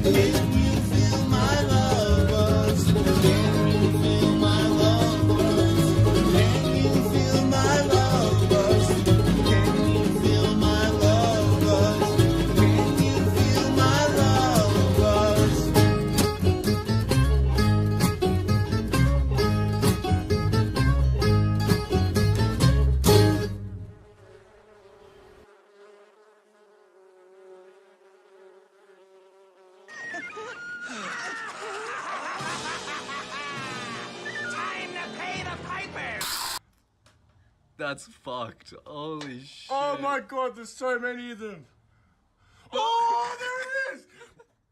Can you feel my love buzz? Can you feel my love buzz? Can you feel my love buzz? Can you feel my love buzz? Can you feel my love buzz? Time to pay the piper! That's fucked. Holy shit. Oh my god, there's so many of them. Oh, there it is!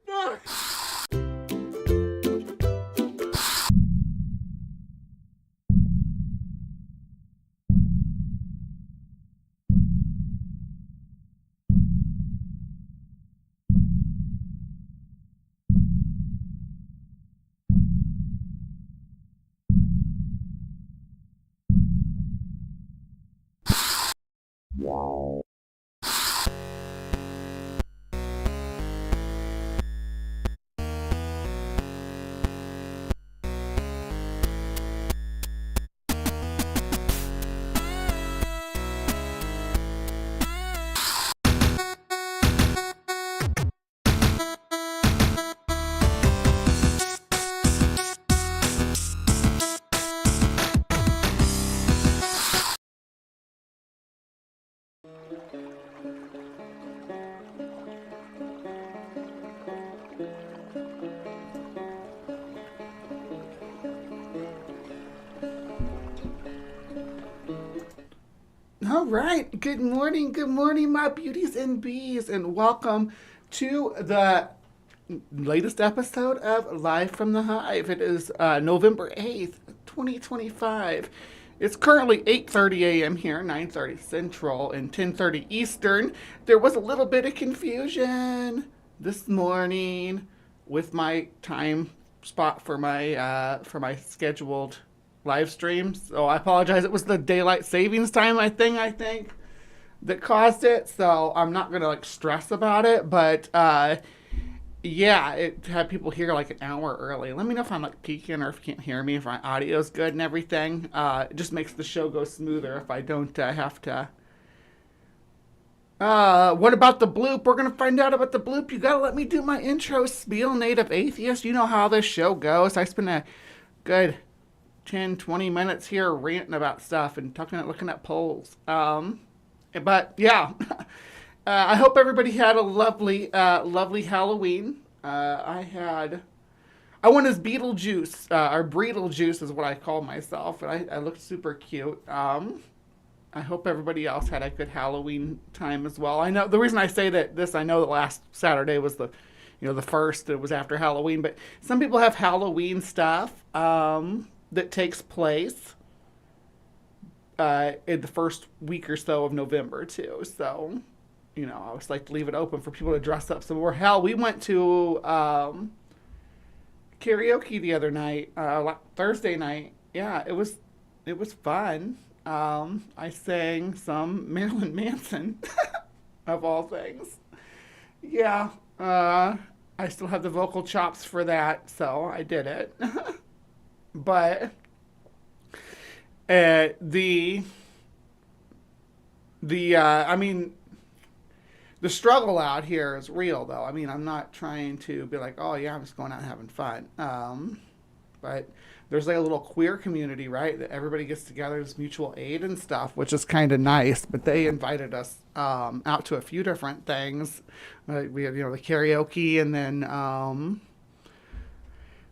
Fuck! All right. Good morning, my beauties and bees, and welcome to the latest episode of Live from the Hive. It is November 8th, 2025. It's currently 8:30 a.m. here, 9:30 Central, and 10:30 Eastern. There was a little bit of confusion this morning with my time spot for my scheduled live streams. So I apologize. It was the daylight savings time, I think, that caused it. So I'm not gonna like stress about it, but yeah, it had people here like an hour early. Let me know if I'm like peaking or if you can't hear me, if my audio's good and everything. It just makes the show go smoother if I don't have to. What about the bloop? We're gonna find out about the bloop. You gotta let me do my intro spiel, native atheist. You know how this show goes. I spend a good 10, 20 minutes here ranting about stuff and looking at polls. But yeah, I hope everybody had a lovely Halloween. I went as Beetlejuice, or Breedlejuice is what I call myself, and I looked super cute. I hope everybody else had a good Halloween time as well. I know the reason I say I know that last Saturday was the first, it was after Halloween, but some people have Halloween stuff, that takes place in the first week or so of November too. So, I always like to leave it open for people to dress up some more. Hell, we went to karaoke the other night, Thursday night. Yeah, it was fun. I sang some Marilyn Manson, of all things. Yeah, I still have the vocal chops for that, so I did it. But I mean, the struggle out here is real, though. I mean, I'm not trying to be like, oh yeah, I'm just going out and having fun. But there's like a little queer community, right? That everybody gets together, there's mutual aid and stuff, which is kind of nice. But they invited us out to a few different things. We had, the karaoke, and then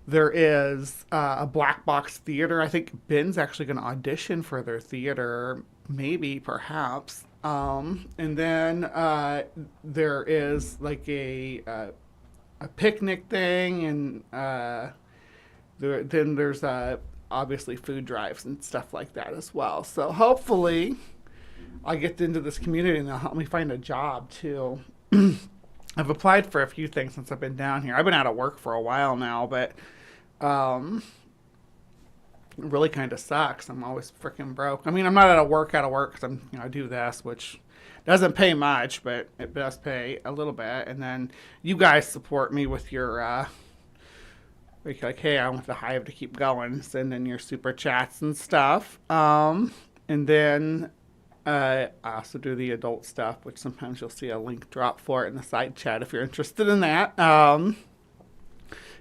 there is a black box theater. I think Ben's actually going to audition for their theater, maybe, perhaps. And then there is like a picnic thing, and then there's obviously food drives and stuff like that as well. So hopefully I get into this community and they'll help me find a job too. I've applied for a few things since I've been down here. I've been out of work for a while now, but it really kind of sucks. I'm always freaking broke. I mean, I'm not out of work because I do this, which Doesn't pay much, but it does pay a little bit. And then you guys support me with your, like, hey, I want the Hive to keep going. Send in your super chats and stuff. And then I also do the adult stuff, which sometimes you'll see a link drop for it in the side chat if you're interested in that.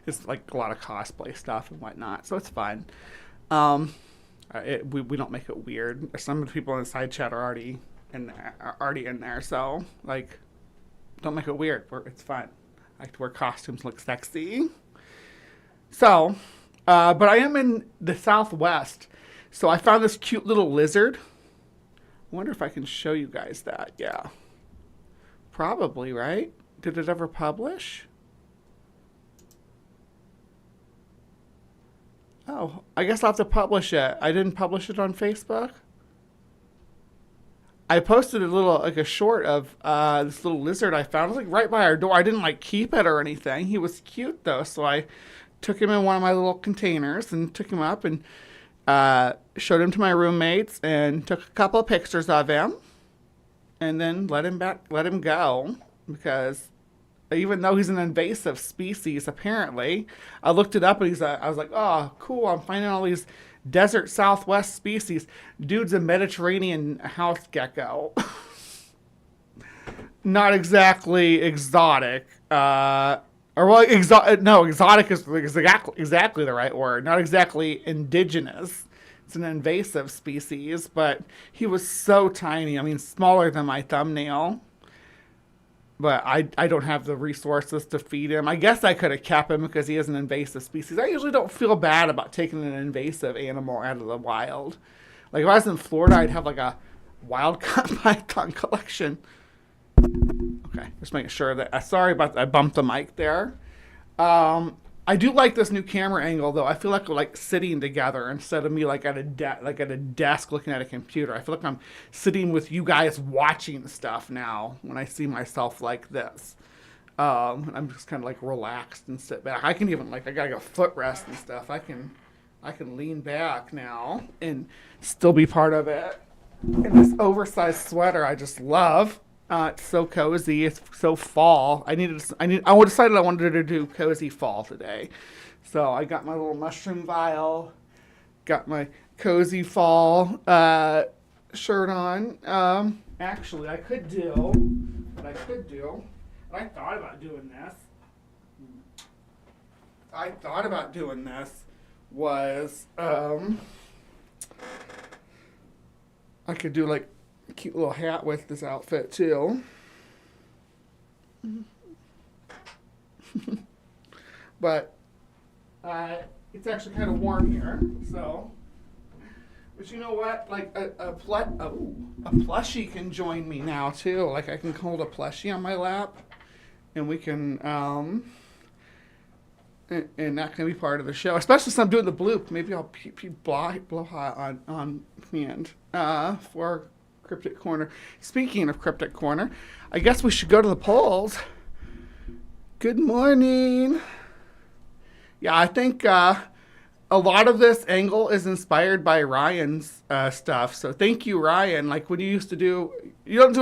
It's like a lot of cosplay stuff and whatnot, so it's fun. We don't make it weird. Some of the people in the side chat are already in there, so like, don't make it weird. It's fun. I like to wear costumes, look sexy. So, but I am in the Southwest, so I found this cute little lizard. I wonder if I can show you guys that. Yeah, probably, right? Did it ever publish? Oh, I guess I'll have to publish it. I didn't publish it on Facebook. I posted a short of this little lizard I found. It was like right by our door. I didn't like keep it or anything. He was cute though, so I took him in one of my little containers and took him up and showed him to my roommates and took a couple of pictures of him, and then let him go, because even though he's an invasive species, apparently, I looked it up and I was like, oh, cool, I'm finding all these desert Southwest species. Dude's a Mediterranean house gecko. Not exactly exotic. Exotic is exactly the right word. Not exactly indigenous. It's an invasive species, but he was so tiny. I mean, smaller than my thumbnail. But I don't have the resources to feed him. I guess I could have kept him because he is an invasive species. I usually don't feel bad about taking an invasive animal out of the wild. Like if I was in Florida, I'd have like a wild-caught python collection. Okay, just making sure that. Sorry about that. I bumped the mic there. I do like this new camera angle though. I feel like we're like sitting together instead of me like at a desk looking at a computer. I feel like I'm sitting with you guys watching stuff now when I see myself like this. I'm just kind of like relaxed and sit back. I can even like I got a footrest and stuff. I can lean back now and still be part of it. And this oversized sweater I just love. It's so cozy. It's so fall. I decided I wanted to do cozy fall today. So I got my little mushroom vial, got my cozy fall shirt on. Actually, I thought about doing this. Was I could do like a cute little hat with this outfit too. But it's actually kind of warm here, so. But you know what? Like a plushie can join me now too. Like I can hold a plushie on my lap, and we can and that can be part of the show. Especially since I'm doing the bloop. Maybe I'll blow hot on command for Cryptic Corner. Speaking of Cryptic Corner, I guess we should go to the polls. Good morning. Yeah, I think a lot of this angle is inspired by Ryan's stuff. So thank you, Ryan. Like when you don't do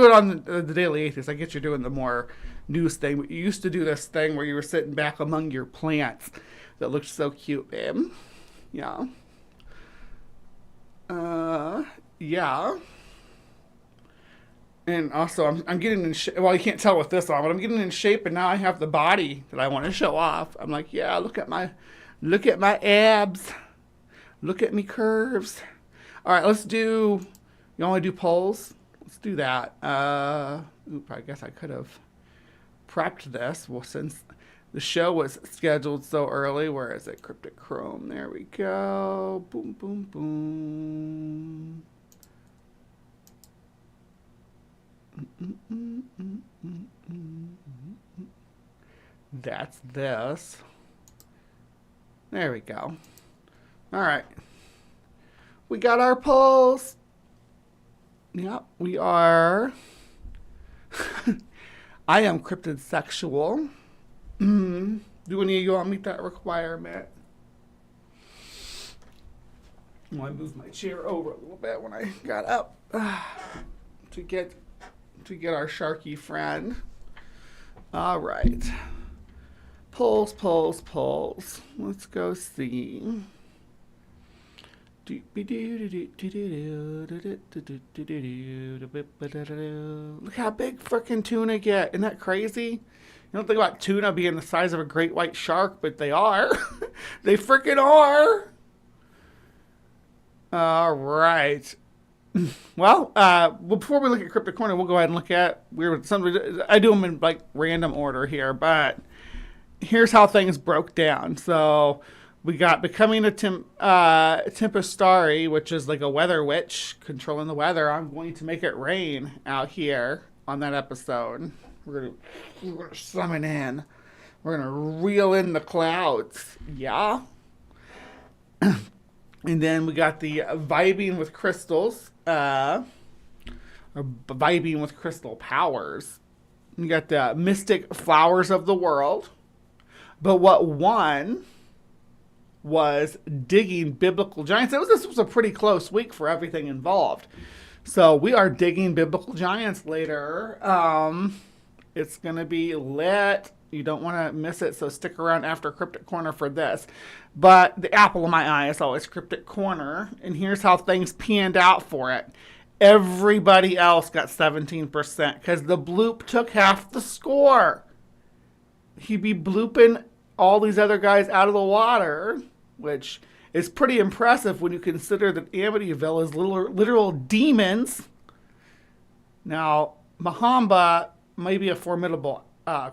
it on the Daily Atheist. I get you're doing the more news thing. But you used to do this thing where you were sitting back among your plants that looked so cute, babe. Yeah. Yeah. And also, I'm getting in shape. Well, you can't tell with this on, but I'm getting in shape, and now I have the body that I want to show off. I'm like, yeah, look at my abs. Look at me curves. All right, let's do. You want to do polls? Let's do that. I guess I could have prepped this. Well, since the show was scheduled so early, where is it? Cryptic Chrome. There we go. Boom, boom, boom. That's this. There we go. All right. We got our polls. Yep, we are. I am cryptid sexual. Do any of you all meet that requirement? Well, I moved my chair over a little bit when I got up to get to get our sharky friend. All right. Polls. Let's go see. Look how big frickin' tuna get. Isn't that crazy? You don't think about tuna being the size of a great white shark, but they are. They frickin' are. All right. Well, before we look at CrypticCorner, we'll go ahead and look at I do them in like random order here, but here's how things broke down. So we got becoming a Tempestari, which is like a weather witch controlling the weather. I'm going to make it rain out here on that episode. We're gonna summon in. We're gonna reel in the clouds. Yeah. And then we got the vibing with crystals, or vibing with crystal powers. We got the mystic flowers of the world. But what won was digging biblical giants. This was a pretty close week for everything involved. So we are digging biblical giants later. It's going to be lit. You don't want to miss it, so stick around after CrypticCorner for this. But the apple of my eye is always CrypticCorner, and here's how things panned out for it. Everybody else got 17% because the bloop took half the score. He'd be blooping all these other guys out of the water, which is pretty impressive when you consider that Amityville is literal demons. Now, Mahamba may be a formidable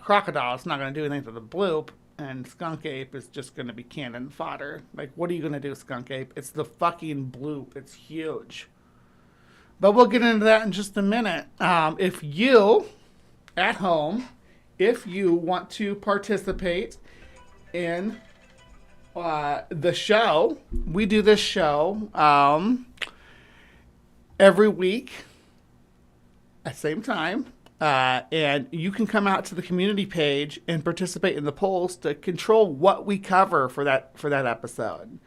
crocodile. It's not going to do anything to the bloop, and Skunk Ape is just going to be cannon fodder. Like, what are you going to do, Skunk Ape? It's the fucking bloop. It's huge. But we'll get into that in just a minute. If you, at home, if you want to participate in the show, we do this show every week at the same time. And you can come out to the community page and participate in the polls to control what we cover for that episode.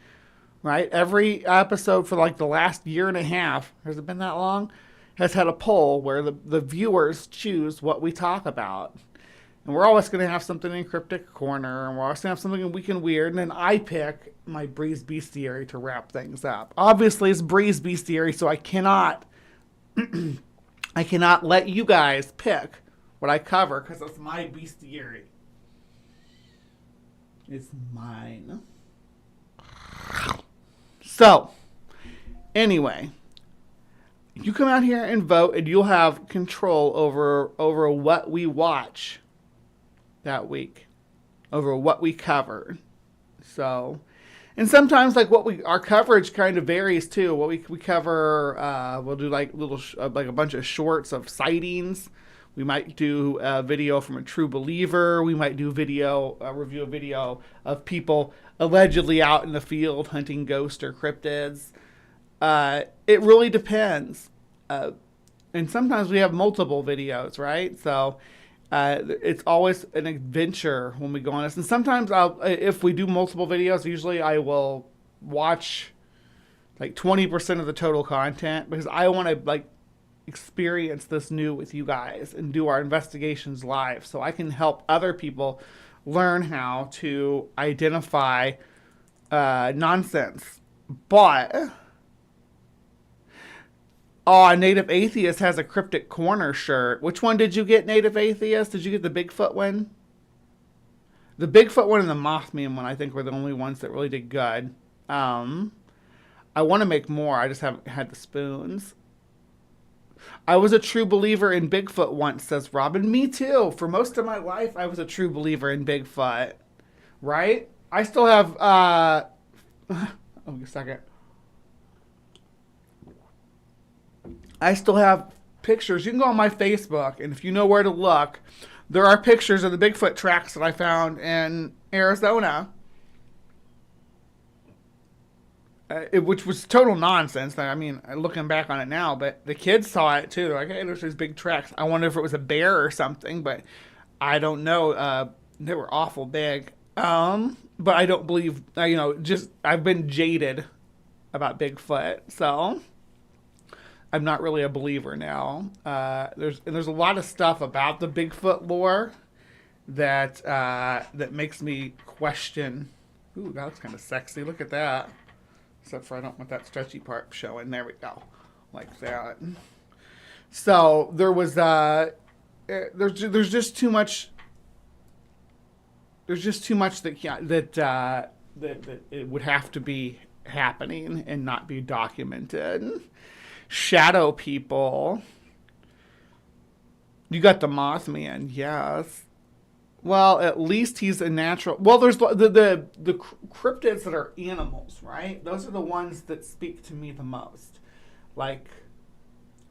Right? Every episode for like the last year and a half, has it been that long? Has had a poll where the viewers choose what we talk about. And we're always going to have something in CrypticCorner, and we're always going to have something in Week in Weird, and then I pick my Breeze Bestiary to wrap things up. Obviously, it's Breeze Bestiary, so I cannot let you guys pick what I cover because it's my bestiary. It's mine. So, anyway, you come out here and vote, and you'll have control over what we watch that week, over what we cover. So, and sometimes like our coverage kind of varies too. What we cover, we'll do like like a bunch of shorts of sightings. We might do a video from a true believer. We might do review a video of people allegedly out in the field hunting ghosts or cryptids. It really depends. And sometimes we have multiple videos, right? So it's always an adventure when we go on this. And sometimes if we do multiple videos, usually I will watch like 20% of the total content because I want to like experience this new with you guys and do our investigations live so I can help other people learn how to identify nonsense. But Native Atheist has a CrypticCorner shirt. Which one did you get, Native Atheist? Did you get the Bigfoot one? The Bigfoot one and the Mothman one, I think, were the only ones that really did good. I want to make more. I just haven't had the spoons. I was a true believer in Bigfoot once, says Robin. Me too. For most of my life, I was a true believer in Bigfoot. Right? I still have... oh, a second. I still have pictures. You can go on my Facebook, and if you know where to look, there are pictures of the Bigfoot tracks that I found in Arizona, which was total nonsense. I mean, looking back on it now, but the kids saw it too. They're like, hey, there's these big tracks. I wonder if it was a bear or something, but I don't know. They were awful big. But I don't believe, I've been jaded about Bigfoot, so... I'm not really a believer now. There's a lot of stuff about the Bigfoot lore that makes me question. Ooh, that looks kind of sexy. Look at that. Except for I don't want that stretchy part showing. There we go, like that. So there was there's just too much. There's just too much that it would have to be happening and not be documented. Shadow people. You got the Mothman, yes. Well, at least he's a natural. Well, there's the cryptids that are animals, right? Those are the ones that speak to me the most. Like,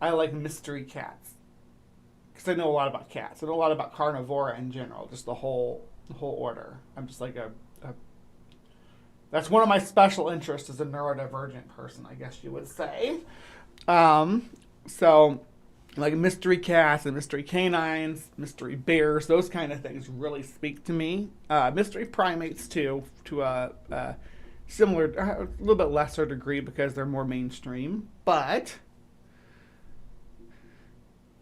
I like mystery cats because I know a lot about cats. I know a lot about carnivora in general, just the whole order. I'm just like that's one of my special interests as a neurodivergent person, I guess you would say. So, like mystery cats and mystery canines, mystery bears, those kind of things really speak to me. Mystery primates too, to a similar, a little bit lesser degree because they're more mainstream. But,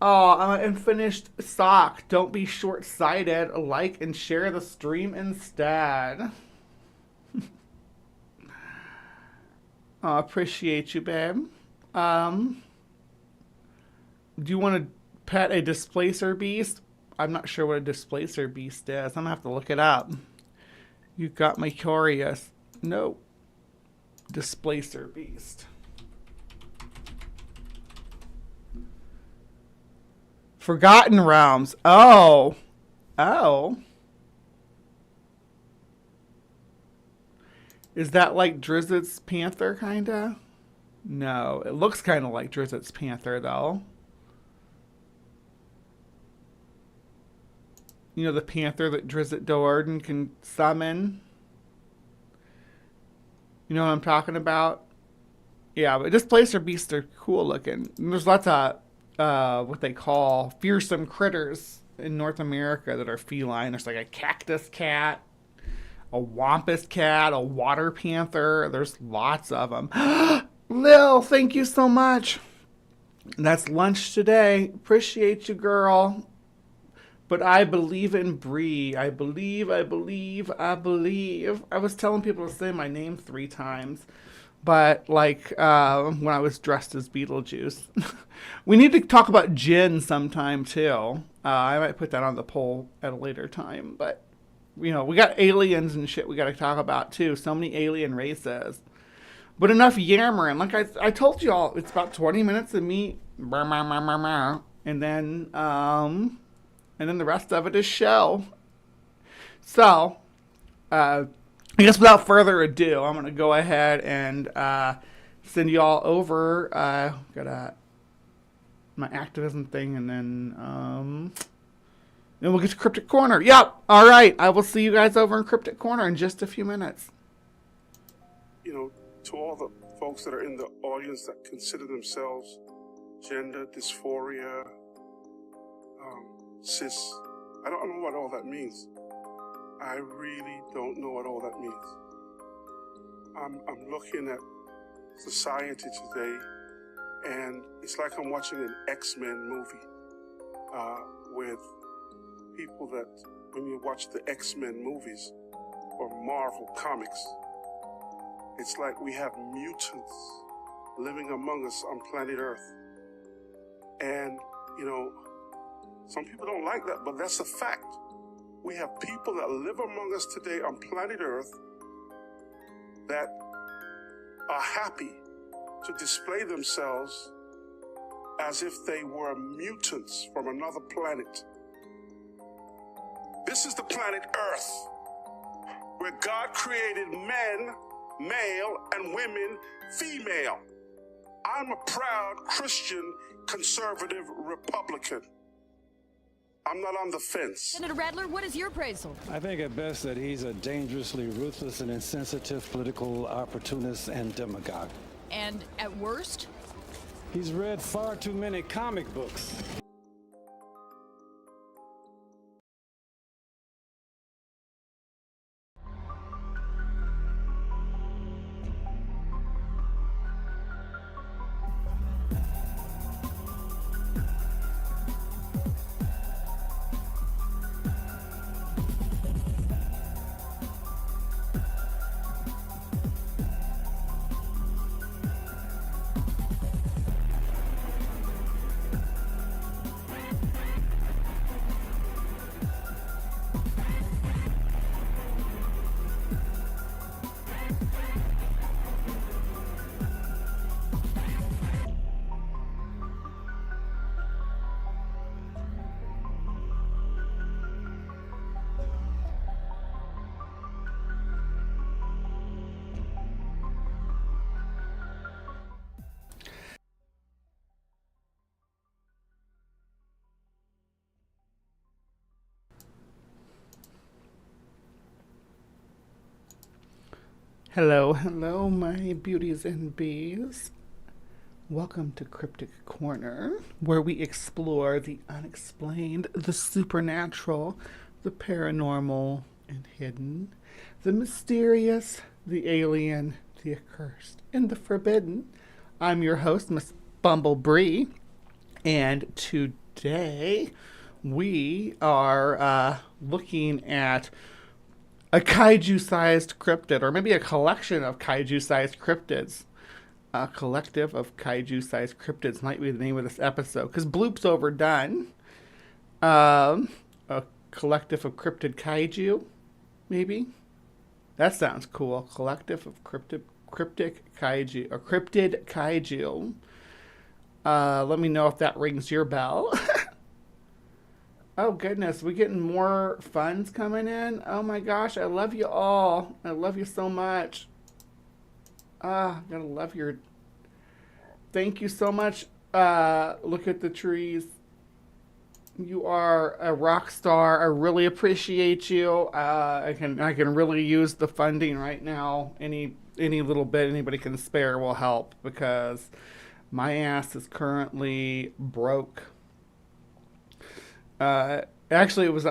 I'm an unfinished sock. Don't be short-sighted. Like and share the stream instead. Appreciate you, babe. Do you want to pet a displacer beast? I'm not sure what a displacer beast is. I'm going to have to look it up. You got me curious. No. Displacer beast. Forgotten Realms. Oh. Is that like Drizzt Panther, kinda? No, it looks kind of like Drizzt Panther, though. You know, the panther that Drizzt Do'Urden can summon? You know what I'm talking about? Yeah, but Displacer beasts are cool looking. And there's lots of what they call fearsome critters in North America that are feline. There's like a cactus cat, a wampus cat, a water panther. There's lots of them. Lil, thank you so much. That's lunch today. Appreciate you, girl. But I believe in Bree. I believe. I was telling people to say my name 3 times. But, like, when I was dressed as Beetlejuice. We need to talk about Jinn sometime, too. I might put that on the poll at a later time. But, you know, we got aliens and shit we got to talk about, too. So many alien races. But enough yammering. Like I told y'all, it's about 20 minutes of me. And then the rest of it is show. So, I guess without further ado, I'm going to go ahead and send y'all over. Got my activism thing, and then we'll get to Cryptic Corner. Yep. All right. I will see you guys over in Cryptic Corner in just a few minutes. You know, to all the folks that are in the audience that consider themselves gender dysphoria, cis, I don't know what all that means. I really don't know what all that means. I'm looking at society today, and it's like I'm watching an X-Men movie with people that, when you watch the X-Men movies or Marvel comics, it's like we have mutants living among us on planet Earth. And, you know, some people don't like that, but that's a fact. We have people that live among us today on planet Earth that are happy to display themselves as if they were mutants from another planet. This is the planet Earth, where God created men, male, and women, female. I'm a proud Christian, conservative Republican. I'm not on the fence. Senator Rattler, what is your appraisal? I think at best that he's a dangerously ruthless and insensitive political opportunist and demagogue. And at worst? He's read far too many comic books. Hello, hello, my beauties and bees. Welcome to Cryptic Corner, where we explore the unexplained, the supernatural, the paranormal and hidden, the mysterious, the alien, the accursed, and the forbidden. I'm your host, Miss Bumblebee, and today we are looking at a kaiju-sized cryptid, or maybe a collection of kaiju-sized cryptids. A collective of kaiju-sized cryptids might be the name of this episode, because bloop's overdone. A collective of cryptid kaiju, maybe? That sounds cool. Collective of cryptic kaiju, or cryptid kaiju. Let me know if that rings your bell. Oh goodness, we getting more funds coming in. Oh my gosh, I love you all. I love you so much. Gotta love your. Thank you so much. Look at the trees. You are a rock star. I really appreciate you. I can really use the funding right now. Any little bit anybody can spare will help, because my ass is currently broke. Actually, it was,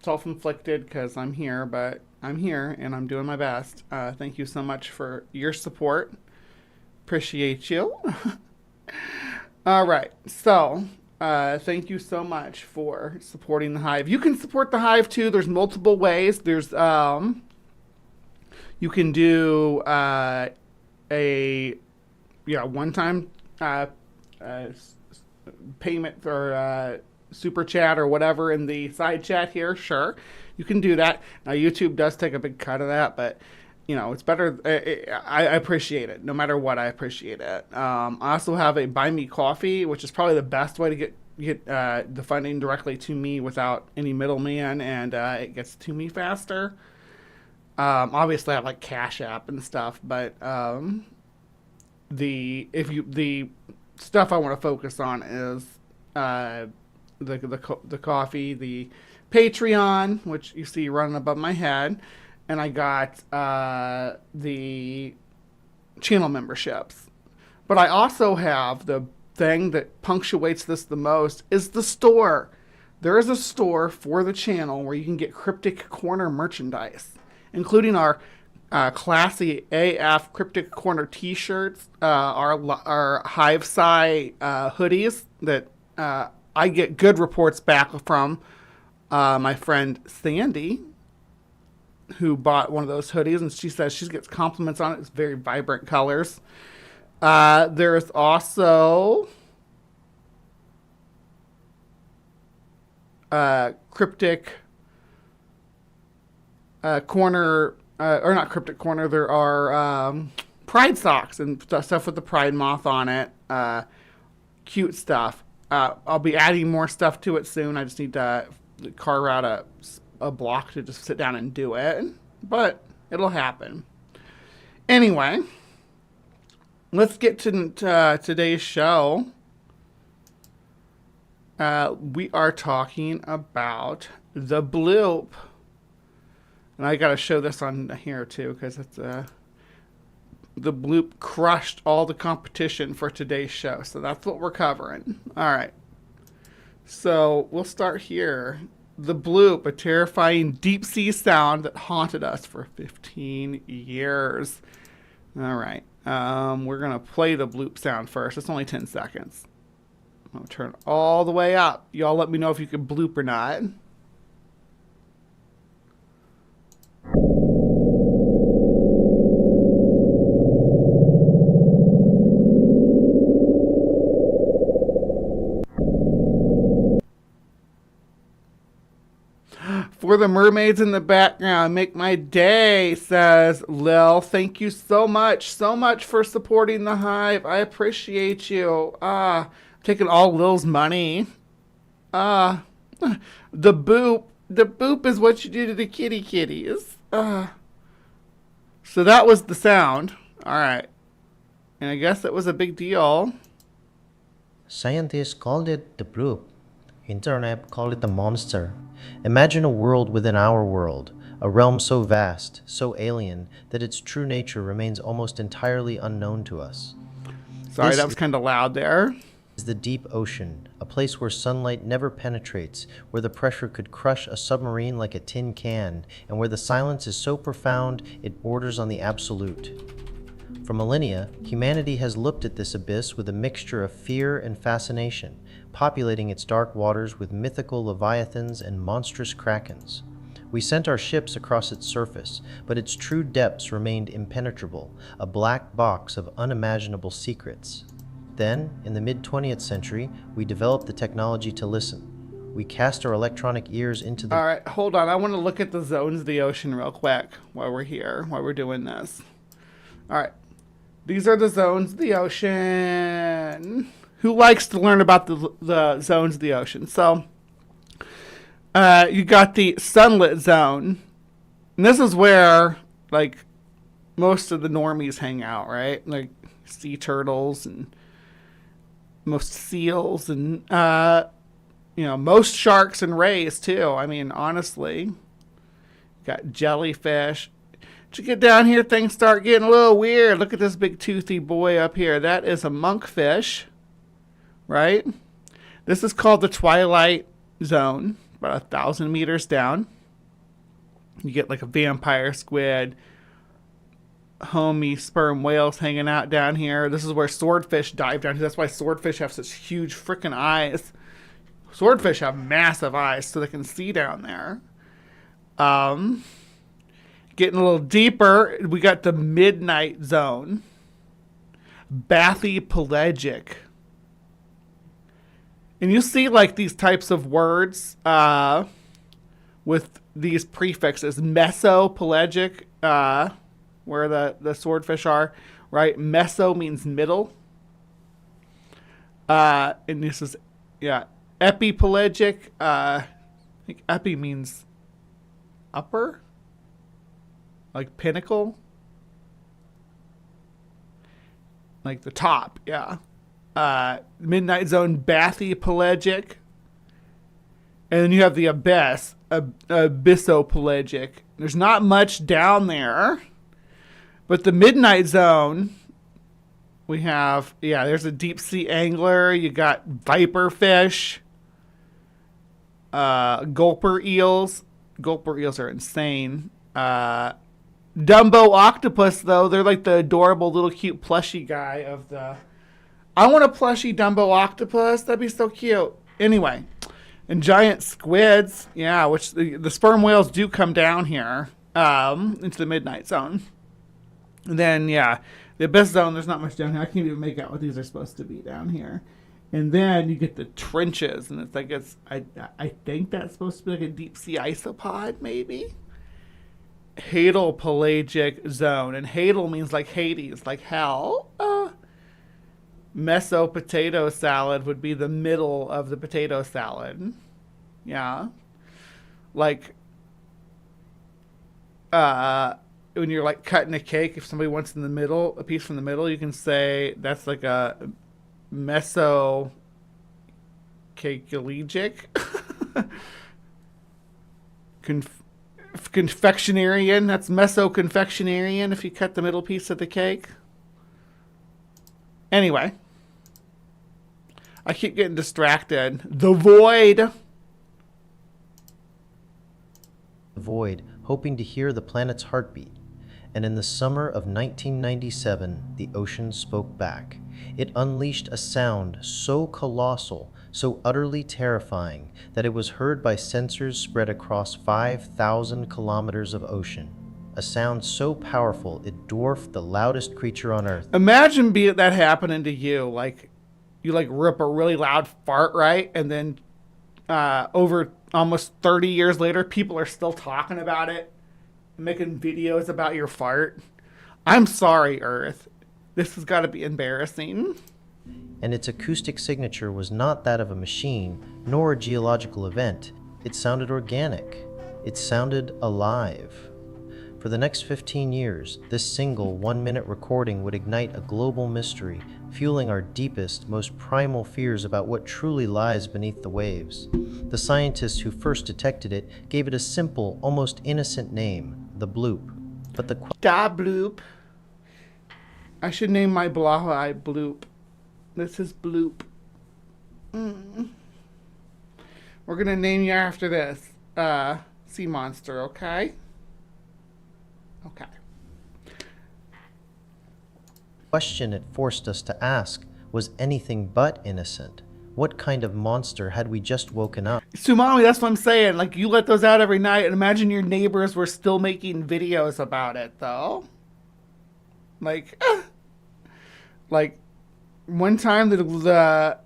self-inflicted, because I'm here, but I'm here and I'm doing my best. Thank you so much for your support. Appreciate you. All right. So, thank you so much for supporting the Hive. You can support the Hive too. There's multiple ways. There's, you can do, one-time, payment or super chat or whatever in the side chat here. Sure, you can do that. Now YouTube does take a big cut of that, but it's better. I appreciate it. No matter what, I appreciate it. I also have a buy me coffee, which is probably the best way to get the funding directly to me without any middleman, and it gets to me faster. Obviously I have like Cash App and stuff, but the stuff I want to focus on is the coffee, the Patreon, which you see running above my head, and I got the channel memberships. But I also have the thing that punctuates this the most is the store. There is a store for the channel where you can get Cryptic Corner merchandise, including our classy AF Cryptic Corner t-shirts, our Hive hoodies that I get good reports back from my friend Sandy, who bought one of those hoodies, and she says she gets compliments on it. It's very vibrant colors. There's also Cryptic Corner, or not Cryptic Corner, there are Pride socks and stuff with the Pride moth on it. Cute stuff. I'll be adding more stuff to it soon. I just need to carve out a block to just sit down and do it. But it'll happen. Anyway, let's get to today's show. We are talking about the BLOOP. And I got to show this on here too, because it's the BLOOP crushed all the competition for today's show. So that's what we're covering. All right. So we'll start here. The BLOOP, a terrifying deep sea sound that haunted us for 15 years. All right. We're going to play the BLOOP sound first. It's only 10 seconds. I'm going to turn it all the way up. Y'all let me know if you can bloop or not. For the mermaids in the background, make my day, says Lil. Thank you so much for supporting the Hive. I appreciate you. Taking all Lil's money. The boop is what you do to the kitties. So that was the sound. All right. And I guess that was a big deal. Scientists called it the BLOOP, Internet call it a monster. Imagine a world within our world, a realm so vast, so alien, that its true nature remains almost entirely unknown to us. Sorry, This that was kind of loud there. is the deep ocean, a place where sunlight never penetrates, where the pressure could crush a submarine like a tin can, and where the silence is so profound it borders on the absolute. For millennia, humanity has looked at this abyss with a mixture of fear and fascination, populating its dark waters with mythical leviathans and monstrous krakens. We sent our ships across its surface, but its true depths remained impenetrable, a black box of unimaginable secrets. Then, in the mid-20th century, we developed the technology to listen. We cast our electronic ears into the... All right, hold on. I want to look at the zones of the ocean real quick while we're here, while we're doing this. All right. These are the zones of the ocean. Who likes to learn about the zones of the ocean? So, you got the sunlit zone. And this is where, like, most of the normies hang out, right? Like, sea turtles and most seals and, most sharks and rays, too. I mean, honestly. Got jellyfish. As you get down here, things start getting a little weird. Look at this big toothy boy up here. That is a monkfish, right? This is called the Twilight Zone, about 1,000 meters down. You get like a vampire squid, homie sperm whales hanging out down here. This is where swordfish dive down. That's why swordfish have such huge freaking eyes. Swordfish have massive eyes so they can see down there. Getting a little deeper, we got the midnight zone. Bathypelagic. And you see like these types of words with these prefixes. Mesopelagic, where the swordfish are, right? Meso means middle. And this is, epipelagic. I think epi means upper. Like pinnacle. Like the top, yeah. Midnight zone, bathypelagic. And then you have the abyss, abyssopelagic. There's not much down there. But the midnight zone, we have, there's a deep sea angler. You got viper fish. Gulper eels. Gulper eels are insane. Dumbo octopus, though, they're like the adorable little cute plushy guy of the... I want a plushy Dumbo octopus. That'd be so cute. Anyway, and giant squids, which the sperm whales do come down here into the midnight zone. And then, the abyss zone, there's not much down here. I can't even make out what these are supposed to be down here. And then you get the trenches, and it's like I think that's supposed to be like a deep sea isopod, maybe. Hadal pelagic zone, and Hadal means like Hades, like hell. Meso potato salad would be the middle of the potato salad. Yeah, like when you're like cutting a cake, if somebody wants in the middle, a piece from the middle, you can say that's like a meso cakeologic. Confectionarian, that's meso-confectionarian if you cut the middle piece of the cake. Anyway, I keep getting distracted. The void. The void, hoping to hear the planet's heartbeat. And in the summer of 1997, the ocean spoke back. It unleashed a sound so colossal, so utterly terrifying, that it was heard by sensors spread across 5,000 kilometers of ocean. A sound so powerful it dwarfed the loudest creature on Earth. Imagine that happening to you. Like, you like rip a really loud fart, right? And then over almost 30 years later, people are still talking about it, making videos about your fart. I'm sorry, Earth. This has got to be embarrassing. And its acoustic signature was not that of a machine, nor a geological event. It sounded organic. It sounded alive. For the next 15 years, this single 1-minute recording would ignite a global mystery, fueling our deepest, most primal fears about what truly lies beneath the waves. The scientists who first detected it gave it a simple, almost innocent name, the BLOOP. But the Da bloop. I should name my Blahi Bloop. This is Bloop. We're gonna name you after this sea monster, okay? Okay. question it forced us to ask was anything but innocent. What kind of monster had we just woken up? Sumami, that's what I'm saying. Like, you let those out every night, and imagine your neighbors were still making videos about it, though. Like, like one time the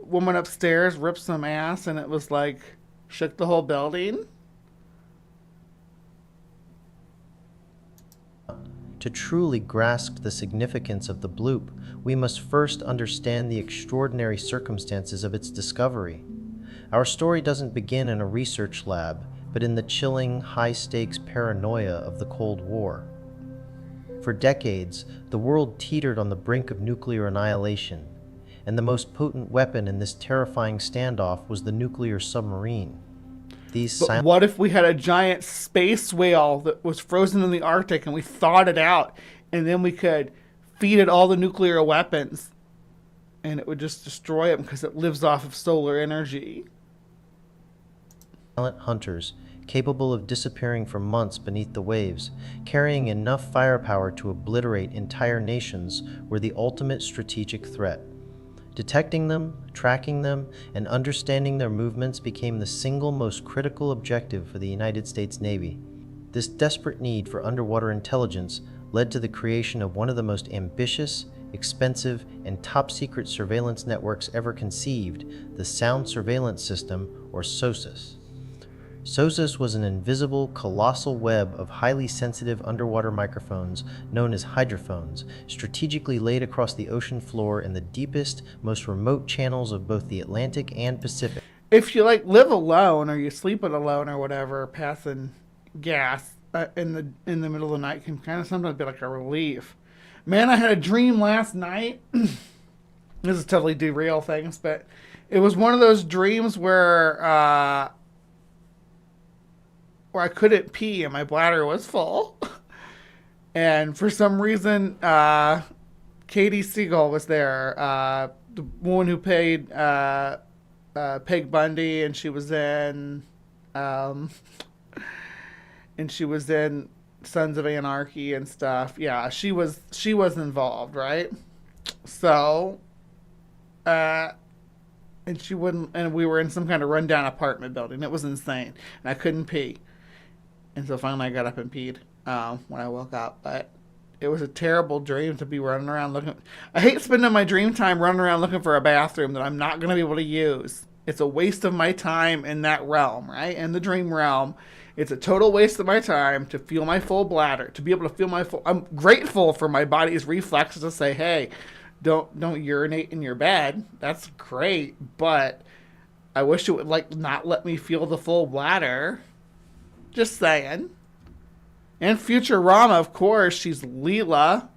woman upstairs ripped some ass, and it was like shook the whole building. To truly grasp the significance of the bloop, we must first understand the extraordinary circumstances of its discovery. Our story doesn't begin in a research lab, but in the chilling, high-stakes paranoia of the Cold War. For decades, the world teetered on the brink of nuclear annihilation, and the most potent weapon in this terrifying standoff was the nuclear submarine. But what if we had a giant space whale that was frozen in the Arctic and we thawed it out, and then we could feed it all the nuclear weapons and it would just destroy them because it lives off of solar energy? Silent hunters, capable of disappearing for months beneath the waves, carrying enough firepower to obliterate entire nations, were the ultimate strategic threat. Detecting them, tracking them, and understanding their movements became the single most critical objective for the United States Navy. This desperate need for underwater intelligence led to the creation of one of the most ambitious, expensive, and top-secret surveillance networks ever conceived, the Sound Surveillance System, or SOSUS. SOSUS was an invisible, colossal web of highly sensitive underwater microphones known as hydrophones, strategically laid across the ocean floor in the deepest, most remote channels of both the Atlantic and Pacific. If you live alone or you sleep alone or whatever, passing gas in the middle of the night can kind of sometimes be like a relief. Man, I had a dream last night. This is totally derail things, but it was one of those dreams where I couldn't pee and my bladder was full. And for some reason, Katie Siegel was there, the woman who played Peg Bundy, and she was in Sons of Anarchy and stuff. Yeah, she was involved, right? So, and she wouldn't, and we were in some kind of rundown apartment building. It was insane, and I couldn't pee. And so finally I got up and peed when I woke up. But it was a terrible dream to be running around looking. I hate spending my dream time running around looking for a bathroom that I'm not going to be able to use. It's a waste of my time in that realm, right? In the dream realm. It's a total waste of my time to feel my full bladder, to be able to feel my full... I'm grateful for my body's reflexes to say, hey, don't urinate in your bed. That's great. But I wish it would not let me feel the full bladder. Just saying. And Futurama, of course, she's Leela.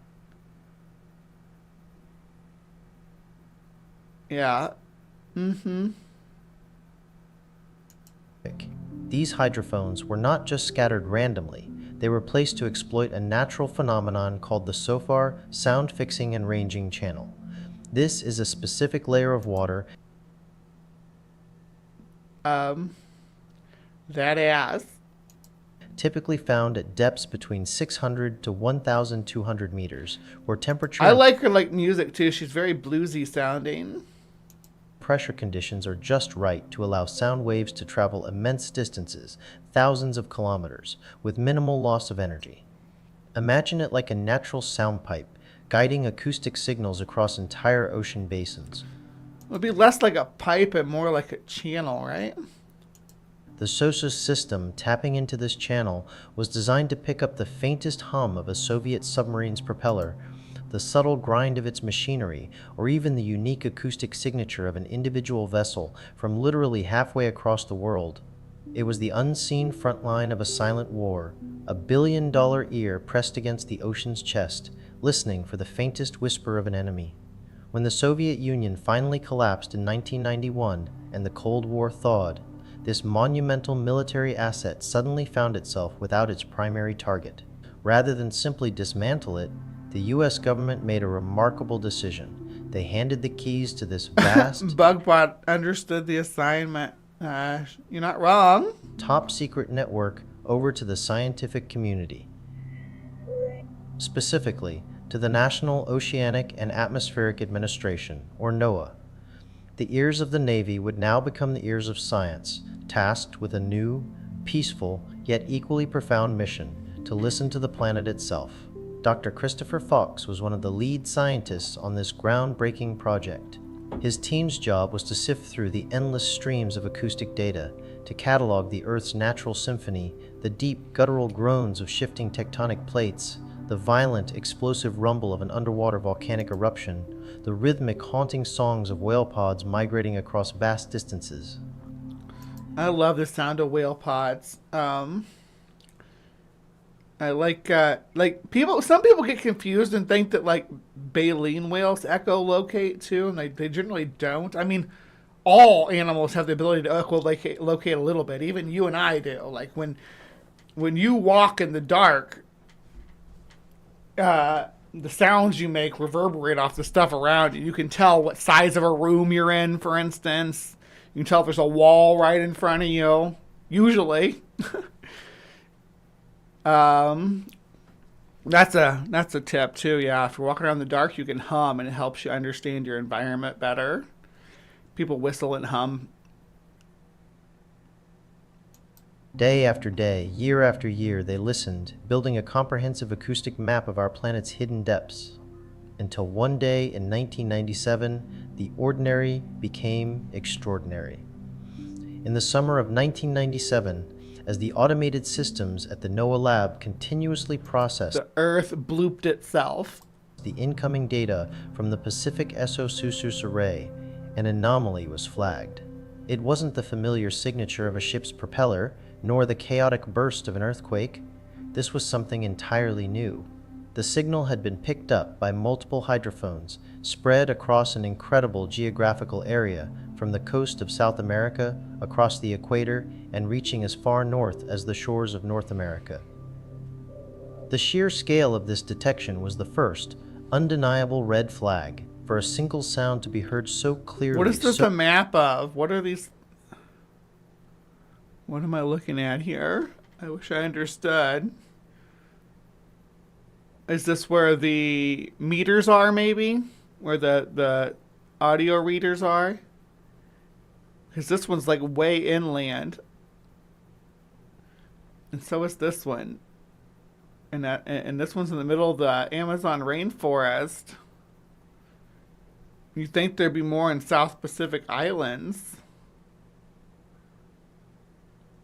Yeah. Mm-hmm. These hydrophones were not just scattered randomly. They were placed to exploit a natural phenomenon called the SOFAR, Sound Fixing and Ranging Channel. This is a specific layer of water. That ass. Typically found at depths between 600 to 1,200 meters, where temperature... I like her music too. She's very bluesy sounding. Pressure conditions are just right to allow sound waves to travel immense distances, thousands of kilometers, with minimal loss of energy. Imagine it like a natural sound pipe, guiding acoustic signals across entire ocean basins. It would be less like a pipe and more like a channel, right? The SOSUS system tapping into this channel was designed to pick up the faintest hum of a Soviet submarine's propeller, the subtle grind of its machinery, or even the unique acoustic signature of an individual vessel from literally halfway across the world. It was the unseen front line of a silent war, a billion-dollar ear pressed against the ocean's chest, listening for the faintest whisper of an enemy. When the Soviet Union finally collapsed in 1991 and the Cold War thawed, this monumental military asset suddenly found itself without its primary target. Rather than simply dismantle it, the US government made a remarkable decision. They handed the keys to this vast, Bugbot understood the assignment. You're not wrong. top-secret network over to the scientific community. Specifically, to the National Oceanic and Atmospheric Administration, or NOAA. The ears of the Navy would now become the ears of science, tasked with a new, peaceful, yet equally profound mission to listen to the planet itself. Dr. Christopher Fox was one of the lead scientists on this groundbreaking project. His team's job was to sift through the endless streams of acoustic data, to catalog the Earth's natural symphony, the deep guttural groans of shifting tectonic plates, the violent, explosive rumble of an underwater volcanic eruption, the rhythmic, haunting songs of whale pods migrating across vast distances. I love the sound of whale pods. I like people. Some people get confused and think that like baleen whales echolocate too, and they generally don't. I mean, all animals have the ability to echolocate a little bit. Even you and I do. Like when you walk in the dark, the sounds you make reverberate off the stuff around you. You can tell what size of a room you're in, for instance. You can tell if there's a wall right in front of you. Usually. That's a tip too. Yeah, if you're walking around in the dark, you can hum, and it helps you understand your environment better. People whistle and hum. Day after day, year after year, they listened, building a comprehensive acoustic map of our planet's hidden depths. Until one day in 1997, the ordinary became extraordinary. In the summer of 1997, as the automated systems at the NOAA lab continuously processed The Earth blooped itself. the incoming data from the Pacific Exosusus Array, an anomaly was flagged. It wasn't the familiar signature of a ship's propeller, nor the chaotic burst of an earthquake. This was something entirely new. The signal had been picked up by multiple hydrophones, spread across an incredible geographical area, from the coast of South America, across the equator, and reaching as far north as the shores of North America. The sheer scale of this detection was the first, undeniable red flag for a single sound to be heard so clearly. What is this a map of? What are these? What am I looking at here? I wish I understood. Is this where the meters are, maybe? Where the audio readers are? Because this one's like way inland. And so is this one. And this one's in the middle of the Amazon rainforest. You'd think there'd be more in South Pacific Islands.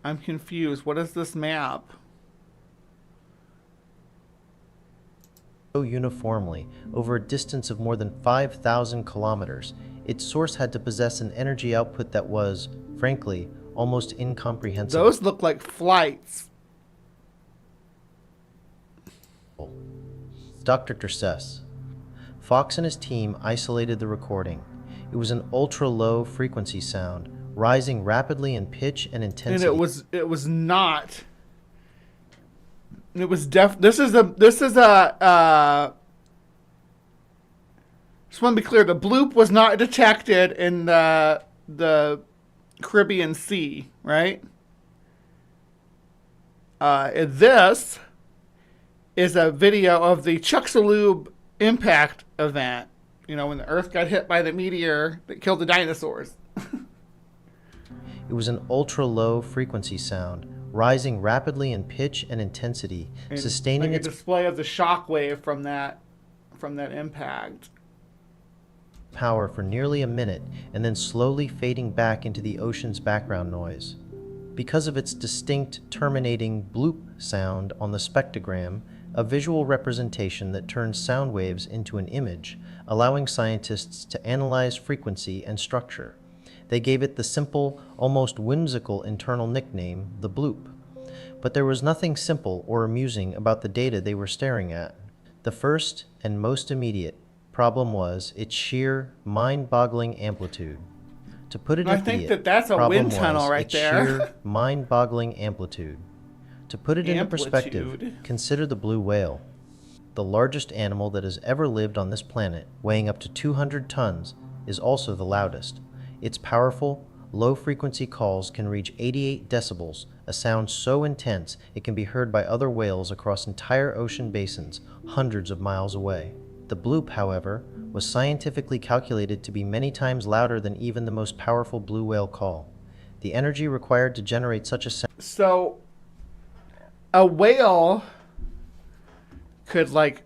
I'm confused. What is this map? So uniformly, over a distance of more than 5,000 kilometers, its source had to possess an energy output that was, frankly, almost incomprehensible. Those look like flights. Dr. says. Fox and his team isolated the recording. It was an ultra-low frequency sound, rising rapidly in pitch and intensity. And it was not. It was this is a just want to be clear, the bloop was not detected in the Caribbean Sea, right? This is a video of the Chicxulub impact event. You know, when the Earth got hit by the meteor that killed the dinosaurs. It was an ultra-low frequency sound, rising rapidly in pitch and intensity, And sustaining like its a display of the shock wave from that impact. power for nearly a minute and then slowly fading back into the ocean's background noise. Because of its distinct terminating bloop sound on the spectrogram, a visual representation that turns sound waves into an image, allowing scientists to analyze frequency and structure. They gave it the simple, almost whimsical internal nickname, the bloop. But there was nothing simple or amusing about the data they were staring at. The first and most immediate problem was its sheer, mind-boggling amplitude. To put it I in think idiot, that's a problem wind tunnel was right its there. sheer, mind-boggling amplitude. To put it into perspective, Amplitude. consider the blue whale. The largest animal that has ever lived on this planet, weighing up to 200 tons, is also the loudest. Its powerful, low-frequency calls can reach 88 decibels, a sound so intense it can be heard by other whales across entire ocean basins, hundreds of miles away. The bloop, however, was scientifically calculated to be many times louder than even the most powerful blue whale call. The energy required to generate such a sound... So, a whale could, like,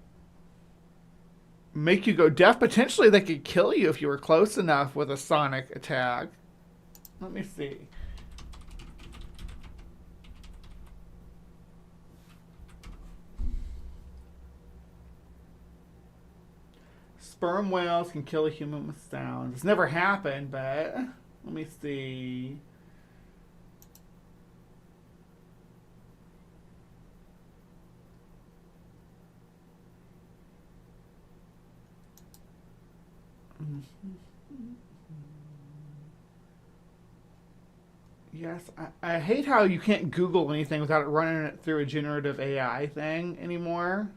make you go deaf. Potentially, they could kill you if you were close enough with a sonic attack. Let me see. Sperm whales can kill a human with sound. It's never happened, but let me see. Yes, I hate how you can't Google anything without it running it through a generative AI thing anymore.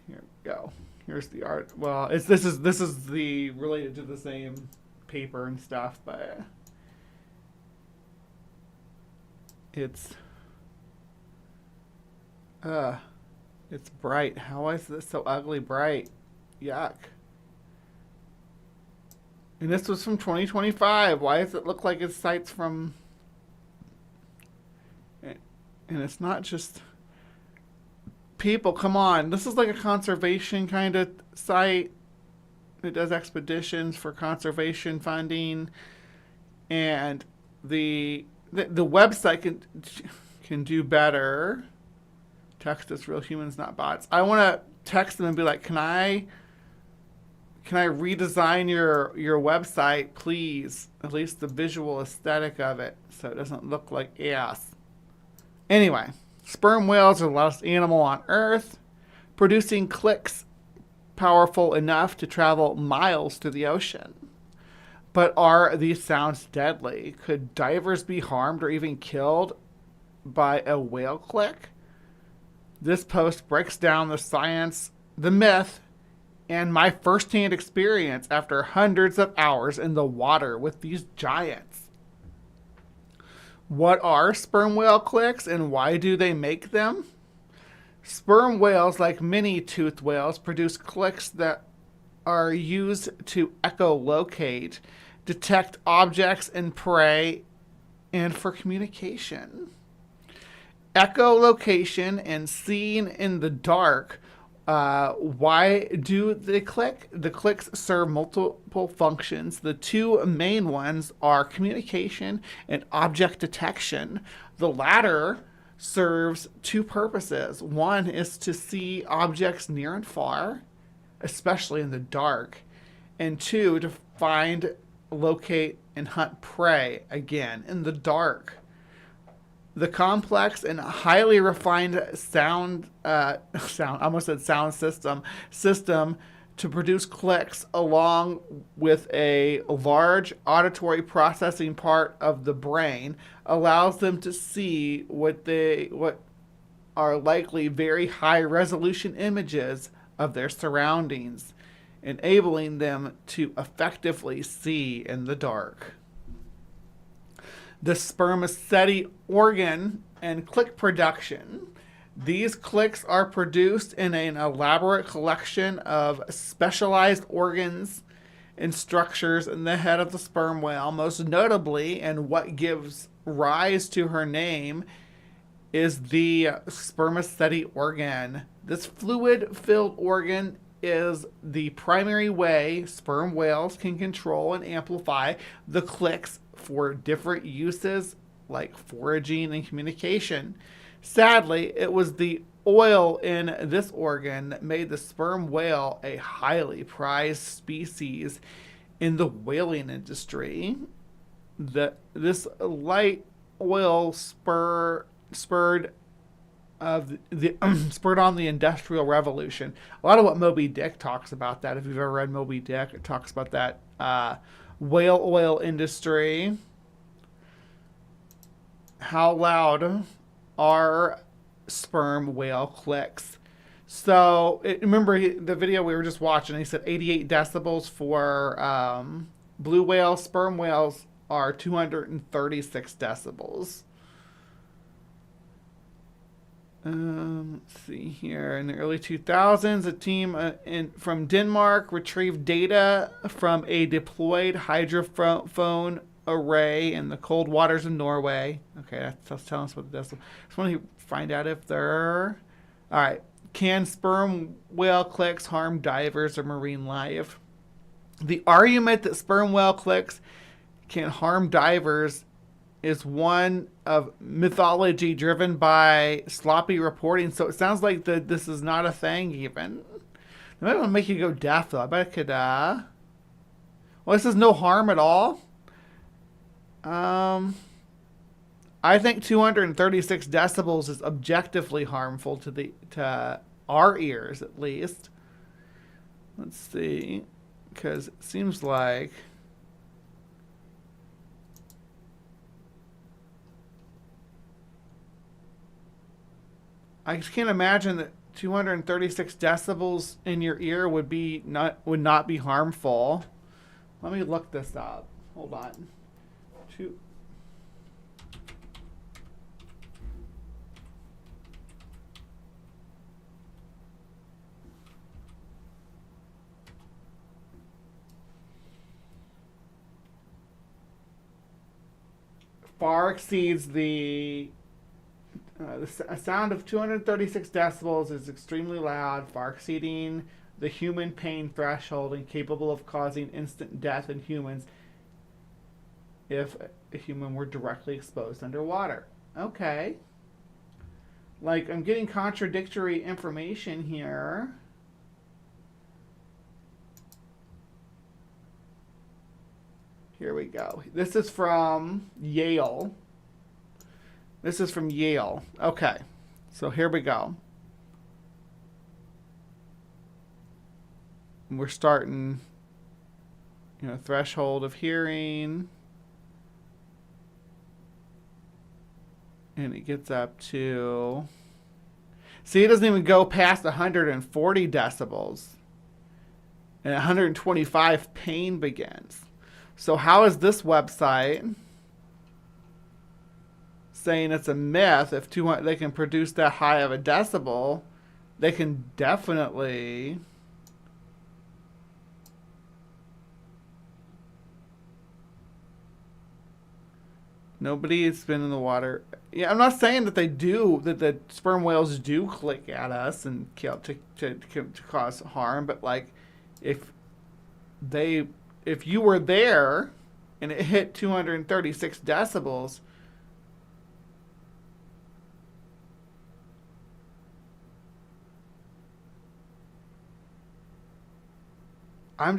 Here we go. Here's the art. Well, this is the related to the same paper and stuff, but it's bright. How is this so ugly bright? Yuck. And this was from 2025. Why does it look like it's sites from... And it's not just people. Come on. This is like a conservation kind of site. It does expeditions for conservation funding. And the website can do better. Text us real humans, not bots. I want to text them and be like, can I redesign your website, please? At least the visual aesthetic of it, so it doesn't look like ass. Anyway, sperm whales are the loudest animal on Earth, producing clicks powerful enough to travel miles to the ocean. But are these sounds deadly? Could divers be harmed or even killed by a whale click? This post breaks down the science, the myth, and my first-hand experience after hundreds of hours in the water with these giants. What are sperm whale clicks and why do they make them? Sperm whales, like many toothed whales, produce clicks that are used to echolocate, detect objects and prey, and for communication. Echolocation and seeing in the dark. Why do they click? The clicks serve multiple functions. The two main ones are communication and object detection. The latter serves two purposes. One is to see objects near and far, especially in the dark. And two, to find, locate, and hunt prey, again, in the dark. The complex and highly refined sound system to produce clicks, along with a large auditory processing part of the brain, allows them to see what are likely very high resolution images of their surroundings, enabling them to effectively see in the dark. The spermaceti organ and click production. These clicks are produced in an elaborate collection of specialized organs and structures in the head of the sperm whale. Most notably, and what gives rise to her name, is the spermaceti organ. This fluid-filled organ is the primary way sperm whales can control and amplify the clicks for different uses like foraging and communication. Sadly, it was the oil in this organ that made the sperm whale a highly prized species in the whaling industry. This light oil spur spurred of the spurred on the Industrial Revolution. A lot of what Moby Dick talks about that. If you've ever read Moby Dick, it talks about that whale oil industry. How loud are sperm whale clicks? So remember the video we were just watching. He said 88 decibels for blue whales. Sperm whales are 236 decibels. Let's see here. In the early 2000s, a team from Denmark retrieved data from a deployed hydrophone array in the cold waters of Norway. Okay, that's telling us what the decibel. Just want to find out if they're... All right. Can sperm whale clicks harm divers or marine life? The argument that sperm whale clicks can harm divers is one of mythology driven by sloppy reporting. So it sounds like this is not a thing even. It might want to make you go deaf though. I bet it could... Well, this is no harm at all. I think 236 decibels is objectively harmful to our ears, at least. Let's see, because it seems like I just can't imagine that 236 decibels in your ear would not be harmful. Let me look this up. Hold on. Far exceeds a sound of 236 decibels is extremely loud, far exceeding the human pain threshold and capable of causing instant death in humans if a human were directly exposed underwater. Okay. Like, I'm getting contradictory information here. Here we go. This is from Yale. This is from Yale. Okay. So here we go. We're starting, threshold of hearing. And it gets up to... See, it doesn't even go past 140 decibels. And 125 pain begins. So how is this website saying it's a myth? If they can produce that high of a decibel, they can definitely... Nobody has been in the water. Yeah, I'm not saying that the sperm whales do click at us and kill to cause harm, but like if you were there and it hit 236 decibels, I'm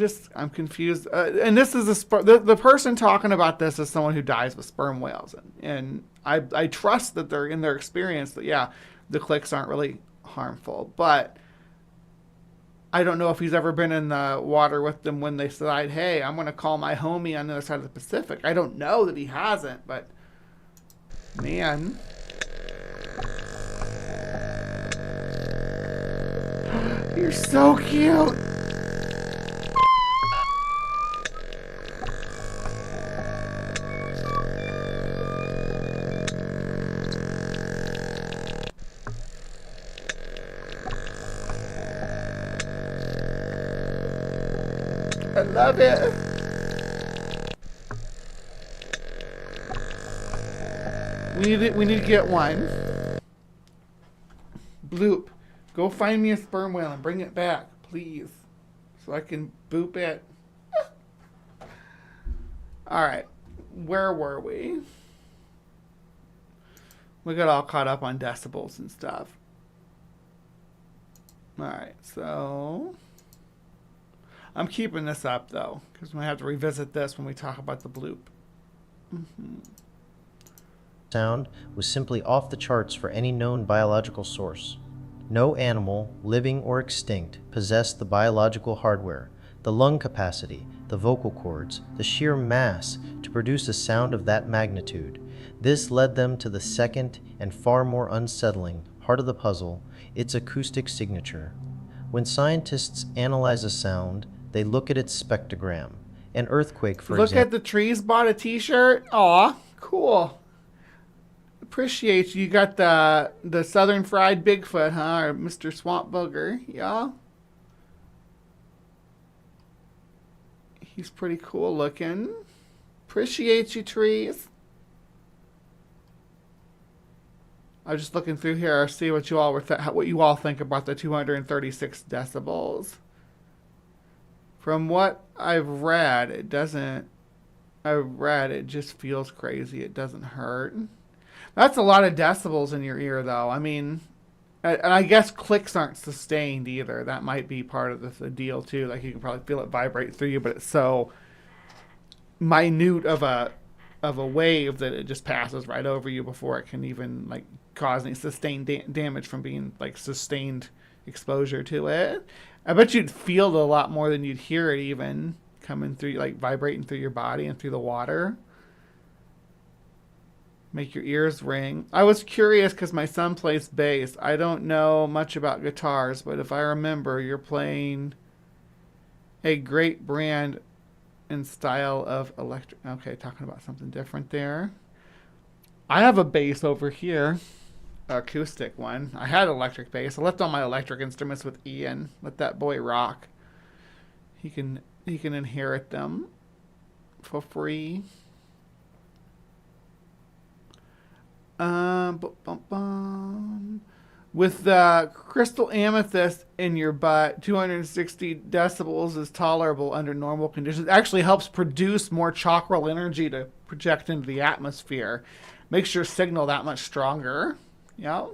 confused. And this is the person talking about this is someone who dies with sperm whales. And I trust that they're in their experience that, yeah, the clicks aren't really harmful. But I don't know if he's ever been in the water with them when they decide, hey, I'm going to call my homie on the other side of the Pacific. I don't know that he hasn't, but man. You're so cute. I love it. We need to get one. Bloop. Go find me a sperm whale and bring it back, please. So I can boop it. Alright. Where were we? We got all caught up on decibels and stuff. Alright, so... I'm keeping this up, though, because we have to revisit this when we talk about the bloop. sound was simply off the charts for any known biological source. No animal, living or extinct, possessed the biological hardware, the lung capacity, the vocal cords, the sheer mass to produce a sound of that magnitude. This led them to the second and far more unsettling part of the puzzle, its acoustic signature. When scientists analyze a sound, they look at its spectrogram. An earthquake, for Look example. at the trees bought a t-shirt. Aw, cool. Appreciate you. You got the Southern Fried Bigfoot, huh? Or Mr. Swamp Booger. Yeah. He's pretty cool looking. Appreciate you, trees. I was just looking through here, see what you all were what you all think about the 236 decibels. From what I've read, it just feels crazy. It doesn't hurt. That's a lot of decibels in your ear, though. I mean, and I guess clicks aren't sustained either. That might be part of the deal too. Like you can probably feel it vibrate through you, but it's so minute of a wave that it just passes right over you before it can even like cause any sustained damage from being like sustained exposure to it. I bet you'd feel it a lot more than you'd hear it even coming through, like vibrating through your body and through the water. Make your ears ring. I was curious because my son plays bass. I don't know much about guitars, but if I remember, you're playing a great brand and style of electric. Okay, talking about something different there. I have a bass over here, acoustic one. I had electric bass. I left all my electric instruments with Ian. Let that boy rock. He can inherit them for free. With the crystal amethyst in your butt, 260 decibels is tolerable under normal conditions. It actually helps produce more chakral energy to project into the atmosphere. Makes your signal that much stronger. Yeah.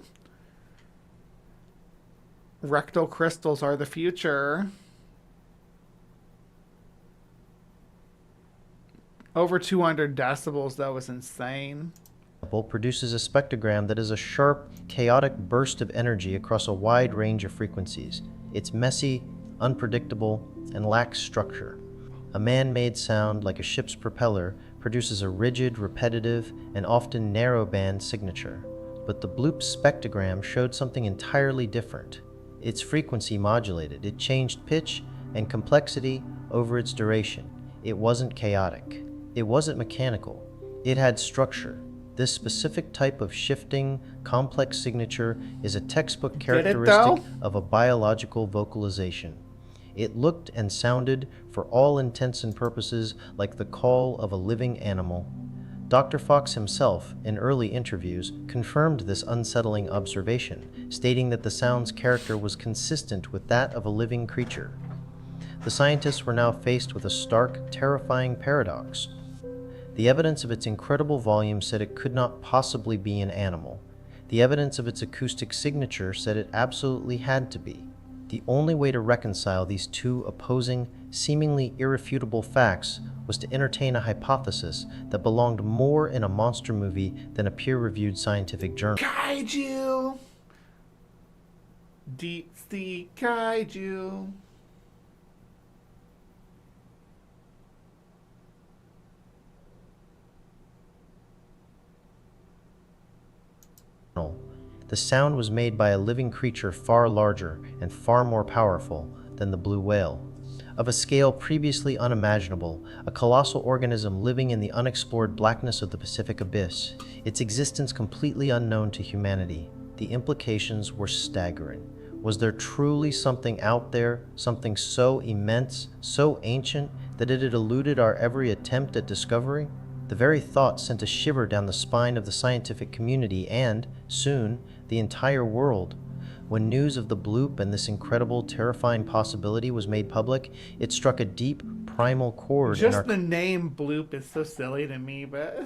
Rectal crystals are the future. Over 200 decibels, though, is insane. Produces a spectrogram that is a sharp, chaotic burst of energy across a wide range of frequencies. It's messy, unpredictable, and lacks structure. A man-made sound, like a ship's propeller, produces a rigid, repetitive, and often narrow-band signature. But the BLOOP spectrogram showed something entirely different. Its frequency modulated. It changed pitch and complexity over its duration. It wasn't chaotic. It wasn't mechanical. It had structure. This specific type of shifting, complex signature is a textbook characteristic of a biological vocalization. It looked and sounded, for all intents and purposes, like the call of a living animal. Dr. Fox himself, in early interviews, confirmed this unsettling observation, stating that the sound's character was consistent with that of a living creature. The scientists were now faced with a stark, terrifying paradox. The evidence of its incredible volume said it could not possibly be an animal. The evidence of its acoustic signature said it absolutely had to be. The only way to reconcile these two opposing, seemingly irrefutable facts was to entertain a hypothesis that belonged more in a monster movie than a peer-reviewed scientific journal. Kaiju! Deep sea kaiju. The sound was made by a living creature far larger and far more powerful than the blue whale. Of a scale previously unimaginable, a colossal organism living in the unexplored blackness of the Pacific abyss, its existence completely unknown to humanity. The implications were staggering. Was there truly something out there, something so immense, so ancient, that it had eluded our every attempt at discovery? The very thought sent a shiver down the spine of the scientific community and, soon, the entire world. When news of the BLOOP and this incredible, terrifying possibility was made public, it struck a deep, primal chord in our... Just the name BLOOP is so silly to me, but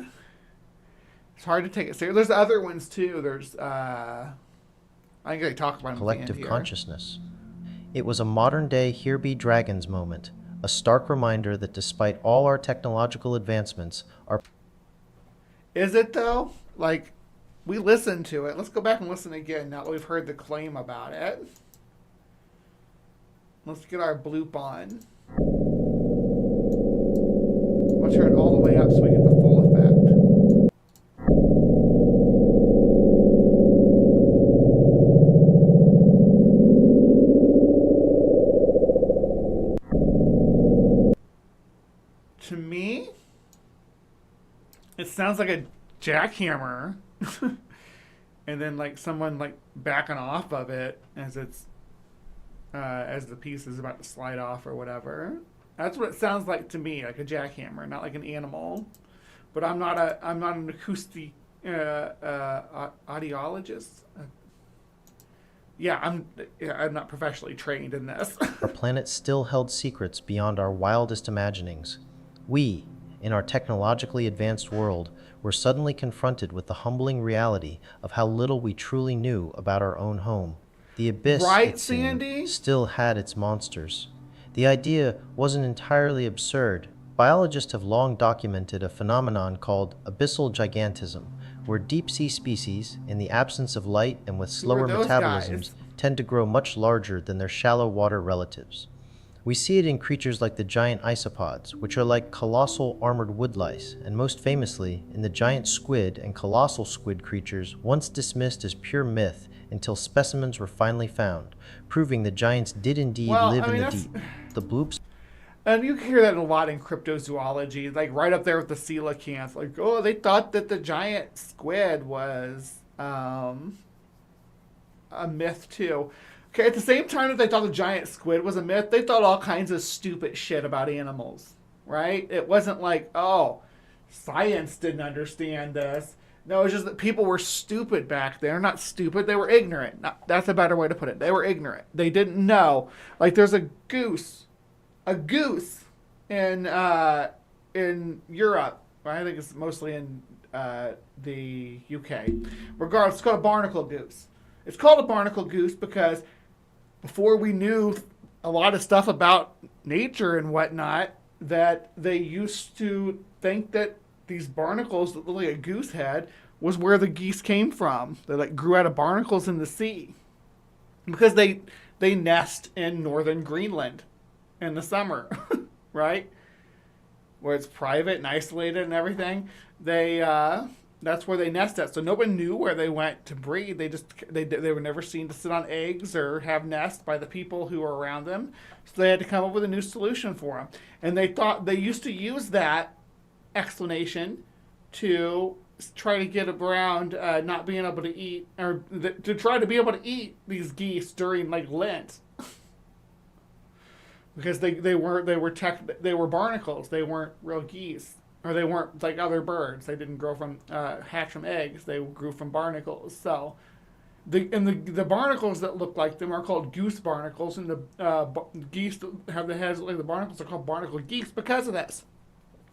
it's hard to take it serious. There's other ones, too. There's, I think they talk about them collective consciousness. It was a modern-day Here Be Dragons moment, a stark reminder that despite all our technological advancements, our... Is it, though? like, we listened to it. Let's go back and listen again now that we've heard the claim about it. Let's get our bloop on. I'll turn it all the way up so we get the full effect. To me, it sounds like a jackhammer. And then like someone like backing off of it as it's as the piece is about to slide off or whatever. That's what it sounds like to me, like a jackhammer, not like an animal. But I'm not an acoustic audiologist. I'm not professionally trained in this. Our planet still held secrets beyond our wildest imaginings. We, in our technologically advanced world, were suddenly confronted with the humbling reality of how little we truly knew about our own home. The abyss, Right, it seemed, Sandy? still had its monsters. The idea wasn't entirely absurd. Biologists have long documented a phenomenon called abyssal gigantism, where deep-sea species, in the absence of light and with slower those metabolisms, guys? tend to grow much larger than their shallow water relatives. We see it in creatures like the giant isopods, which are like colossal armored woodlice, and most famously in the giant squid and colossal squid creatures once dismissed as pure myth until specimens were finally found, proving the giants did indeed live in the deep. The bloops. And you hear that a lot in cryptozoology, like right up there with the coelacanths. Like, oh, they thought that the giant squid was a myth too. Okay, at the same time that they thought the giant squid was a myth, they thought all kinds of stupid shit about animals, right? It wasn't like, oh, science didn't understand this. No, it's just that people were stupid back then. Not stupid, they were ignorant. No, that's a better way to put it. They were ignorant. They didn't know. Like, there's a goose in Europe. Right? I think it's mostly in the UK. Regardless, it's called a barnacle goose. It's called a barnacle goose because before we knew a lot of stuff about nature and whatnot, that they used to think that these barnacles that look like a goose head was where the geese came from. They like grew out of barnacles in the sea because they nest in northern Greenland in the summer, right? Where it's private and isolated and everything. That's where they nest at. So no one knew where they went to breed. They were never seen to sit on eggs or have nests by the people who were around them. So they had to come up with a new solution for them. And they thought they used to use that explanation to try to get around not being able to eat, or to try to be able to eat these geese during like Lent. Because they were barnacles. They weren't real geese. Or they weren't like other birds. They didn't grow from hatch from eggs. They grew from barnacles. So, the barnacles that look like them are called goose barnacles, and the geese that have the heads like the barnacles are called barnacle geese because of this.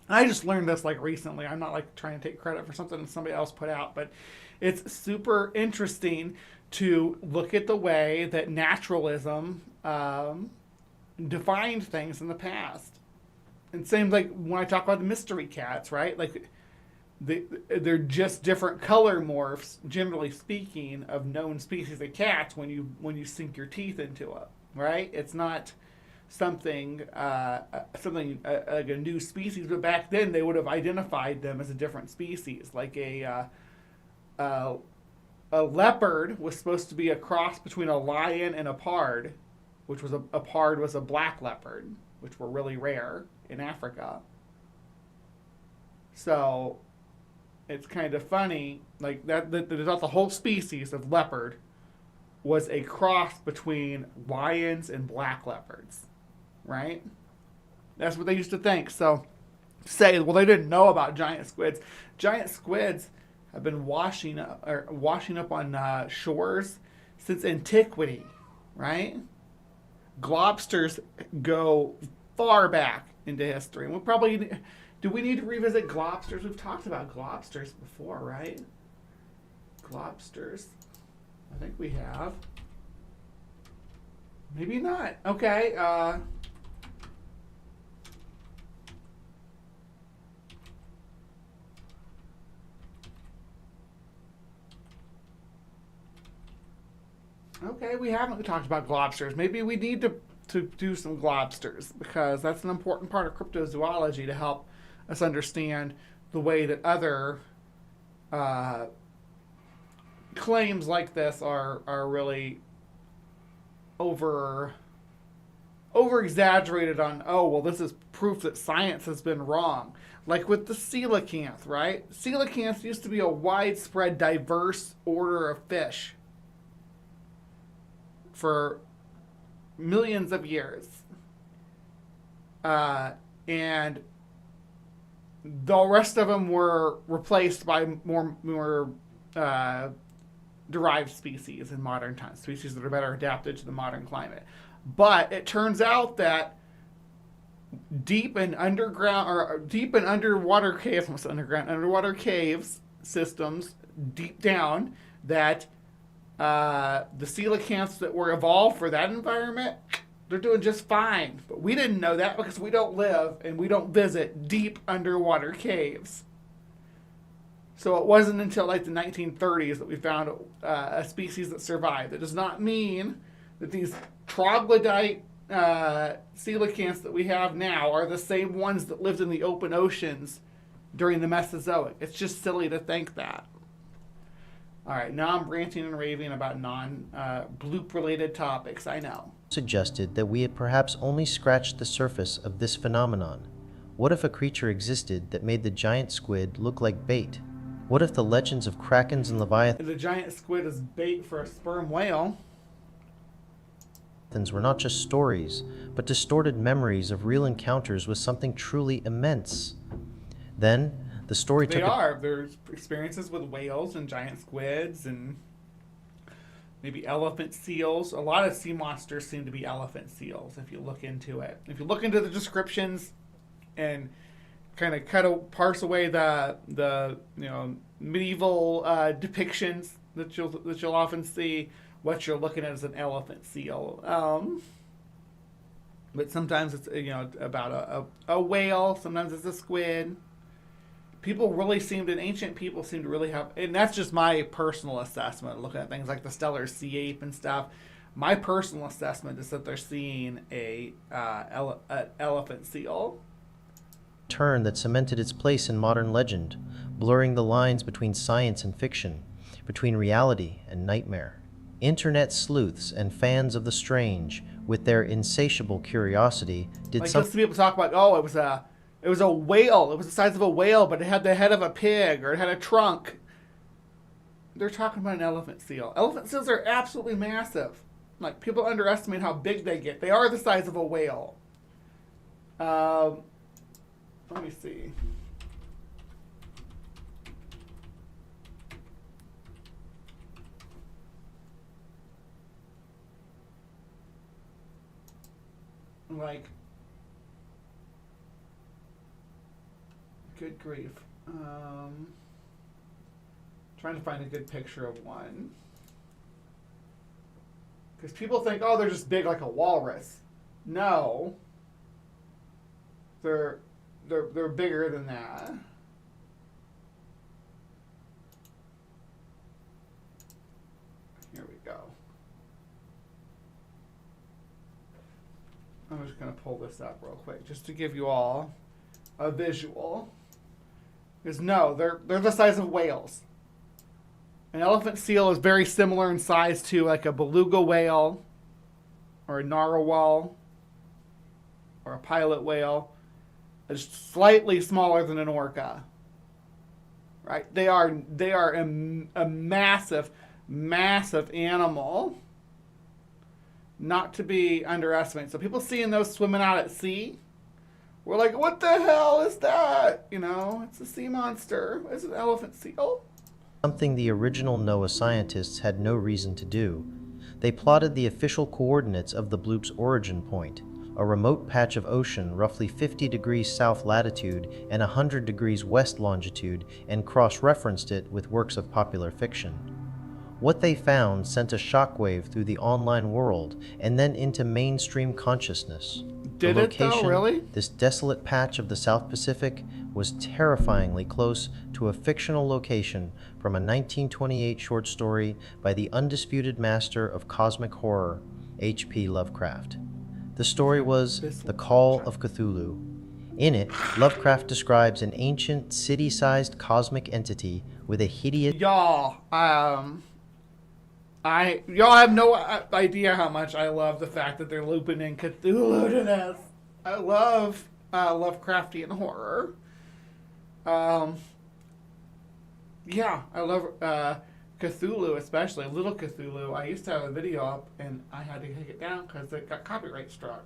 I just learned this like recently. I'm not like trying to take credit for something that somebody else put out, but it's super interesting to look at the way that naturalism defined things in the past. And same like when I talk about the mystery cats, right? Like they're just different color morphs, generally speaking, of known species of cats when you sink your teeth into it, right? It's not something like a new species, but back then they would have identified them as a different species. Like a leopard was supposed to be a cross between a lion and a pard, which was a pard was a black leopard, which were really rare in Africa. So it's kind of funny, like that they thought the whole species of leopard was a cross between lions and black leopards, right? That's what they used to think. So say, well, they didn't know about giant squids. Giant squids have been washing up on shores since antiquity, right? Globsters go far back into history. And do we need to revisit globsters? We've talked about globsters before, right? Globsters. I think we have. Maybe not. Okay. Okay, we haven't talked about globsters. Maybe we need to do some globsters, because that's an important part of cryptozoology to help us understand the way that other claims like this are really over exaggerated on, oh, well, this is proof that science has been wrong. Like with the coelacanth, right? Coelacanth used to be a widespread, diverse order of fish for millions of years. And the rest of them were replaced by more derived species in modern times, species that are better adapted to the modern climate. But it turns out that deep in underwater caves systems deep down, that the coelacanths that were evolved for that environment, they're doing just fine. But we didn't know that because we don't live and we don't visit deep underwater caves. So it wasn't until like the 1930s that we found a species that survived. That does not mean that these troglodyte coelacanths that we have now are the same ones that lived in the open oceans during the Mesozoic. It's just silly to think that. All right, now I'm ranting and raving about non-bloop related topics, I know. Suggested that we had perhaps only scratched the surface of this phenomenon. What if a creature existed that made the giant squid look like bait? What if the legends of krakens and leviathans The giant squid is bait for a sperm whale. were not just stories, but distorted memories of real encounters with something truly immense? Then, the story took There's experiences with whales and giant squids and maybe elephant seals. A lot of sea monsters seem to be elephant seals if you look into it. If you look into the descriptions and kind of parse away the medieval depictions that you'll often see, what you're looking at is an elephant seal. But sometimes it's about a whale. Sometimes it's a squid. Ancient people seem to really have, and that's just my personal assessment, looking at things like the stellar sea ape and stuff. My personal assessment is that they're seeing an elephant seal. turn that cemented its place in modern legend, blurring the lines between science and fiction, between reality and nightmare. Internet sleuths and fans of the strange, with their insatiable curiosity, did Like, you'll see people talk about, oh, it was a whale. It was the size of a whale, but it had the head of a pig, or it had a trunk. They're talking about an elephant seal. Elephant seals are absolutely massive. Like, people underestimate how big they get. They are the size of a whale. Let me see. Like, good grief. Trying to find a good picture of one. Because people think, oh, they're just big like a walrus. No. They're bigger than that. Here we go. I'm just going to pull this up real quick just to give you all a visual. Because no, they're the size of whales. An elephant seal is very similar in size to like a beluga whale or a narwhal or a pilot whale. It's slightly smaller than an orca. Right? They are a massive, massive animal. Not to be underestimated. So people seeing those swimming out at sea, we're like, what the hell is that? It's a sea monster. It's an elephant seal. something the original NOAA scientists had no reason to do. They plotted the official coordinates of the bloop's origin point, a remote patch of ocean roughly 50 degrees south latitude and 100 degrees west longitude, and cross-referenced it with works of popular fiction. What they found sent a shockwave through the online world and then into mainstream consciousness. Did it though, really? This desolate patch of the South Pacific, was terrifyingly close to a fictional location from a 1928 short story by the undisputed master of cosmic horror, H.P. Lovecraft. The story was The Call of Cthulhu. In it, Lovecraft describes an ancient, city-sized cosmic entity with a hideous... Y'all, y'all have no idea how much I love the fact that they're looping in Cthulhu to this. I love Lovecraftian horror. Yeah, I love Cthulhu, especially Little Cthulhu. I used to have a video up and I had to take it down because it got copyright struck.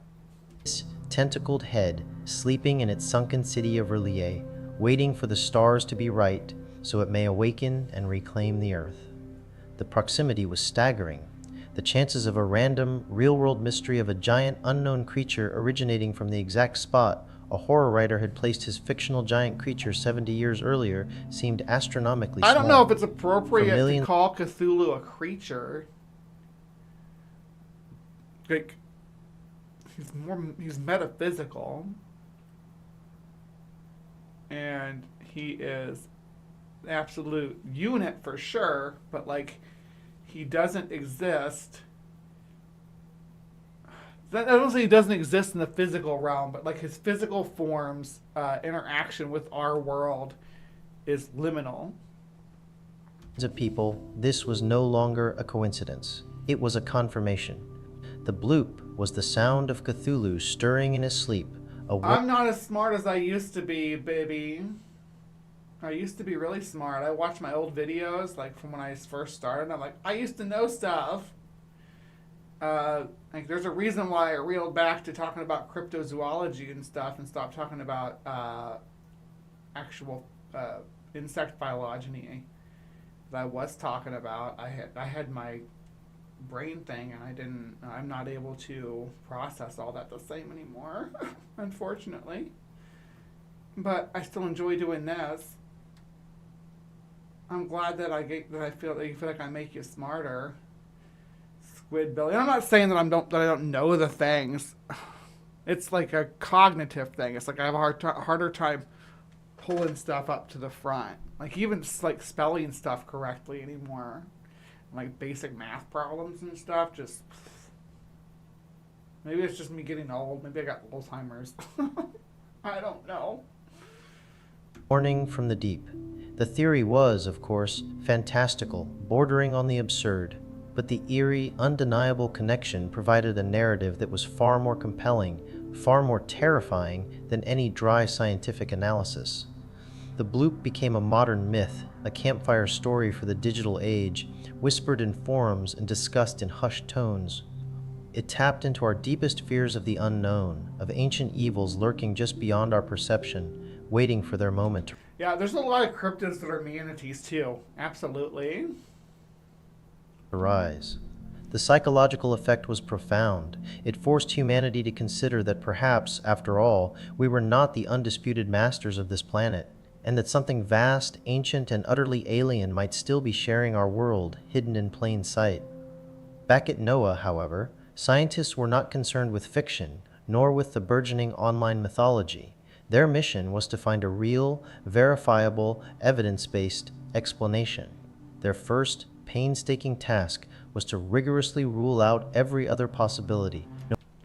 Tentacled head sleeping in its sunken city of R'lyeh, waiting for the stars to be right so it may awaken and reclaim the earth. The proximity was staggering. The chances of a random, real-world mystery of a giant unknown creature originating from the exact spot a horror writer had placed his fictional giant creature 70 years earlier seemed astronomically small. I don't know if it's appropriate to call Cthulhu a creature. Like, he's metaphysical. And he is absolute unit for sure, but like, he doesn't exist. I don't say he doesn't exist in the physical realm, but like his physical form's interaction with our world is liminal. Of people, this was no longer a coincidence. It was a confirmation. The bloop was the sound of Cthulhu stirring in his sleep. I'm not as smart as I used to be, baby. I used to be really smart. I watched my old videos, like from when I first started. And I'm like, I used to know stuff. Like there's a reason why I reeled back to talking about cryptozoology and stuff, and stopped talking about actual insect phylogeny that I was talking about. I had my brain thing, and I'm not able to process all that the same anymore, unfortunately. But I still enjoy doing this. I'm glad that I feel like I make you smarter, Squid Billy. I'm not saying that I don't know the things. It's like a cognitive thing. It's like I have a harder time pulling stuff up to the front, like even like spelling stuff correctly anymore, like basic math problems and stuff. Just maybe it's just me getting old. Maybe I got Alzheimer's. I don't know. Warning from the deep. The theory was, of course, fantastical, bordering on the absurd, but the eerie, undeniable connection provided a narrative that was far more compelling, far more terrifying than any dry scientific analysis. The bloop became a modern myth, a campfire story for the digital age, whispered in forums and discussed in hushed tones. It tapped into our deepest fears of the unknown, of ancient evils lurking just beyond our perception, waiting for their moment to Yeah, there's a lot of cryptids that are manatees too. Absolutely. arise. The psychological effect was profound. It forced humanity to consider that perhaps, after all, we were not the undisputed masters of this planet, and that something vast, ancient, and utterly alien might still be sharing our world, hidden in plain sight. Back at NOAA, however, scientists were not concerned with fiction, nor with the burgeoning online mythology. Their mission was to find a real, verifiable, evidence-based explanation. Their first, painstaking task was to rigorously rule out every other possibility,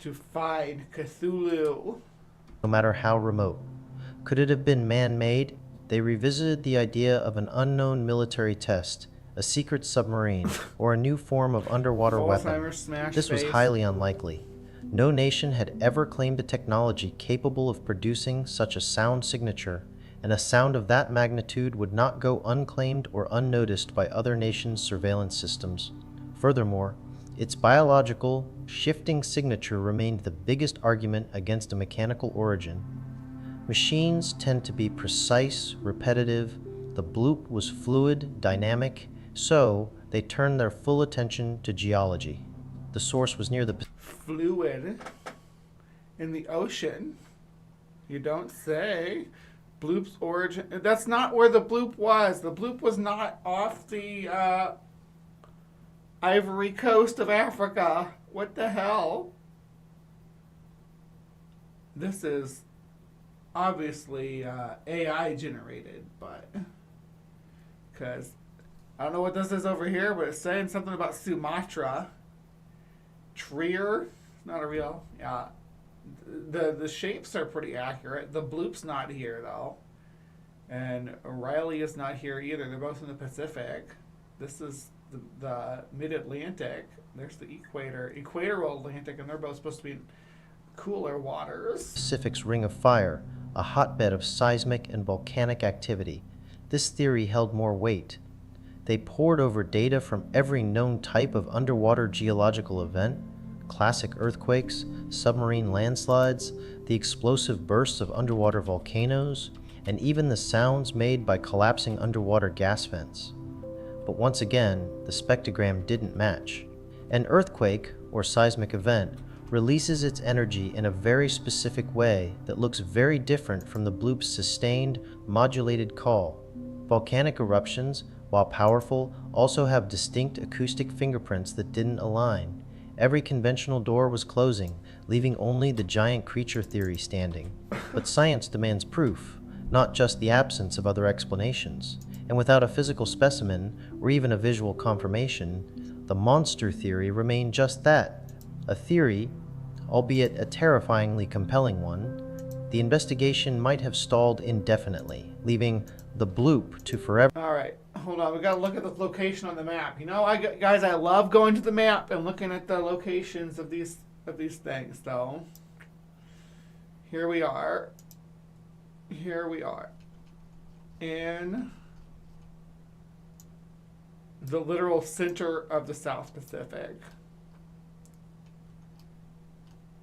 To find Cthulhu. no matter how remote. Could it have been man-made? They revisited the idea of an unknown military test, a secret submarine, or a new form of underwater weapon. Alzheimer's smash This was face. highly unlikely. No nation had ever claimed a technology capable of producing such a sound signature, and a sound of that magnitude would not go unclaimed or unnoticed by other nations' surveillance systems. Furthermore, its biological, shifting signature remained the biggest argument against a mechanical origin. Machines tend to be precise, repetitive. The bloop was fluid, dynamic, so they turned their full attention to geology. The source was near the Fluid in the ocean. You don't say. Bloop's origin. That's not where the bloop was. The bloop was not off the Ivory Coast of Africa. What the hell? This is obviously AI generated, but because I don't know what this is over here, but it's saying something about Sumatra. Trier, not a real. Yeah, the shapes are pretty accurate. The bloop's not here though, and Riley is not here either. They're both in the Pacific. This is the mid-Atlantic. There's the equatorial Atlantic, and they're both supposed to be in cooler waters. Pacific's Ring of Fire, a hotbed of seismic and volcanic activity. This theory held more weight. They pored over data from every known type of underwater geological event, classic earthquakes, submarine landslides, the explosive bursts of underwater volcanoes, and even the sounds made by collapsing underwater gas vents. But once again, the spectrogram didn't match. An earthquake, or seismic event, releases its energy in a very specific way that looks very different from the bloop's sustained, modulated call. Volcanic eruptions, while powerful, also have distinct acoustic fingerprints that didn't align. Every conventional door was closing, leaving only the giant creature theory standing. But science demands proof, not just the absence of other explanations. And without a physical specimen, or even a visual confirmation, the monster theory remained just that, a theory, albeit a terrifyingly compelling one. The investigation might have stalled indefinitely, leaving the bloop to forever. All right, hold on. We got to look at the location on the map. You know, guys, I love going to the map and looking at the locations of these things. So here we are. Here we are in the literal center of the South Pacific.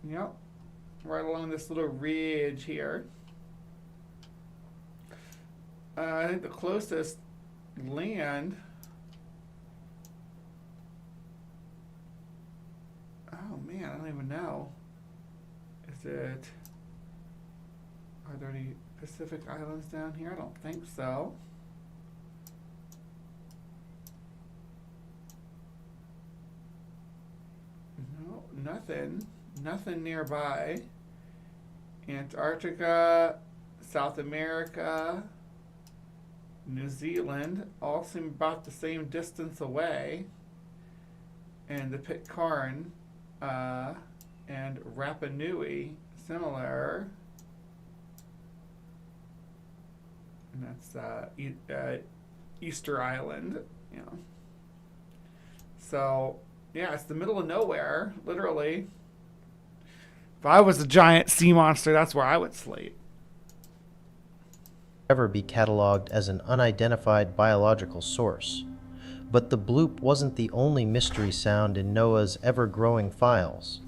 Yep, right along this little ridge here. I think the closest land. Oh man, I don't even know. Is it? Are there any Pacific Islands down here? I don't think so. No, nothing. Nothing nearby. Antarctica, South America, New Zealand all seem about the same distance away. And the Pitcairn and Rapa Nui similar. And that's Easter Island, you know. So, yeah, it's the middle of nowhere, literally. If I was a giant sea monster, that's where I would sleep. Ever be cataloged as an unidentified biological source. But the bloop wasn't the only mystery sound in NOAA's ever-growing files.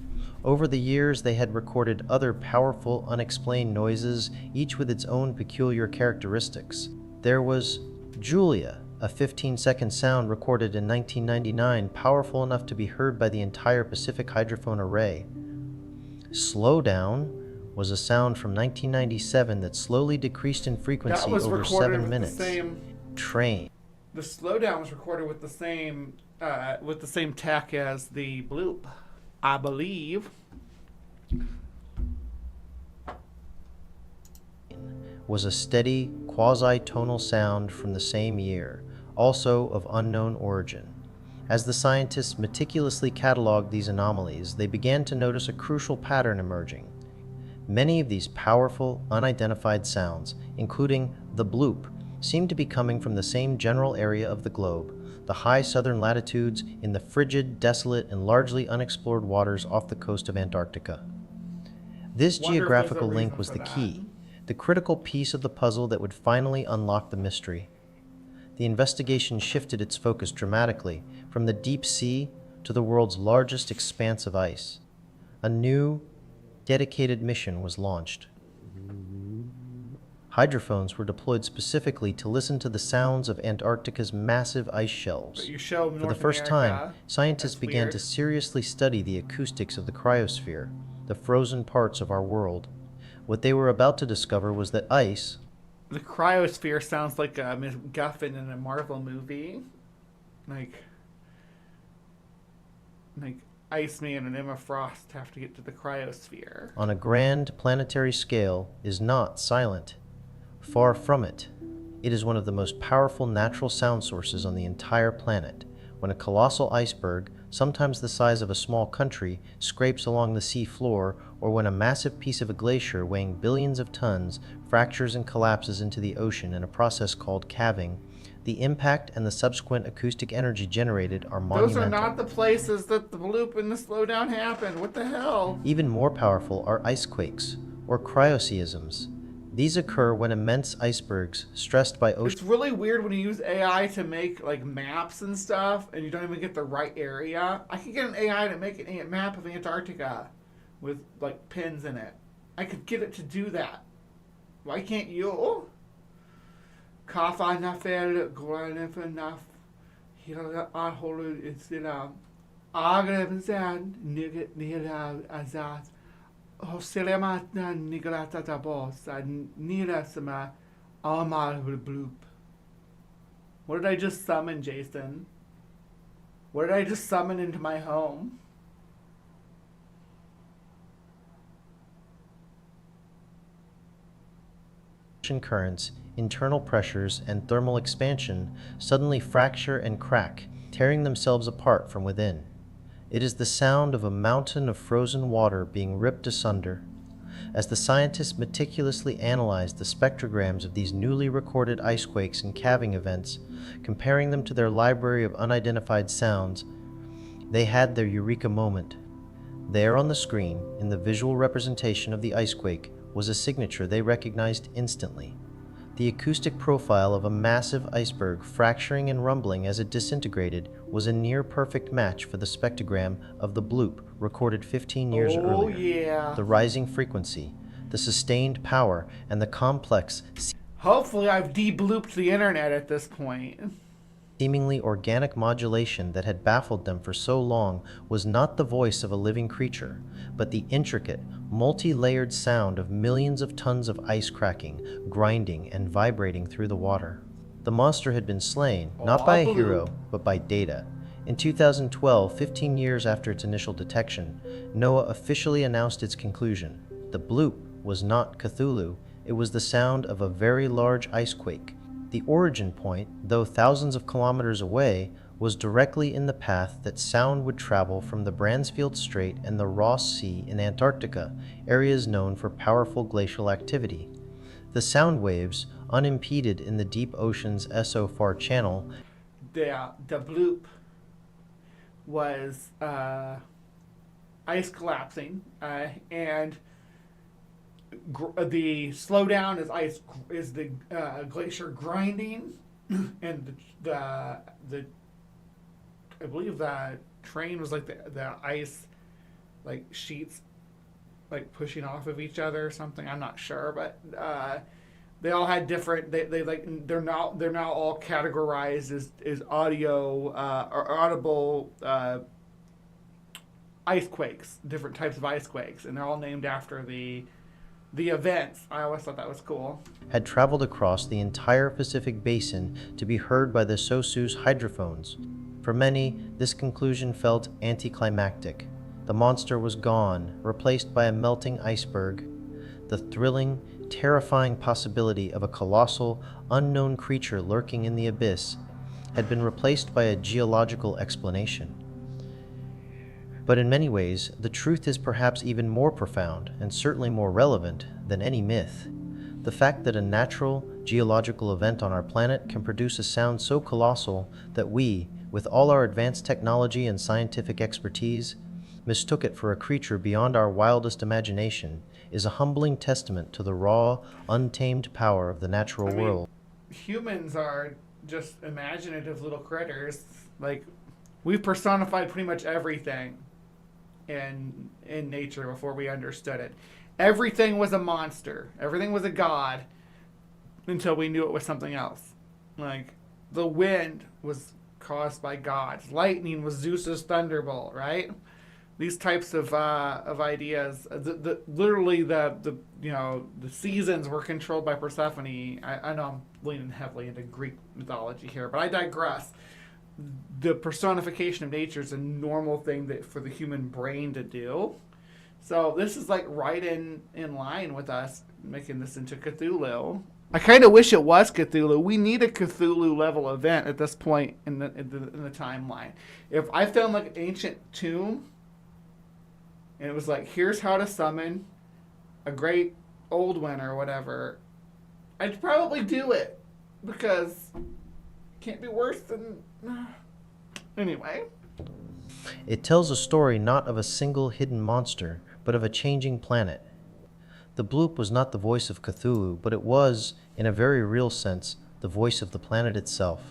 Over the years, they had recorded other powerful, unexplained noises, each with its own peculiar characteristics. There was Julia, a 15-second sound recorded in 1999, powerful enough to be heard by the entire Pacific Hydrophone Array. Slowdown was a sound from 1997 that slowly decreased in frequency over 7 minutes. Train. The slowdown was recorded with the same tech as the bloop, I believe. Was a steady, quasi-tonal sound from the same year, also of unknown origin. As the scientists meticulously cataloged these anomalies, they began to notice a crucial pattern emerging. Many of these powerful, unidentified sounds, including the bloop, seemed to be coming from the same general area of the globe, the high southern latitudes in the frigid, desolate, and largely unexplored waters off the coast of Antarctica. This geographical link was the key, the critical piece of the puzzle that would finally unlock the mystery. The investigation shifted its focus dramatically from the deep sea to the world's largest expanse of ice. A new, dedicated mission was launched. Hydrophones were deployed specifically to listen to the sounds of Antarctica's massive ice shelves. For the first time, scientists began to seriously study the acoustics of the cryosphere, the frozen parts of our world. What they were about to discover was that ice... The cryosphere sounds like a MacGuffin in a Marvel movie. Like Iceman and Emma Frost have to get to the cryosphere. On a grand planetary scale, is not silent. Far from it. It is one of the most powerful natural sound sources on the entire planet. When a colossal iceberg, sometimes the size of a small country, scrapes along the sea floor, or when a massive piece of a glacier weighing billions of tons fractures and collapses into the ocean in a process called calving, the impact and the subsequent acoustic energy generated are monumental. Those are not the places that the bloop and the slowdown happened. What the hell? Even more powerful are icequakes, or cryoseisms. These occur when immense icebergs, stressed by ocean... It's really weird when you use AI to make like maps and stuff, and you don't even get the right area. I could get an AI to make a map of Antarctica with like pins in it. I could get it to do that. Why can't you? Kafa nafel granefenaf hila aholu istila agrebensan nila azat hoselemat nigrata tabos nila sama amal bloop. What did I just summon, Jason? What did I just summon into my home? currents, internal pressures, and thermal expansion suddenly fracture and crack, tearing themselves apart from within. It is the sound of a mountain of frozen water being ripped asunder. As the scientists meticulously analyzed the spectrograms of these newly recorded icequakes and calving events, comparing them to their library of unidentified sounds, they had their eureka moment. There on the screen, in the visual representation of the icequake, was a signature they recognized instantly. The acoustic profile of a massive iceberg fracturing and rumbling as it disintegrated was a near-perfect match for the spectrogram of the bloop recorded 15 years earlier. Yeah. The rising frequency, the sustained power, and the complex, Hopefully I've de-blooped the internet at this point. seemingly organic modulation that had baffled them for so long was not the voice of a living creature, but the intricate, multi-layered sound of millions of tons of ice cracking, grinding, and vibrating through the water. The monster had been slain, not by a hero, but by data. In 2012, 15 years after its initial detection, NOAA officially announced its conclusion. The bloop was not Cthulhu, it was the sound of a very large icequake. The origin point, though thousands of kilometers away, was directly in the path that sound would travel from the Bransfield Strait and the Ross Sea in Antarctica, areas known for powerful glacial activity. The sound waves, unimpeded in the deep ocean's SO4 channel, The bloop was ice collapsing, and the slowdown is the glacier grinding, and the I believe the train was like the ice like sheets like pushing off of each other or something. I'm not sure, but they all had different. They're now all categorized as audio or audible ice quakes, different types of ice quakes, and they're all named after the events. I always thought that was cool. had traveled across the entire Pacific basin to be heard by the Sosu's hydrophones. For many, this conclusion felt anticlimactic. The monster was gone, replaced by a melting iceberg. The thrilling, terrifying possibility of a colossal, unknown creature lurking in the abyss had been replaced by a geological explanation. But in many ways, the truth is perhaps even more profound and certainly more relevant than any myth. The fact that a natural, geological event on our planet can produce a sound so colossal that we, with all our advanced technology and scientific expertise, mistook it for a creature beyond our wildest imagination is a humbling testament to the raw, untamed power of the natural world. Humans are just imaginative little critters. Like, we've personified pretty much everything in nature before we understood it. Everything was a monster. Everything was a god until we knew it was something else. Like, the wind was caused by gods. Lightning was Zeus's thunderbolt, right? These types of ideas. Literally the seasons were controlled by Persephone. I know I'm leaning heavily into Greek mythology here, but I digress. the personification of nature is a normal thing that for the human brain to do. So this is like right in line with us making this into Cthulhu. I kind of wish it was Cthulhu. We need a Cthulhu level event at this point in the timeline. If I found like an ancient tomb and it was like, here's how to summon a great old one or whatever, I'd probably do it because it can't be worse than... Anyway. It tells a story not of a single hidden monster, but of a changing planet. The bloop was not the voice of Cthulhu, but it was, in a very real sense, the voice of the planet itself.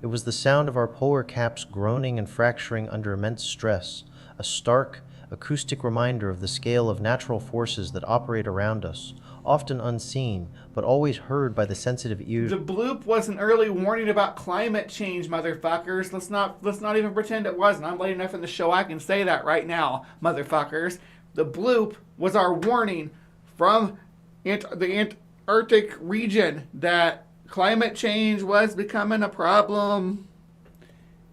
It was the sound of our polar caps groaning and fracturing under immense stress, a stark, acoustic reminder of the scale of natural forces that operate around us, often unseen, but always heard by the sensitive ears. The bloop was an early warning about climate change, motherfuckers. Let's not even pretend it wasn't. I'm late enough in the show I can say that right now, motherfuckers. The bloop was our warning from the Antarctic region that climate change was becoming a problem.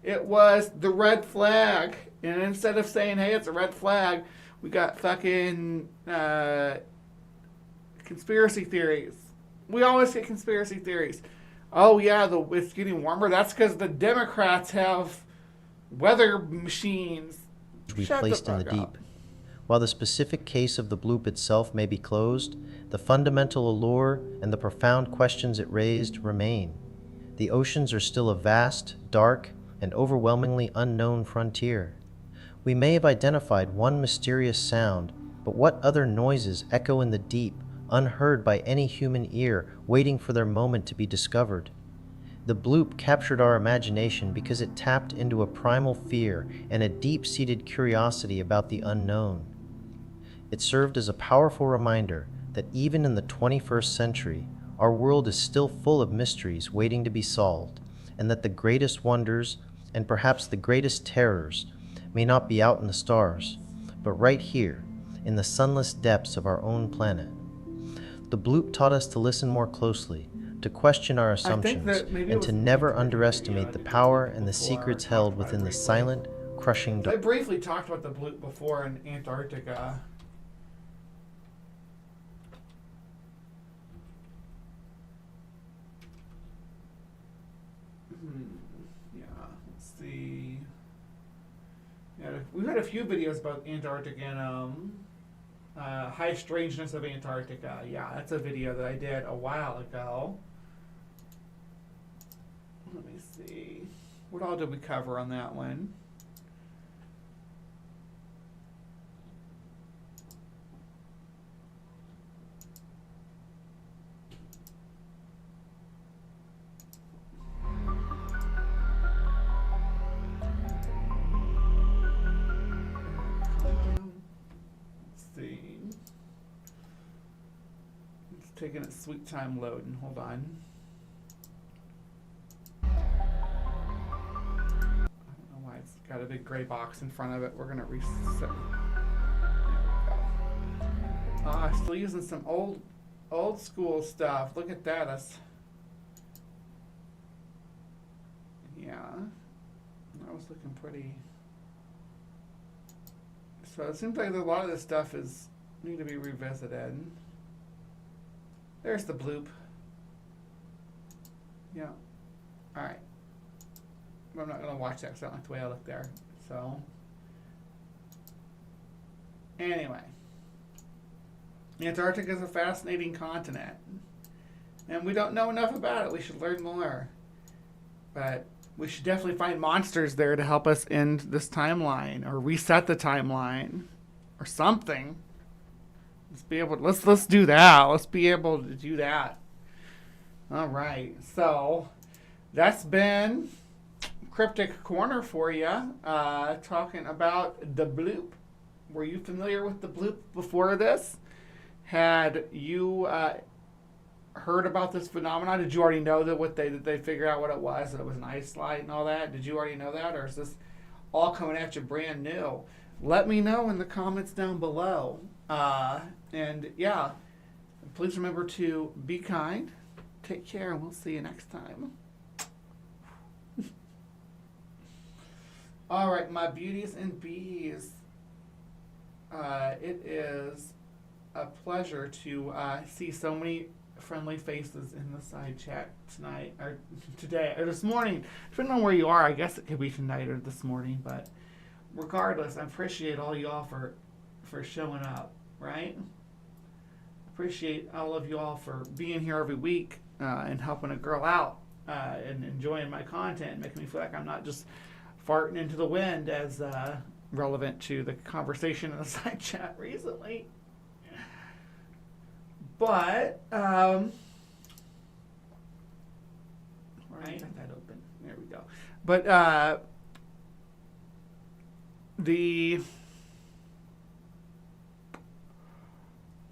It was the red flag. And instead of saying, hey, it's a red flag, we got fucking conspiracy theories. We always get conspiracy theories. Oh, yeah, it's getting warmer. That's because the Democrats have weather machines. We placed in the deep. While the specific case of the bloop itself may be closed, the fundamental allure and the profound questions it raised remain. The oceans are still a vast, dark, and overwhelmingly unknown frontier. We may have identified one mysterious sound, but what other noises echo in the deep, unheard by any human ear, waiting for their moment to be discovered? The bloop captured our imagination because it tapped into a primal fear and a deep-seated curiosity about the unknown. It served as a powerful reminder that even in the 21st century, our world is still full of mysteries waiting to be solved, and that the greatest wonders, and perhaps the greatest terrors, may not be out in the stars, but right here, in the sunless depths of our own planet. The bloop taught us to listen more closely, to question our assumptions, and to never underestimate the power and the secrets held within the silent, crushing I briefly talked about the bloop before in Antarctica. Yeah, let's see. Yeah, we've had a few videos about Antarctica and high strangeness of Antarctica. Yeah, that's a video that I did a while ago. Let me see. What all did we cover on that one? Taking its sweet time loading. Hold on. I don't know why it's got a big gray box in front of it. We're gonna reset. There we go. Still using some old school stuff. Look at that. That's, yeah. That was looking pretty. So it seems like a lot of this stuff is need to be revisited. There's the bloop. Yeah. Alright. I'm not going to watch that because I don't like the way I look there. So. Anyway. Antarctica is a fascinating continent. And we don't know enough about it. We should learn more. But we should definitely find monsters there to help us end this timeline. Or reset the timeline. Or something. Let's be able to, let's do that. Let's be able to do that. All right. So that's been Cryptic Corner for you. Talking about the bloop. Were you familiar with the bloop before this? Had you heard about this phenomenon? Did you already know that did they figure out what it was? That it was an ice slide and all that? Did you already know that, or is this all coming at you brand new? Let me know in the comments down below. And yeah, please remember to be kind, take care, and we'll see you next time. All right, my beauties and bees. It is a pleasure to see so many friendly faces in the side chat tonight, or today, or this morning. Depending on where you are, I guess it could be tonight or this morning, but regardless, I appreciate all y'all for showing up, right? Appreciate all of y'all for being here every week and helping a girl out and enjoying my content, making me feel like I'm not just farting into the wind, as relevant to the conversation in the side chat recently. But right, got that open. There we go. But the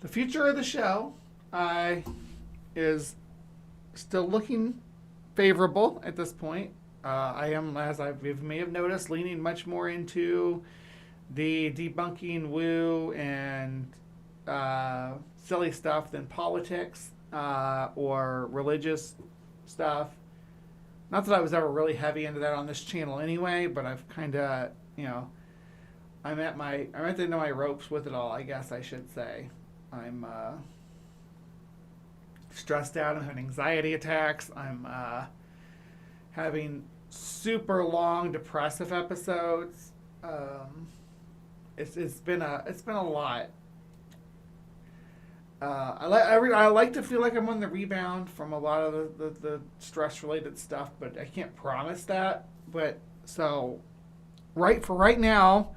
future of the show is still looking favorable at this point. I am, as you may have noticed, leaning much more into the debunking woo and silly stuff than politics or religious stuff. Not that I was ever really heavy into that on this channel anyway, but I've kind of, I'm at the end of my ropes with it all, I guess I should say. I'm stressed out. I'm having anxiety attacks. I'm having super long depressive episodes. It's been a lot. I like to feel like I'm on the rebound from a lot of the stress related stuff, but I can't promise that. But so right now,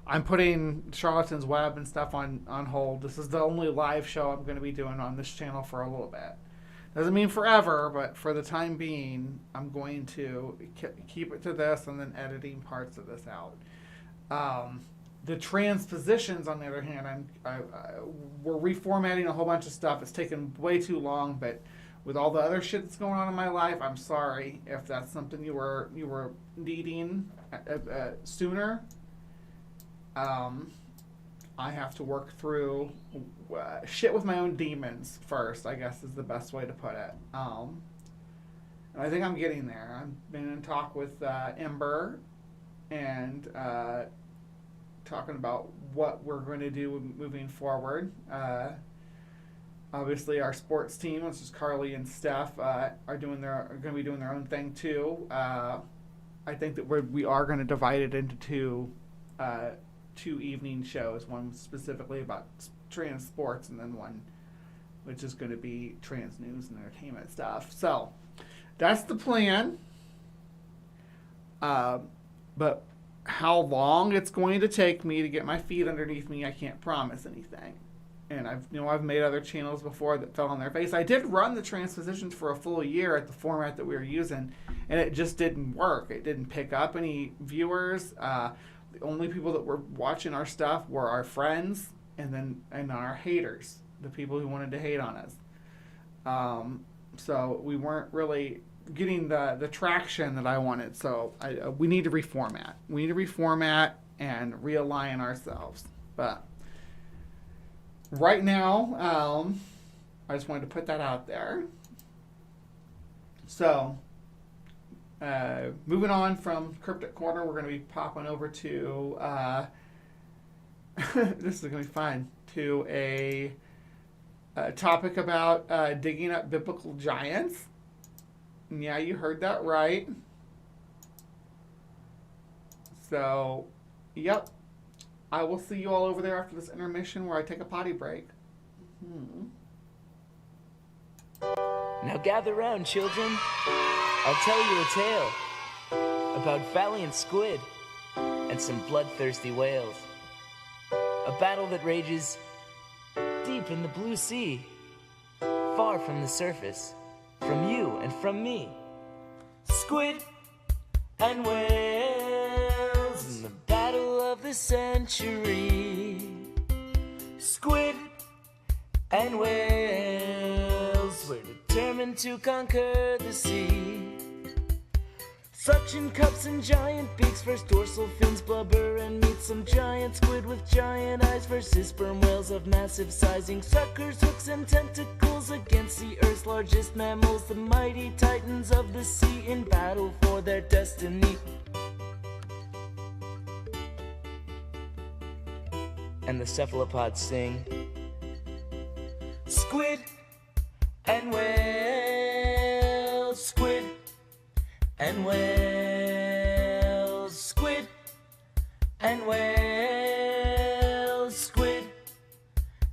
I'm putting Charlatans Web and stuff on hold. This is the only live show I'm going to be doing on this channel for a little bit. Doesn't mean forever, but for the time being, I'm going to keep it to this and then editing parts of this out. The transpositions, on the other hand, we're reformatting a whole bunch of stuff. It's taken way too long, but with all the other shit that's going on in my life, I'm sorry if that's something you were needing sooner. I have to work through shit with my own demons first, I guess is the best way to put it. And I think I'm getting there. I've been in talk with Ember and talking about what we're going to do moving forward. Obviously, our sports team, which is Carly and Steph, are going to be doing their own thing too. I think that we are going to divide it into two evening shows, one specifically about trans sports and then one which is going to be trans news and entertainment stuff. So that's the plan. But how long it's going to take me to get my feet underneath me, I can't promise anything. And I've made other channels before that fell on their face. I did run the transpositions for a full year at the format that we were using, and it just didn't work. It didn't pick up any viewers. The only people that were watching our stuff were our friends and our haters, the people who wanted to hate on us. So we weren't really getting the traction that I wanted. So we need to reformat. We need to reformat and realign ourselves. But right now, I just wanted to put that out there. So moving on from Cryptic Corner, we're going to be popping over to this is going to be fun, to a topic about digging up biblical giants. And yeah, you heard that right. So, yep. I will see you all over there after this intermission where I take a potty break. Now gather round, children. I'll tell you a tale about valiant squid and some bloodthirsty whales. A battle that rages deep in the blue sea, far from the surface, from you and from me. Squid and whales in the battle of the century. Squid and whales were determined to conquer the sea. Suction cups and giant beaks, first dorsal fins blubber and meet some giant squid with giant eyes versus sperm whales of massive sizing, suckers, hooks and tentacles against the earth's largest mammals, the mighty titans of the sea in battle for their destiny. and the cephalopods sing. Squid and whales, squid and whales, squid and whales, squid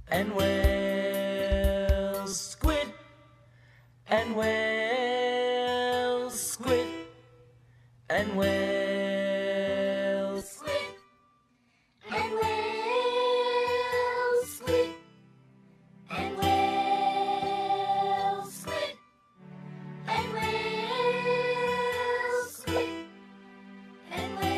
and whales, squid and whales, squid and whales, squid and whales, squid and whales, squid and whales, squid and whales.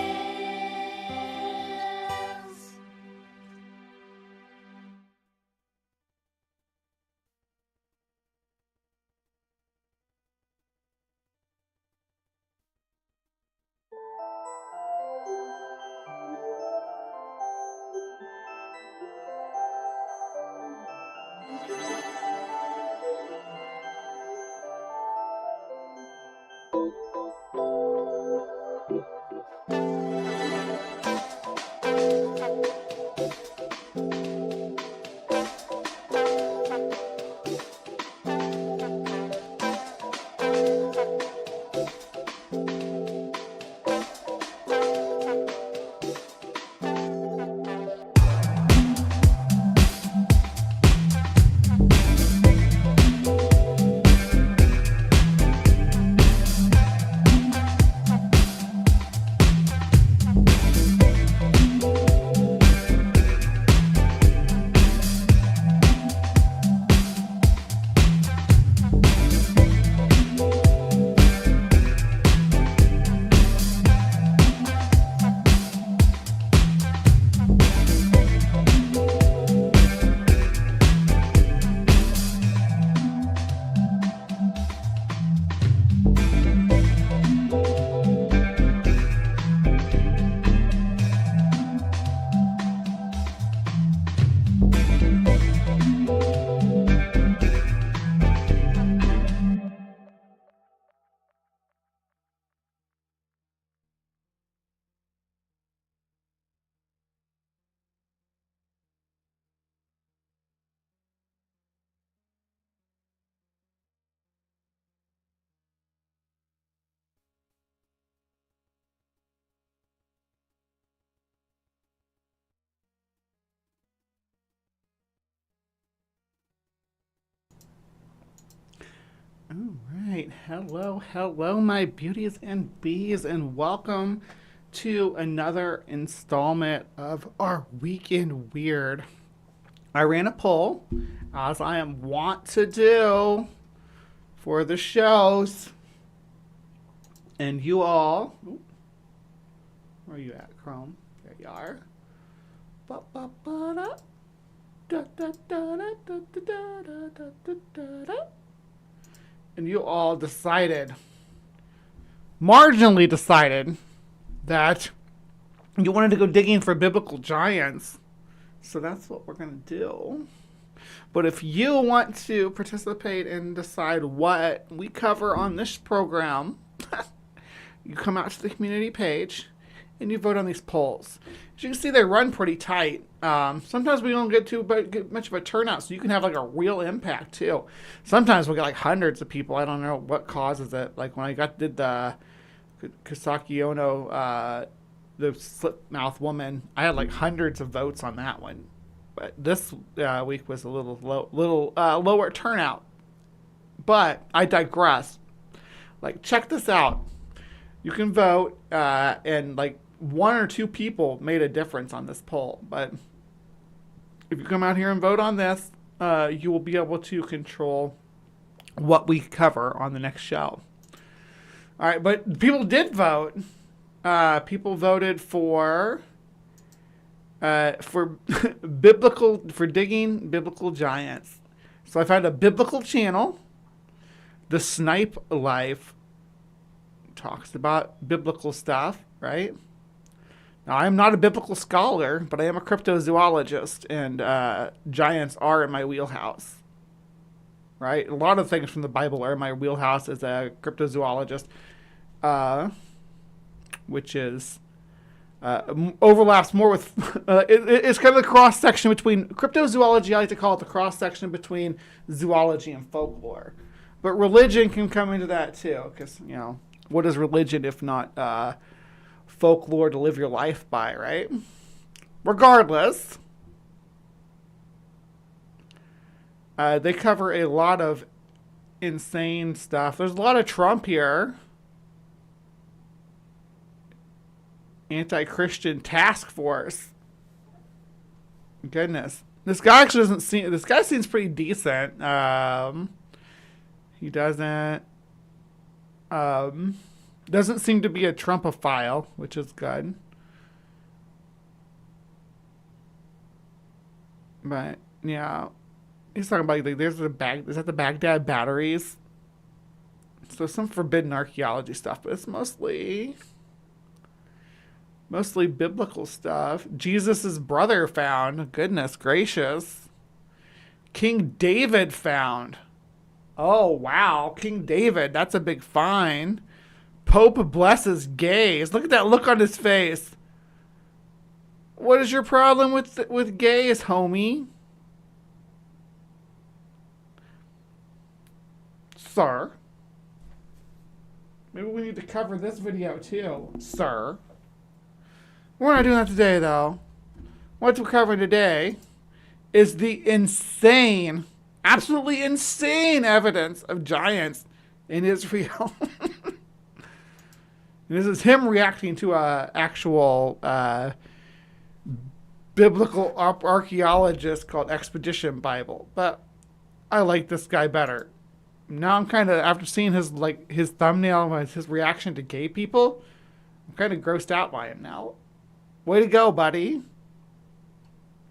All right. Hello, my beauties and bees, and welcome to another installment of our Weekend Weird. I ran a poll, as I am wont to do for the shows, and you all, where are you at, Chrome? There you are. Ba-ba-ba-da. Da-da-da-da-da-da-da-da-da-da. And you all marginally decided, that you wanted to go digging for biblical giants. So that's what we're going to do. But if you want to participate and decide what we cover on this program, you come out to the community page and you vote on these polls. As you can see, they run pretty tight. Sometimes we don't get much of a turnout, so you can have like a real impact too. Sometimes we'll get like hundreds of people. I don't know what causes it. Like when I did the Kasaki Ono, the slip mouth woman, I had like hundreds of votes on that one. But this week was a little lower turnout. But I digress. Like, check this out. You can vote, and like one or two people made a difference on this poll. But if you come out here and vote on this, you will be able to control what we cover on the next show. All right, but people did vote. People voted for digging biblical giants. So I found a biblical channel. The Snipe Life talks about biblical stuff, right? Now, I'm not a biblical scholar, but I am a cryptozoologist, and giants are in my wheelhouse, right? A lot of things from the Bible are in my wheelhouse as a cryptozoologist, which is overlaps more with, it's kind of the cross section between cryptozoology. I like to call it the cross section between zoology and folklore. But religion can come into that too, because, you know, what is religion if not folklore to live your life by, right? Regardless, they cover a lot of insane stuff. There's a lot of Trump here. Anti-Christian task force. Goodness, this guy actually doesn't seem. This guy seems pretty decent. He doesn't seem to be a Trumpophile, which is good. But yeah, he's talking about like there's the bag. Is that the Baghdad batteries? So some forbidden archaeology stuff, but it's mostly biblical stuff. Jesus's brother found. Goodness gracious. King David found. Oh, wow. King David. That's a big find. Pope blesses gays. Look at that look on his face. What is your problem with gays, homie? Sir. Maybe we need to cover this video too, sir. We're not doing that today, though. What we're covering today is the insane, absolutely insane evidence of giants in Israel. This is him reacting to a actual biblical archaeologist called Expedition Bible. But I like this guy better. Now I'm kind of, after seeing his thumbnail and his reaction to gay people, I'm kind of grossed out by him now. Way to go, buddy.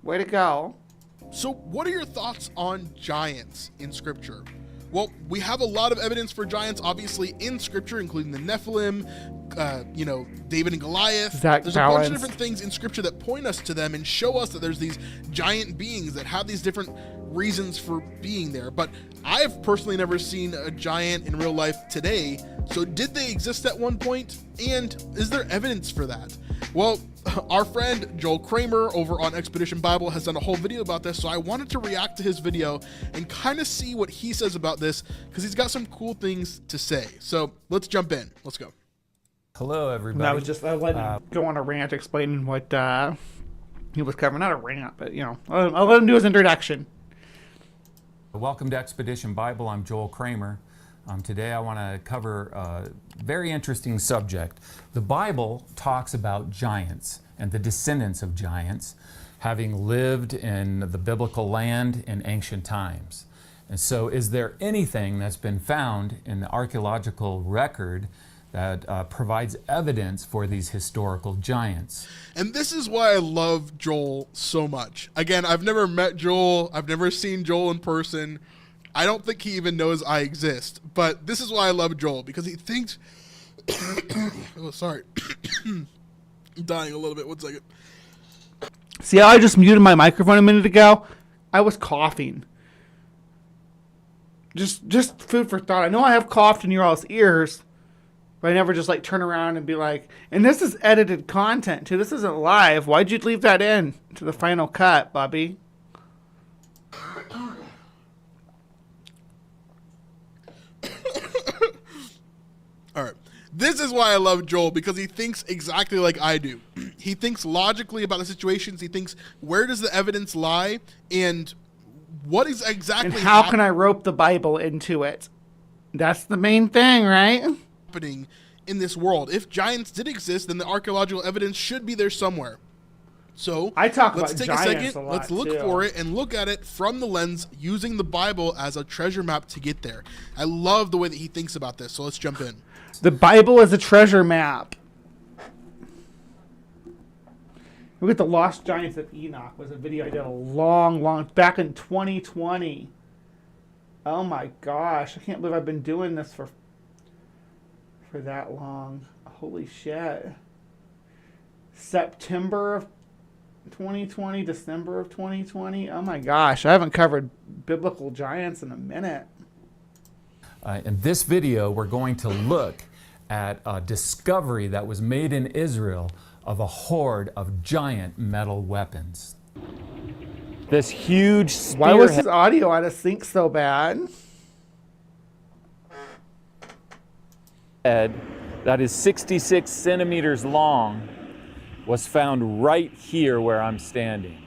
Way to go. So what are your thoughts on giants in Scripture? Well, we have a lot of evidence for giants, obviously, in Scripture, including the Nephilim, David and Goliath. There's a bunch of different things in Scripture that point us to them and show us that there's these giant beings that have these different reasons for being there. But I've personally never seen a giant in real life today. So did they exist at one point? And is there evidence for that? Well, our friend Joel Kramer over on Expedition Bible has done a whole video about this, so I wanted to react to his video and kind of see what he says about this, because he's got some cool things to say. So let's jump in. Let's go. Hello, everybody. I let him go on a rant explaining what he was covering. Not a rant, but, you know, I'll let him do his introduction. Welcome to Expedition Bible. I'm Joel Kramer. Today I want to cover a very interesting subject. The Bible talks about giants and the descendants of giants having lived in the biblical land in ancient times. And so is there anything that's been found in the archaeological record that provides evidence for these historical giants? And this is why I love Joel so much. Again, I've never met Joel. I've never seen Joel in person. I don't think he even knows I exist. But this is why I love Joel, because he thinks... oh, sorry. I'm dying a little bit. 1 second. See how I just muted my microphone a minute ago? I was coughing. Just food for thought. I know I have coughed in your all's ears, but I never just like turn around and be like, and this is edited content too. This isn't live. Why'd you leave that in to the final cut, Bobby? All right. This is why I love Joel, because he thinks exactly like I do. He thinks logically about the situations. He thinks, where does the evidence lie? And what is exactly and how can I rope the Bible into it? That's the main thing, right? Happening in this world. If giants did exist, then the archaeological evidence should be there somewhere. So let's take a second, let's look for it and look at it from the lens using the Bible as a treasure map to get there. I love the way that he thinks about this, so let's jump in. The Bible is a treasure map. Look at the Lost Giants of Enoch. Was a video I did a long back in 2020. Oh my gosh, I can't believe I've been doing this for that long. Holy shit. September of 2020, December of 2020. Oh my gosh, I haven't covered biblical giants in a minute. In this video, we're going to look at a discovery that was made in Israel of a horde of giant metal weapons. This huge spearhead. Why was his audio out of sync so bad? Head that is 66 centimeters long was found right here where I'm standing.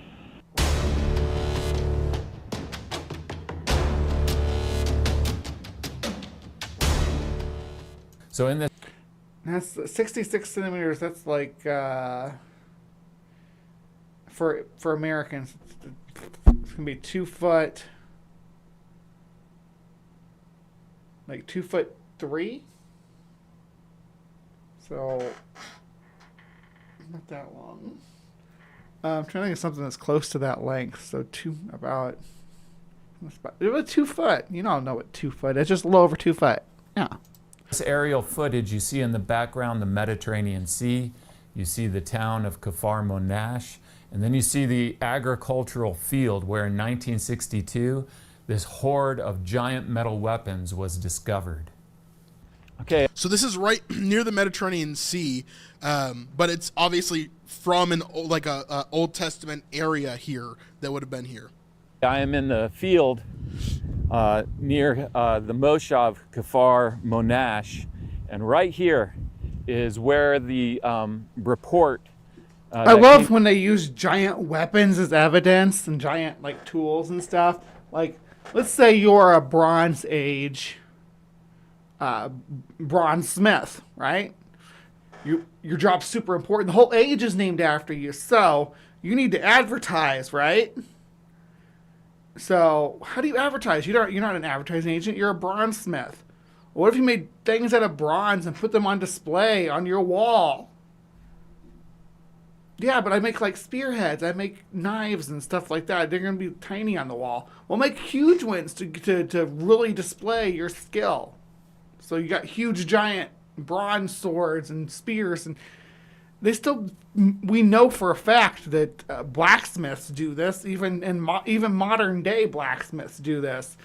So in this, That's 66 centimeters. That's like for Americans, it's gonna be 2 foot, like 2'3". So not that long. I'm trying to think of something that's close to that length. So about 2 foot. You don't know what 2 foot. It's just a little over 2 foot. Yeah. this aerial footage, you see in the background the Mediterranean Sea, you see the town of Kfar Monash, and then you see the agricultural field where in 1962 this horde of giant metal weapons was discovered. Okay. So this is right near the Mediterranean Sea, but it's obviously from an Old Testament area here that would have been here. I am in the field near the Moshav Kfar Monash, and right here is where the report. I love when they use giant weapons as evidence and giant like tools and stuff. Like, let's say you're a Bronze Age bronze smith, right? Your job's super important. The whole age is named after you, so you need to advertise, right? So how do you advertise? You're not an advertising agent. You're a bronze smith. What if you made things out of bronze and put them on display on your wall? Yeah, but I make like spearheads. I make knives and stuff like that. They're going to be tiny on the wall. We'll make huge ones to really display your skill. So you got huge giant bronze swords and spears, and we know for a fact that blacksmiths do this. Even modern day blacksmiths do this,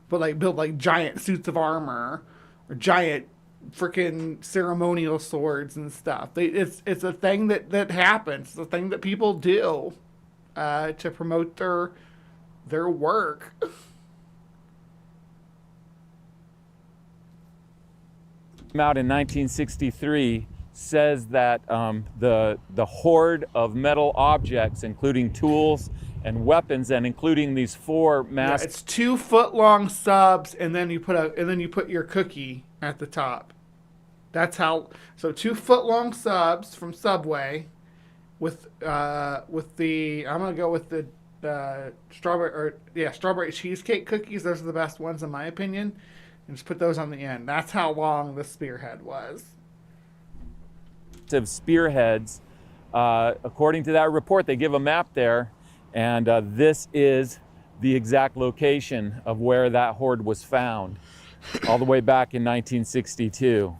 but like build like giant suits of armor or giant freaking ceremonial swords and stuff. It's a thing that happens. It's a thing that people do to promote their work. Out in 1963 says that the horde of metal objects, including tools and weapons, and including these four mass. Yeah, it's 2 foot long subs, and then you put your cookie at the top. That's how. So 2 foot long subs from Subway, with the I'm gonna go with the strawberry cheesecake cookies. Those are the best ones in my opinion. And just put those on the end. That's how long the spearhead was. Of spearheads, according to that report, they give a map there, and this is the exact location of where that horde was found, all the way back in 1962.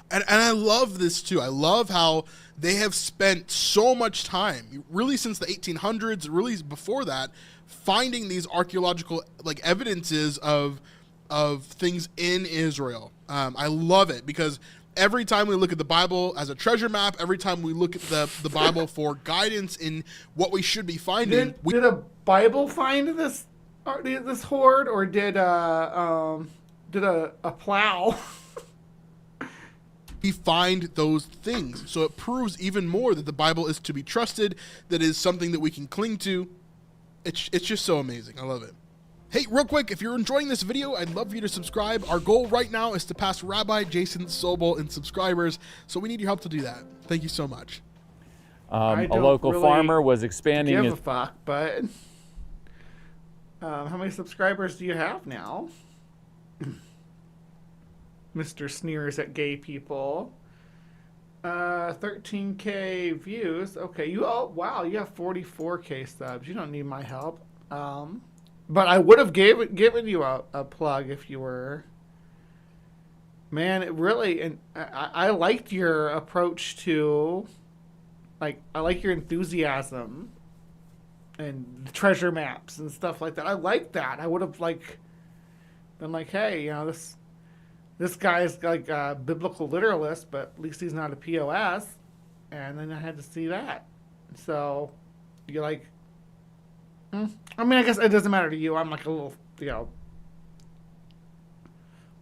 And I love this too. I love how they have spent so much time, really since the 1800s, really before that, finding these archaeological evidences of things in Israel. I love it because every time we look at the Bible as a treasure map, every time we look at the Bible for guidance in what we should be finding. Did a Bible find this horde, or did a plow? We find those things. So it proves even more that the Bible is to be trusted, that is something that we can cling to. It's just so amazing. I love it. Hey, real quick, if you're enjoying this video, I'd love for you to subscribe. Our goal right now is to pass Rabbi Jason Sobel in subscribers, so we need your help to do that. Thank you so much. A local farmer was expanding his... Give a fuck, but how many subscribers do you have now? Mr. Sneers at Gay People. 13K views. Okay, wow, you have 44K subs. You don't need my help. But I would have given you a plug if you were. Man, it really, and I liked your approach to, I like your enthusiasm and treasure maps and stuff like that. I like that. I would have been like, hey, this guy's like a biblical literalist, but at least he's not a POS. and then I had to see that. So you're like, I mean, I guess it doesn't matter to you. I'm like a little,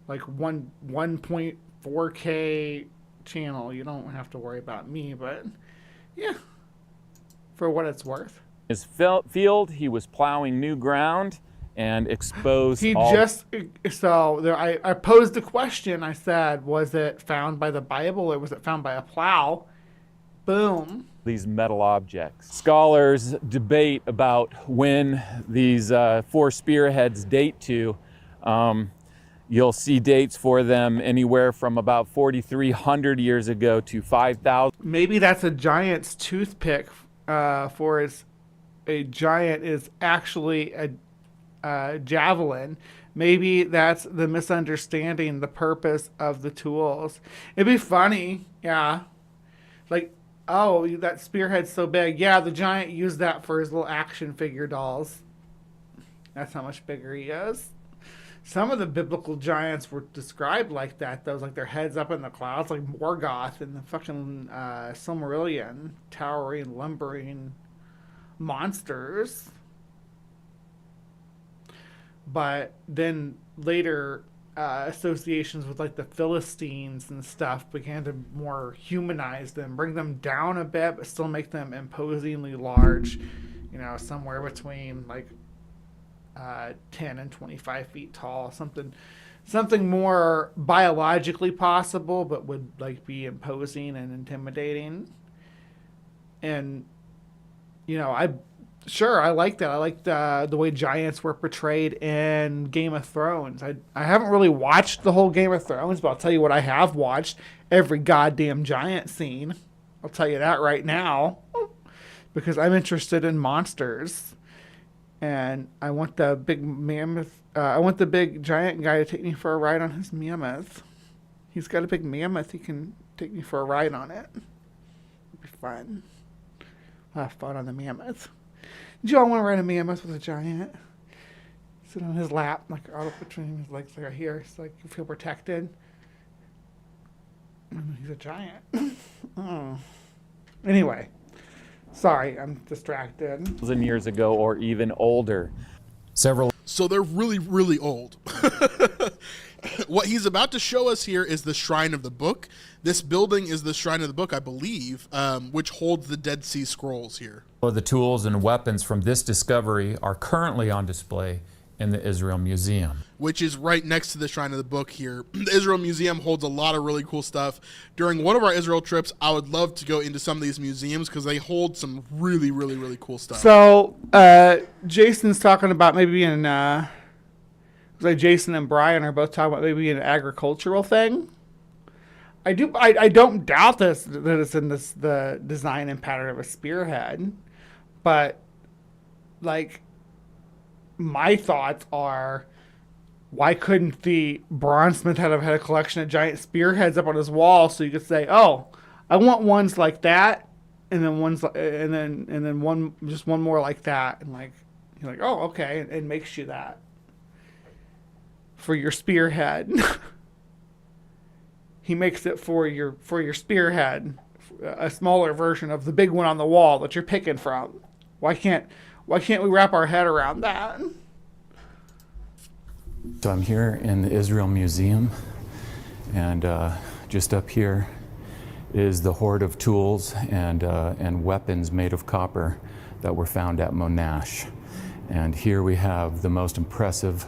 like 1.4K channel. You don't have to worry about me, but yeah, for what it's worth. His field, he was plowing new ground and exposed I posed the question. I said, was it found by the Bible or was it found by a plow? Boom. These metal objects. Scholars debate about when these 4 spearheads date to. You'll see dates for them anywhere from about 4,300 years ago to 5,000. Maybe that's a giant's toothpick. A giant is actually a javelin. Maybe that's the misunderstanding the purpose of the tools. It'd be funny, yeah. Like, oh, that spearhead's so big. Yeah, the giant used that for his little action figure dolls. That's how much bigger he is. Some of the biblical giants were described like that. Those like their heads up in the clouds, like Morgoth in the fucking Silmarillion, towering, lumbering monsters. But then later associations with like the Philistines and stuff began to more humanize them, bring them down a bit, but still make them imposingly large, somewhere between like 10 and 25 feet tall, something more biologically possible, but would like be imposing and intimidating. And I like that. I like the way giants were portrayed in Game of Thrones. I haven't really watched the whole Game of Thrones, but I'll tell you what I have watched. Every goddamn giant scene. I'll tell you that right now. Because I'm interested in monsters. And I want the big mammoth. I want the big giant guy to take me for a ride on his mammoth. He's got a big mammoth. He can take me for a ride on it. It'd be fun. I'll have fun on the mammoth. Do y'all want to ride a mammoth with a giant? Sit on his lap, like out between his legs, like right here, so like you feel protected. He's a giant. Oh. Anyway. Sorry, I'm distracted. 1,000 years ago or even older. So they're really, really old. What he's about to show us here is the Shrine of the Book. This building is the Shrine of the Book, I believe, which holds the Dead Sea Scrolls here. The tools and weapons from this discovery are currently on display in the Israel Museum, which is right next to the Shrine of the Book here. The Israel Museum holds a lot of really cool stuff. During one of our Israel trips, I would love to go into some of these museums because they hold some really, really, really cool stuff. So, Jason's talking about maybe being, like Jason and Brian are both talking about maybe an agricultural thing. I don't doubt that it's in the design and pattern of a spearhead, but like my thoughts are, why couldn't the bronzesmith have had a collection of giant spearheads up on his wall so you could say, oh, I want ones like that, and then one more like that, and like you're like, oh, okay, and makes you that for your spearhead. He makes it for your spearhead, a smaller version of the big one on the wall that you're picking from. Why can't we wrap our head around that? So I'm here in the Israel Museum, and just up here is the hoard of tools and weapons made of copper that were found at Monash. And here we have the most impressive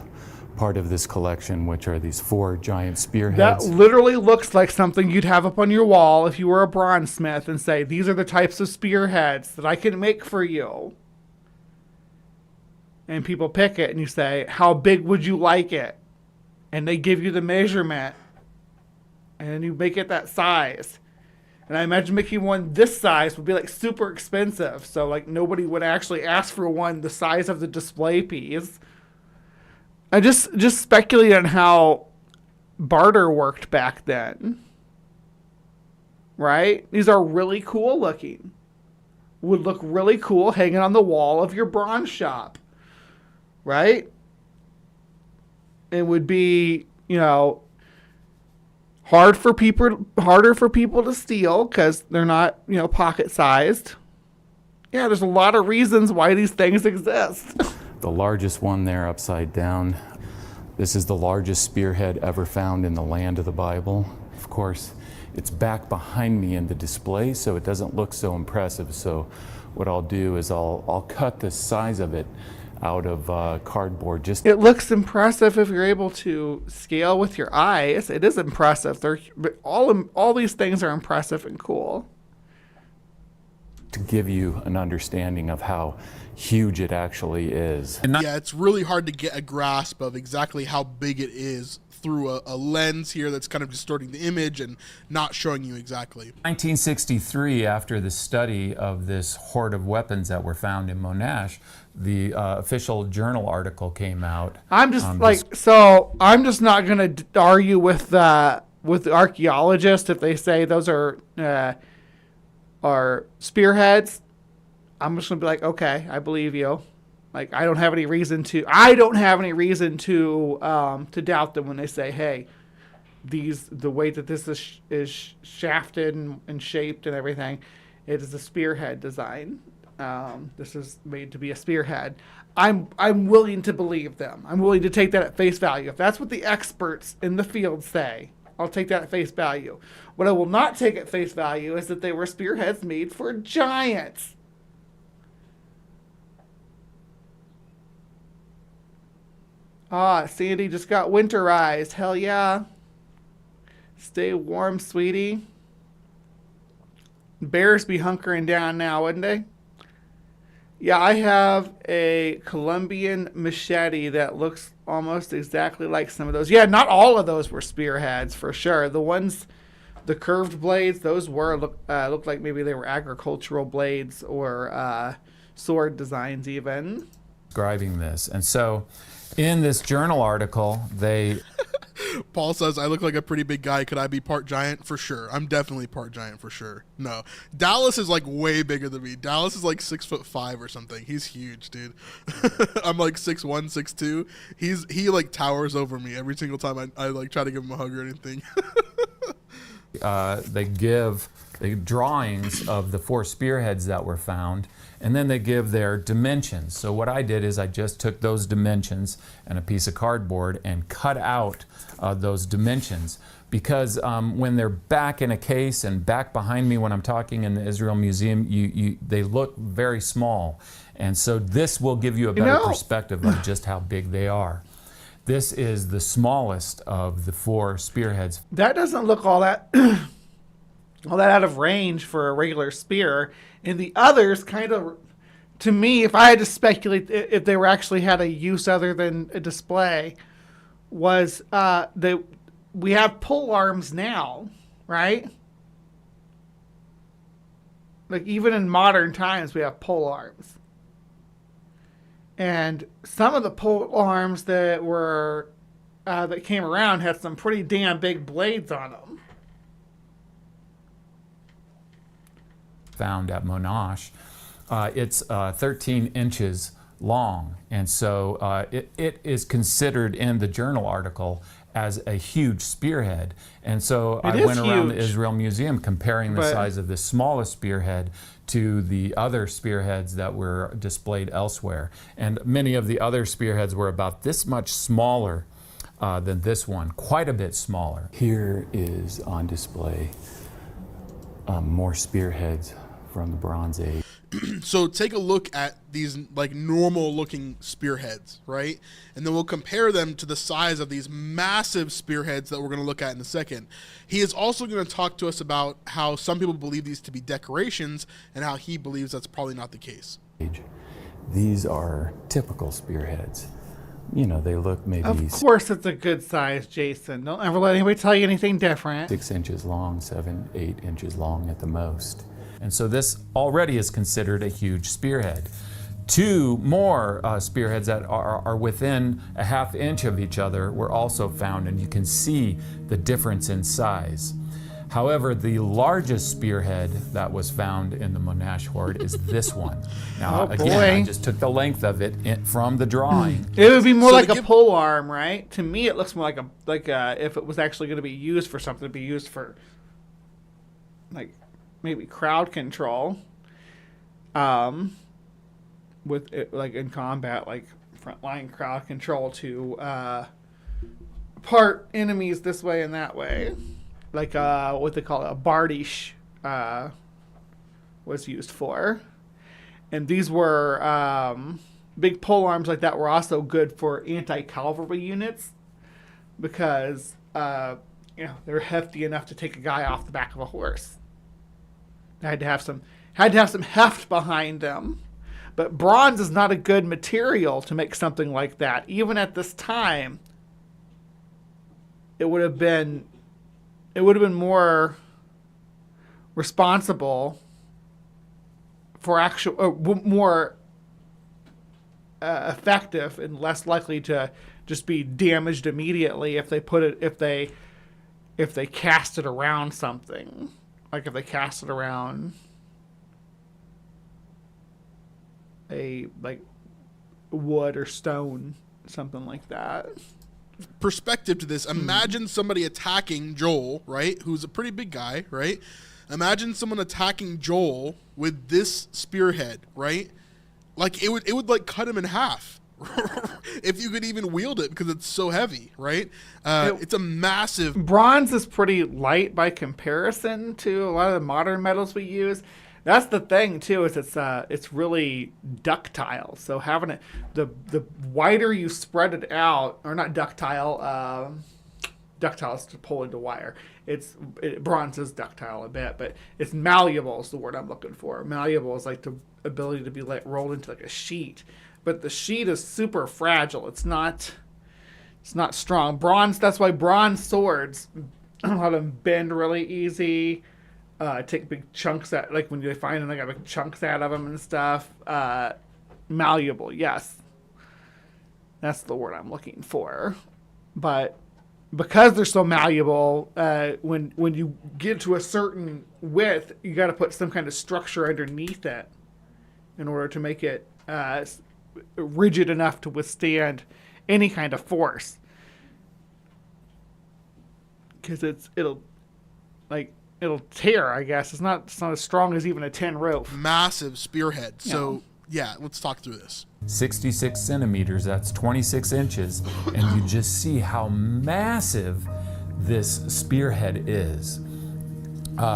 part of this collection, which are these 4 giant spearheads. That literally looks like something you'd have up on your wall if you were a bronzesmith and say, these are the types of spearheads that I can make for you. And people pick it and you say, how big would you like it? And they give you the measurement and you make it that size. And I imagine making one this size would be like super expensive. So like nobody would actually ask for one the size of the display piece. I just speculate on how barter worked back then. Right? These are really cool looking. Would look really cool hanging on the wall of your bronze shop. Right? It would be, harder for people to steal because they're not, pocket sized. Yeah, there's a lot of reasons why these things exist. The largest one there upside down. This is the largest spearhead ever found in the land of the Bible. Of course, it's back behind me in the display, so it doesn't look so impressive. So what I'll do is I'll cut the size of it out of cardboard. It looks impressive if you're able to scale with your eyes. It is impressive. All these things are impressive and cool. To give you an understanding of how huge it actually is. Yeah, it's really hard to get a grasp of exactly how big it is through a lens here that's kind of distorting the image and not showing you exactly. 1963, after the study of this hoard of weapons that were found in Monash, the official journal article came out. I'm just I'm just not going to argue with the archaeologists if they say those are spearheads. I'm just gonna be like, okay, I believe you. Like, I don't have any reason to doubt them when they say, hey, the way that this is shafted and shaped and everything, it is a spearhead design. This is made to be a spearhead. I'm willing to believe them. I'm willing to take that at face value. If that's what the experts in the field say, I'll take that at face value. What I will not take at face value is that they were spearheads made for giants. Sandy just got winterized. Hell yeah. Stay warm, sweetie. Bears be hunkering down now, wouldn't they? Yeah, I have a Colombian machete that looks almost exactly like some of those. Yeah, not all of those were spearheads, for sure. The curved blades, those looked like maybe they were agricultural blades or sword designs even. Describing this. And so in this journal article, Paul says, I look like a pretty big guy. Could I be part giant? For sure. I'm definitely part giant for sure. No. Dallas is like way bigger than me. Dallas is like 6'5" or something. He's huge, dude. I'm like 6'1", 6'2". He like towers over me every single time I like try to give him a hug or anything. they give the drawings of the 4 spearheads that were found, and then they give their dimensions. So what I did is I just took those dimensions and a piece of cardboard and cut out those dimensions, because when they're back in a case and back behind me when I'm talking in the Israel Museum, they look very small. And so this will give you a better perspective of just how big they are. This is the smallest of the 4 spearheads. That doesn't look all that out of range for a regular spear. And the others kind of, to me, if I had to speculate if they were actually had a use other than a display, was we have pole arms now, right? Like even in modern times, we have pole arms. And some of the pole arms that were that came around had some pretty damn big blades on them. Found at Monash, it's 13 inches long, and so it is considered in the journal article as a huge spearhead. And so I went around the Israel Museum comparing the size of the smallest spearhead to the other spearheads that were displayed elsewhere. And many of the other spearheads were about this much smaller than this one, quite a bit smaller. Here is on display more spearheads from the Bronze Age. So take a look at these like normal looking spearheads, right? And then we'll compare them to the size of these massive spearheads that we're going to look at in a second. He is also going to talk to us about how some people believe these to be decorations and how he believes that's probably not the case. These are typical spearheads. You know, they look maybe... Of course it's a good size, Jason. Don't ever let anybody tell you anything different. 6 inches long, 7, 8 inches long at the most. And so this already is considered a huge spearhead. 2 more spearheads that are within a ½ inch of each other were also found, and you can see the difference in size. However, the largest spearhead that was found in the Monash hoard is this one. Now, Oh, again, boy. I just took the length of it from the drawing. It would be more So like to a pole arm, right? To me, it looks more like a if it was actually going to be used for something, it'd be used for like maybe crowd control. With it, like in combat, like frontline crowd control to part enemies this way and that way, like what they call a bardish was used for. And these were big pole arms like that were also good for anti-cavalry units because they're hefty enough to take a guy off the back of a horse. They had to have some heft behind them. But bronze is not a good material to make something like that. Even at this time, it would have been more responsible for more effective and less likely to just be damaged immediately if they cast it around something, like if they cast it around a wood or stone, something like that. Perspective to this, imagine somebody attacking Joel, right, who's a pretty big guy, right? Imagine someone attacking Joel with this spearhead, right? Like it would like cut him in half if you could even wield it because it's so heavy, right? It's a massive. Bronze is pretty light by comparison to a lot of the modern metals we use. That's the thing too, is it's really ductile. So having it, the wider you spread it out, or not ductile, ductile is to pull into wire. Bronze is ductile a bit, but it's malleable is the word I'm looking for. Malleable is like the ability to be rolled into like a sheet, but the sheet is super fragile. It's not strong. Bronze. That's why bronze swords, a lot of them bend really easy. Take big chunks out, like when you find them, they got big chunks out of them and stuff. Malleable, yes. That's the word I'm looking for. But because they're so malleable, when you get to a certain width, you got to put some kind of structure underneath it in order to make it rigid enough to withstand any kind of force. Because it'll tear, I guess. It's not as strong as even a tin roof. Massive spearhead. So, yeah, let's talk through this. 66 centimeters, that's 26 inches, and you just see how massive this spearhead is.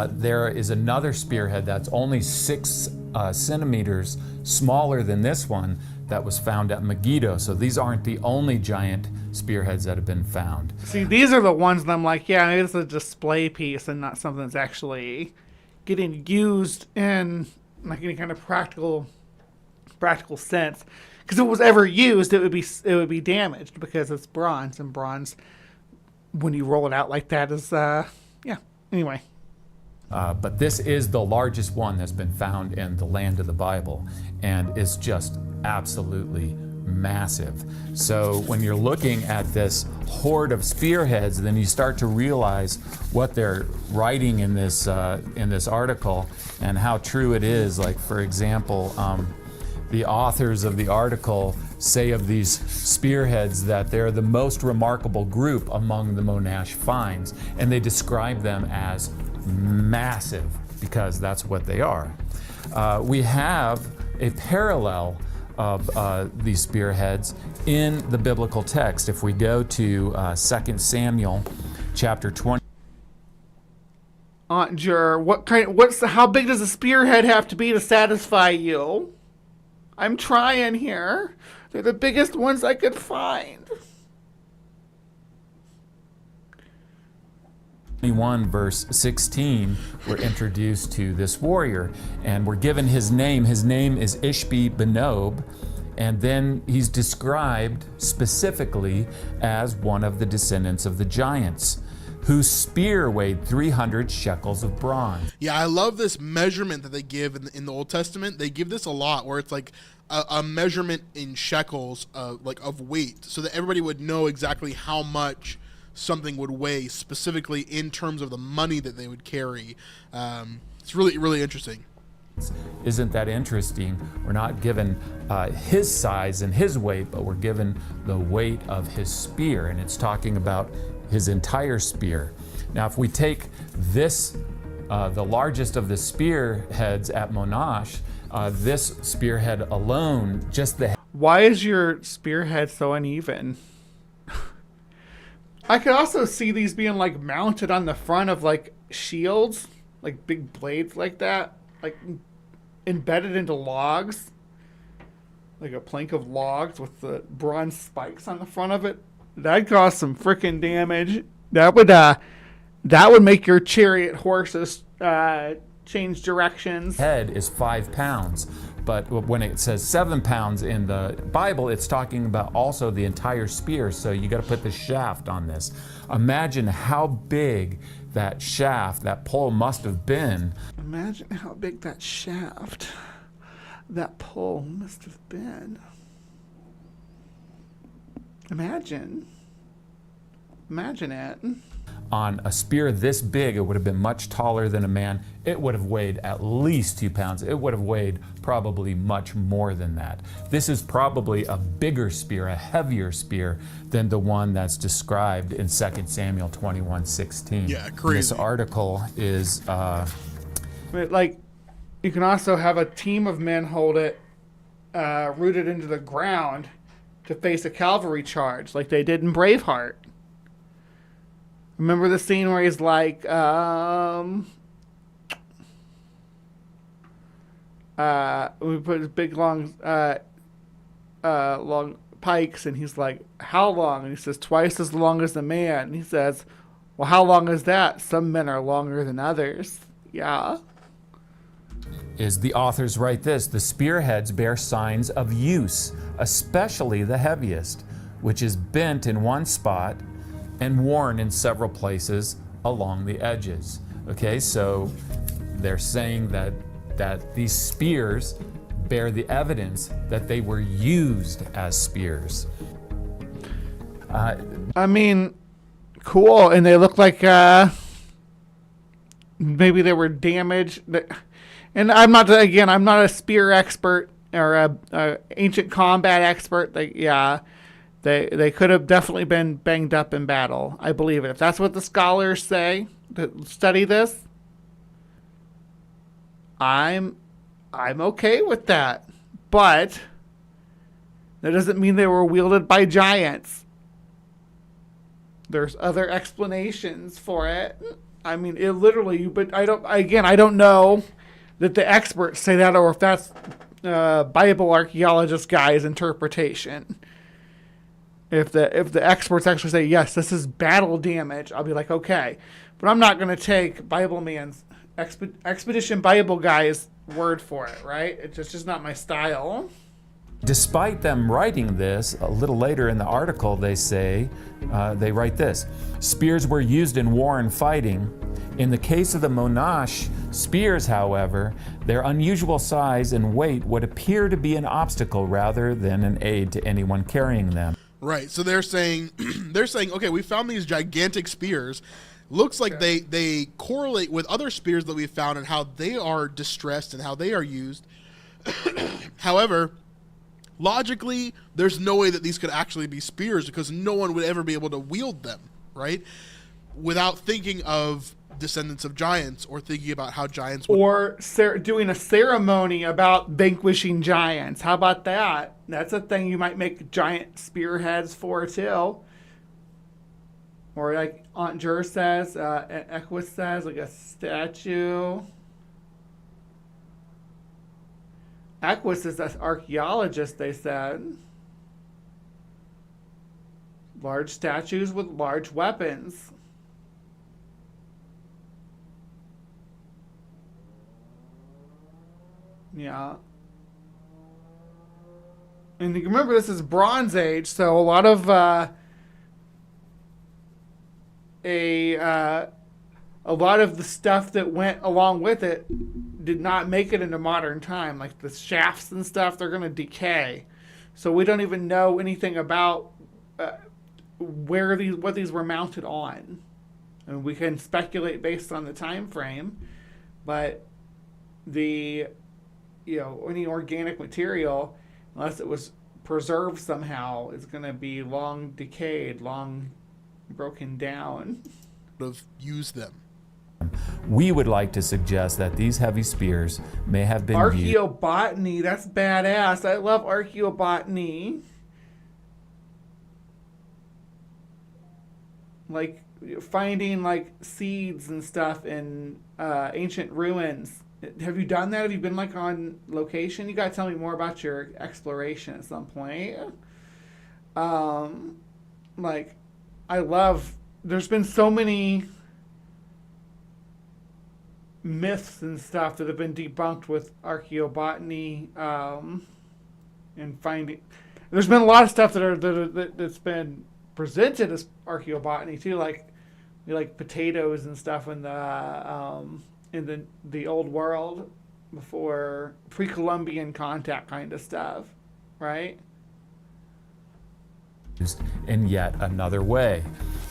There is another spearhead that's only 6 centimeters smaller than this one that was found at Megiddo. So these aren't the only giant spearheads that have been found. See, these are the ones that I'm like, yeah, maybe it's a display piece and not something that's actually getting used in like any kind of practical sense. Because if it was ever used, it would be damaged because it's bronze, and bronze, when you roll it out like that, is Anyway. But this is the largest one that's been found in the land of the Bible, and it's just absolutely massive. So when you're looking at this hoard of spearheads, then you start to realize what they're writing in this article and how true it is. Like, for example, the authors of the article say of these spearheads that they're the most remarkable group among the Monash finds, and they describe them as massive because that's what they are. We have a parallel of these spearheads in the biblical text. If we go to 2 Samuel chapter 20. Aunt Jur, how big does a spearhead have to be to satisfy you? I'm trying here. They're the biggest ones I could find. 21 verse 16, we're introduced to this warrior, and we're given his name. His name is Ishbi Benob, and then he's described specifically as one of the descendants of the giants, whose spear weighed 300 shekels of bronze. Yeah, I love this measurement that they give in the Old Testament. They give this a lot, where it's like a measurement in shekels of weight, so that everybody would know exactly how much something would weigh specifically in terms of the money that they would carry. It's really, really interesting. Isn't that interesting? We're not given his size and his weight, but we're given the weight of his spear, and it's talking about his entire spear. Now, if we take this, the largest of the spearheads at Monash, this spearhead alone, just the... Why is your spearhead so uneven? I could also see these being like mounted on the front of like shields, like big blades like that, like embedded into logs, like a plank of logs with the bronze spikes on the front of it. That'd cause some freaking damage. That would make your chariot horses change directions. Head is 5 pounds, but when it says 7 pounds in the Bible, it's talking about also the entire spear, so you got to put the shaft on this. Imagine how big that shaft, that pole must have been. Imagine how big that shaft, that pole must have been. Imagine it. On a spear this big, it would have been much taller than a man. It would have weighed at least 2 pounds. It would have weighed probably much more than that. This is probably a bigger spear, a heavier spear than the one that's described in 2 Samuel 21:16. Yeah, crazy. This article is... But like, you can also have a team of men hold it rooted into the ground to face a cavalry charge like they did in Braveheart. Remember the scene where he's like, we put his big long pikes, and he's like, how long? And he says, twice as long as a man. And he says, well, how long is that? Some men are longer than others. Yeah. Is the authors write this: the spearheads bear signs of use, especially the heaviest, which is bent in one spot and worn in several places along the edges. Okay, so they're saying that these spears bear the evidence that they were used as spears. I mean, cool, and they look like maybe they were damaged. And I'm not a spear expert or a ancient combat expert. They could have definitely been banged up in battle. I believe it. If that's what the scholars say that study this, I'm okay with that. But that doesn't mean they were wielded by giants. There's other explanations for it. I mean, it literally, but I don't know that the experts say that, or if that's Bible archaeologist guy's interpretation. If the experts actually say, yes, this is battle damage, I'll be like, okay. But I'm not going to take Bible man's Expedition Bible guy's word for it, right? It's just not my style. Despite them writing this, a little later in the article, they say, they write this: spears were used in war and fighting. In the case of the Monash spears, however, their unusual size and weight would appear to be an obstacle rather than an aid to anyone carrying them. Right. So they're saying, okay, we found these gigantic spears. Looks like they correlate with other spears that we found and how they are distressed and how they are used. However, logically, there's no way that these could actually be spears because no one would ever be able to wield them, right? Without thinking of descendants of giants or thinking about how giants would... Or doing a ceremony about vanquishing giants. How about that? That's a thing you might make giant spearheads for too. Or like Aunt Jur says, Equus says, like a statue. Equus is an archaeologist, they said. Large statues with large weapons. Yeah. And you remember this is Bronze Age, so a lot of a lot of the stuff that went along with it did not make it into modern time. Like the shafts and stuff, they're going to decay. So we don't even know anything about what these were mounted on. And we can speculate based on the time frame, but any organic material, unless it was preserved somehow, is going to be long decayed, long broken down. Have used them. We would like to suggest that these heavy spears may have been Archaeobotany, that's badass. I love archaeobotany. Like finding like seeds and stuff in ancient ruins. Have you done that? Have you been like on location? You gotta tell me more about your exploration at some point. Like I love, there's been so many myths and stuff that have been debunked with archaeobotany, and finding. There's been a lot of stuff that's been presented as archaeobotany too, like potatoes and stuff in the old world before pre-Columbian contact kind of stuff, right? in yet another way.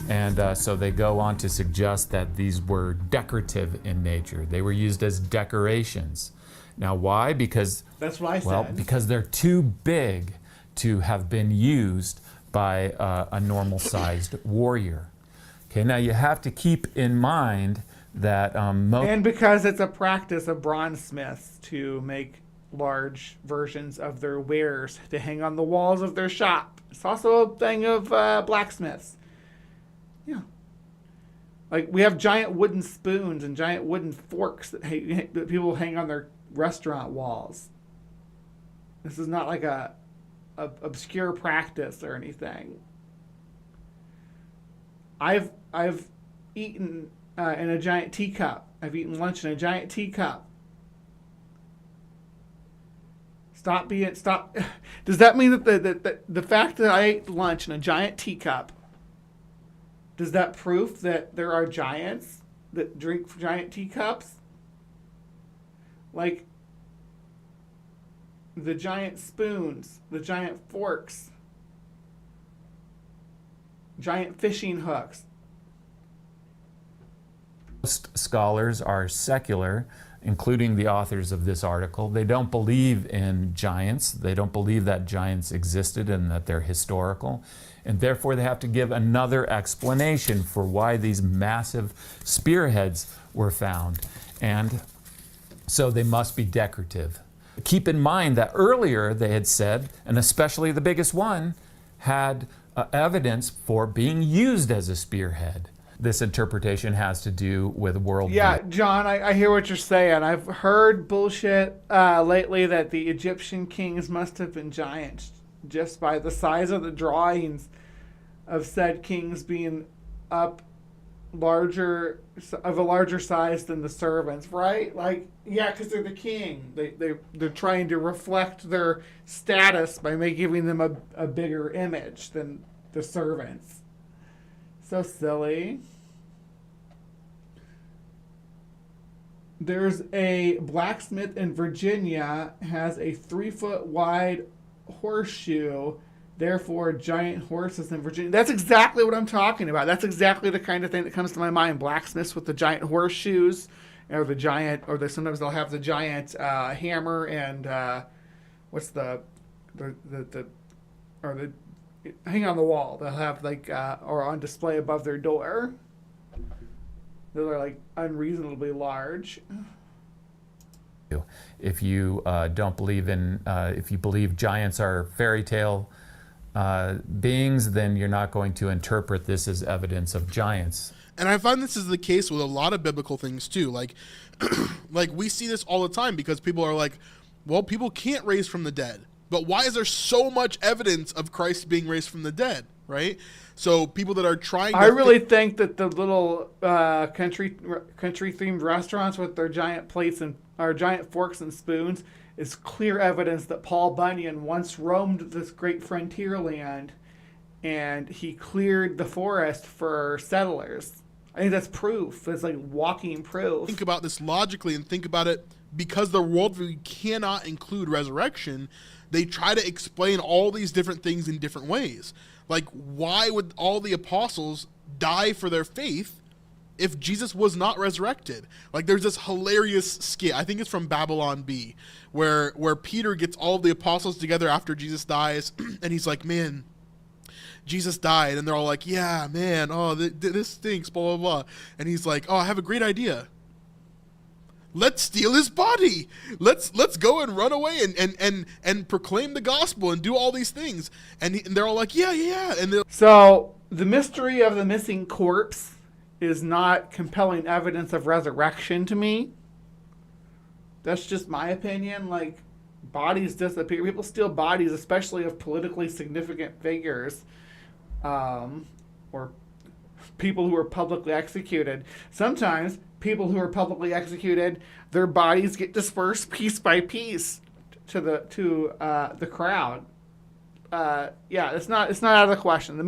And so they go on to suggest that these were decorative in nature. They were used as decorations. Now, why? Because that's what I said. Well, because they're too big to have been used by a normal-sized warrior. Okay, now you have to keep in mind that and because it's a practice of bronzesmiths to make large versions of their wares to hang on the walls of their shop. It's also a thing of blacksmiths. Yeah. Like, we have giant wooden spoons and giant wooden forks that people hang on their restaurant walls. This is not like a obscure practice or anything. I've eaten in a giant teacup. I've eaten lunch in a giant teacup. Stop. Does that mean that the fact that I ate lunch in a giant teacup, does that prove that there are giants that drink giant teacups? Like the giant spoons, the giant forks, giant fishing hooks. Most scholars are secular, including the authors of this article. They don't believe in giants. They don't believe that giants existed and that they're historical. And therefore they have to give another explanation for why these massive spearheads were found. And so they must be decorative. Keep in mind that earlier they had said, and especially the biggest one, had evidence for being used as a spearhead. This interpretation has to do with worldview. Yeah, John, I hear what you're saying. I've heard bullshit lately that the Egyptian kings must have been giants just by the size of the drawings of said kings being of a larger size than the servants, right? Like, yeah, because they're the king. They're trying to reflect their status by giving them a bigger image than the servants. So silly. There's a blacksmith in Virginia has a 3-foot wide horseshoe, therefore giant horses in Virginia. That's exactly what I'm talking about. That's exactly the kind of thing that comes to my mind. Blacksmiths with the giant horseshoes, or the giant, sometimes they'll have the giant hammer and hang on the wall. They'll have or on display above their door. They're like unreasonably large. If you don't believe in, if you believe giants are fairy tale beings, then you're not going to interpret this as evidence of giants. And I find this is the case with a lot of biblical things too. Like, like we see this all the time because people are like, well, people can't raise from the dead. But why is there so much evidence of Christ being raised from the dead, right? So people that are trying to... I really think that the little country-themed restaurants with their giant plates or giant forks and spoons is clear evidence that Paul Bunyan once roamed this great frontier land and he cleared the forest for settlers. I think that's proof. It's like walking proof. Think about this logically and think about it because the worldview cannot include resurrection. They try to explain all these different things in different ways. Like, why would all the apostles die for their faith if Jesus was not resurrected? Like, there's this hilarious skit, I think it's from Babylon B, where Peter gets all the apostles together after Jesus dies, and he's like, man, Jesus died, and they're all like, yeah, man, oh, this stinks, blah, blah, blah. And he's like, oh, I have a great idea. Let's steal his body. Let's go and run away and proclaim the gospel and do all these things. And they're all like, yeah. And so the mystery of the missing corpse is not compelling evidence of resurrection to me. That's just my opinion. Like, bodies disappear. People steal bodies, especially of politically significant figures, or people who are publicly executed. Sometimes people who are publicly executed, their bodies get dispersed piece by piece to the crowd. Yeah, it's not out of the question. The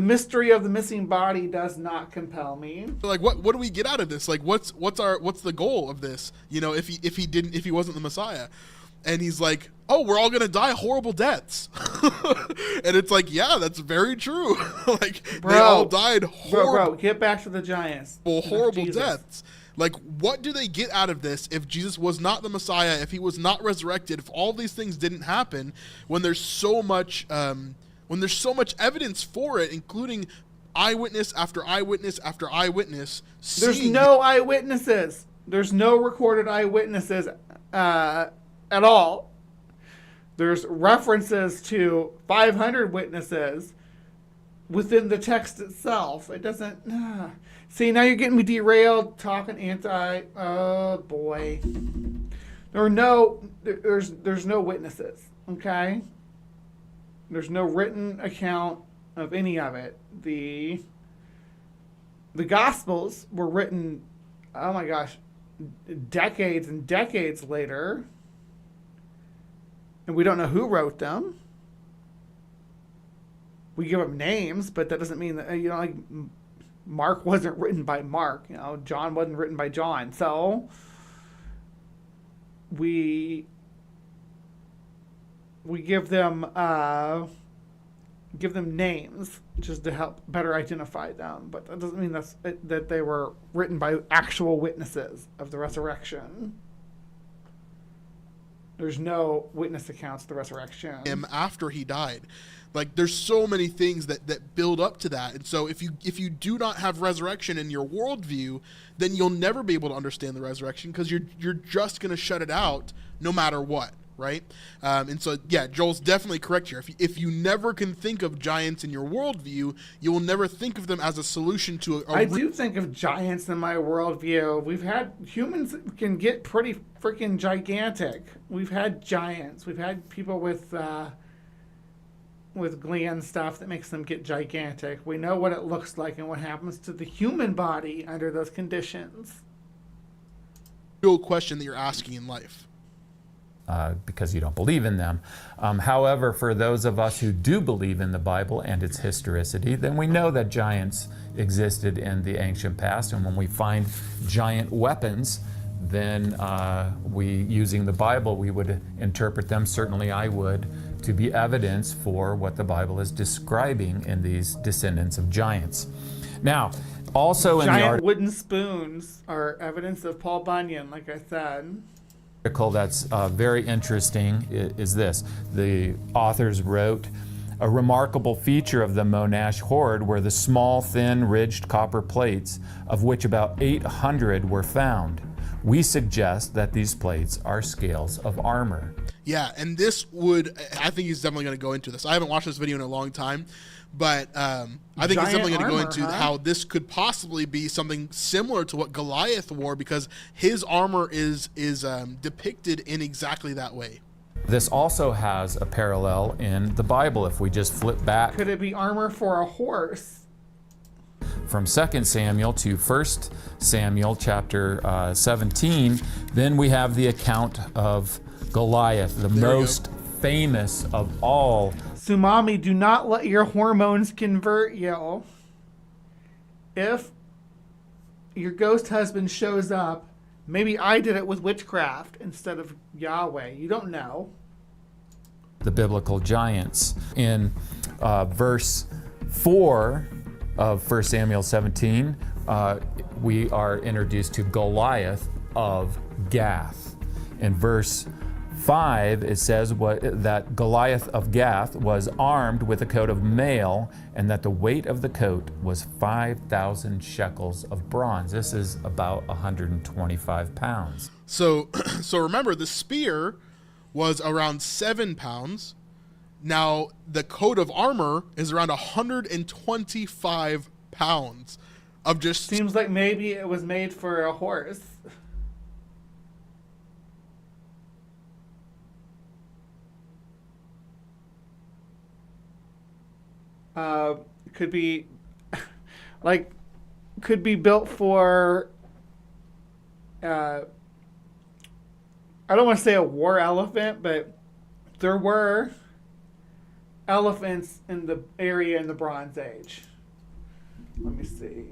mystery of the missing body does not compel me. Like, what do we get out of this? Like, what's the goal of this? You know, if he wasn't the Messiah. And he's like, oh, we're all going to die horrible deaths. And it's like, yeah, that's very true. Like, they all died horrible. Bro, get back to the giants. Horrible deaths. Like, what do they get out of this if Jesus was not the Messiah, if he was not resurrected, if all these things didn't happen, when there's so much evidence for it, including eyewitness after eyewitness after eyewitness? There's no eyewitnesses. There's no recorded eyewitnesses at all. There's references to 500 witnesses within the text itself. It doesn't... See, now you're getting me derailed, talking anti... Oh, boy. There's no witnesses, okay? There's no written account of any of it. The Gospels were written, oh my gosh, decades and decades later. And we don't know who wrote them. We give them names, but that doesn't mean that, like, Mark wasn't written by Mark. John wasn't written by John. So we give them names just to help better identify them, but that doesn't mean that they were written by actual witnesses of the resurrection. There's no witness accounts of the resurrection. Him after he died. Like, there's so many things that build up to that. And so if you do not have resurrection in your worldview, then you'll never be able to understand the resurrection, because you're just going to shut it out no matter what, right? And so, yeah, Joel's definitely correct here. If you never can think of giants in your worldview, you will never think of them as a solution to I do think of giants in my worldview. Humans can get pretty freaking gigantic. We've had giants. We've had people with gland stuff that makes them get gigantic. We know what it looks like and what happens to the human body under those conditions. Real question that you're asking in life. Because you don't believe in them. However, for those of us who do believe in the Bible and its historicity, then we know that giants existed in the ancient past, and when we find giant weapons, then using the Bible, we would interpret them, certainly I would, to be evidence for what the Bible is describing in these descendants of giants. Now, also in the giant wooden spoons are evidence of Paul Bunyan, like I said. Article that's very interesting is this. The authors wrote, a remarkable feature of the Monash hoard were the small, thin, ridged copper plates, of which about 800 were found. We suggest that these plates are scales of armor. Yeah, and I think he's definitely going to go into this. I haven't watched this video in a long time, but I think he's definitely going to go into how this could possibly be something similar to what Goliath wore, because his armor is depicted in exactly that way. This also has a parallel in the Bible if we just flip back. Could it be armor for a horse? From 2 Samuel to 1 Samuel chapter 17, then we have the account of Goliath, the most famous of all. Sumami, do not let your hormones convert you. If your ghost husband shows up, maybe I did it with witchcraft instead of Yahweh. You don't know. The biblical giants. In verse 4 of 1 Samuel 17, we are introduced to Goliath of Gath. In verse 5, it says that Goliath of Gath was armed with a coat of mail, and that the weight of the coat was 5,000 shekels of bronze. This is about 125 pounds. So remember, the spear was around 7 pounds. Now, the coat of armor is around 125 pounds of just... Seems like maybe it was made for a horse. Could be built for, I don't want to say a war elephant, but there were elephants in the area in the Bronze Age. Let me see.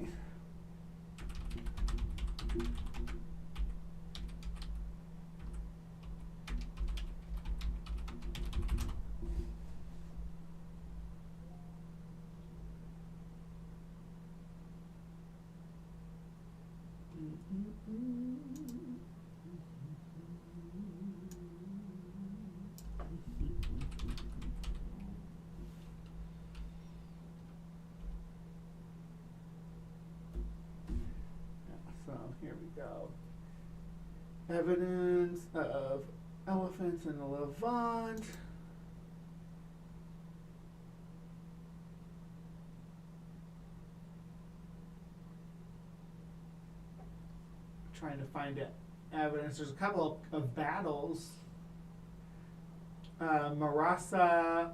So here we go. Evidence of elephants in the Levant. Trying to find it. Evidence. There's a couple of battles. Marasa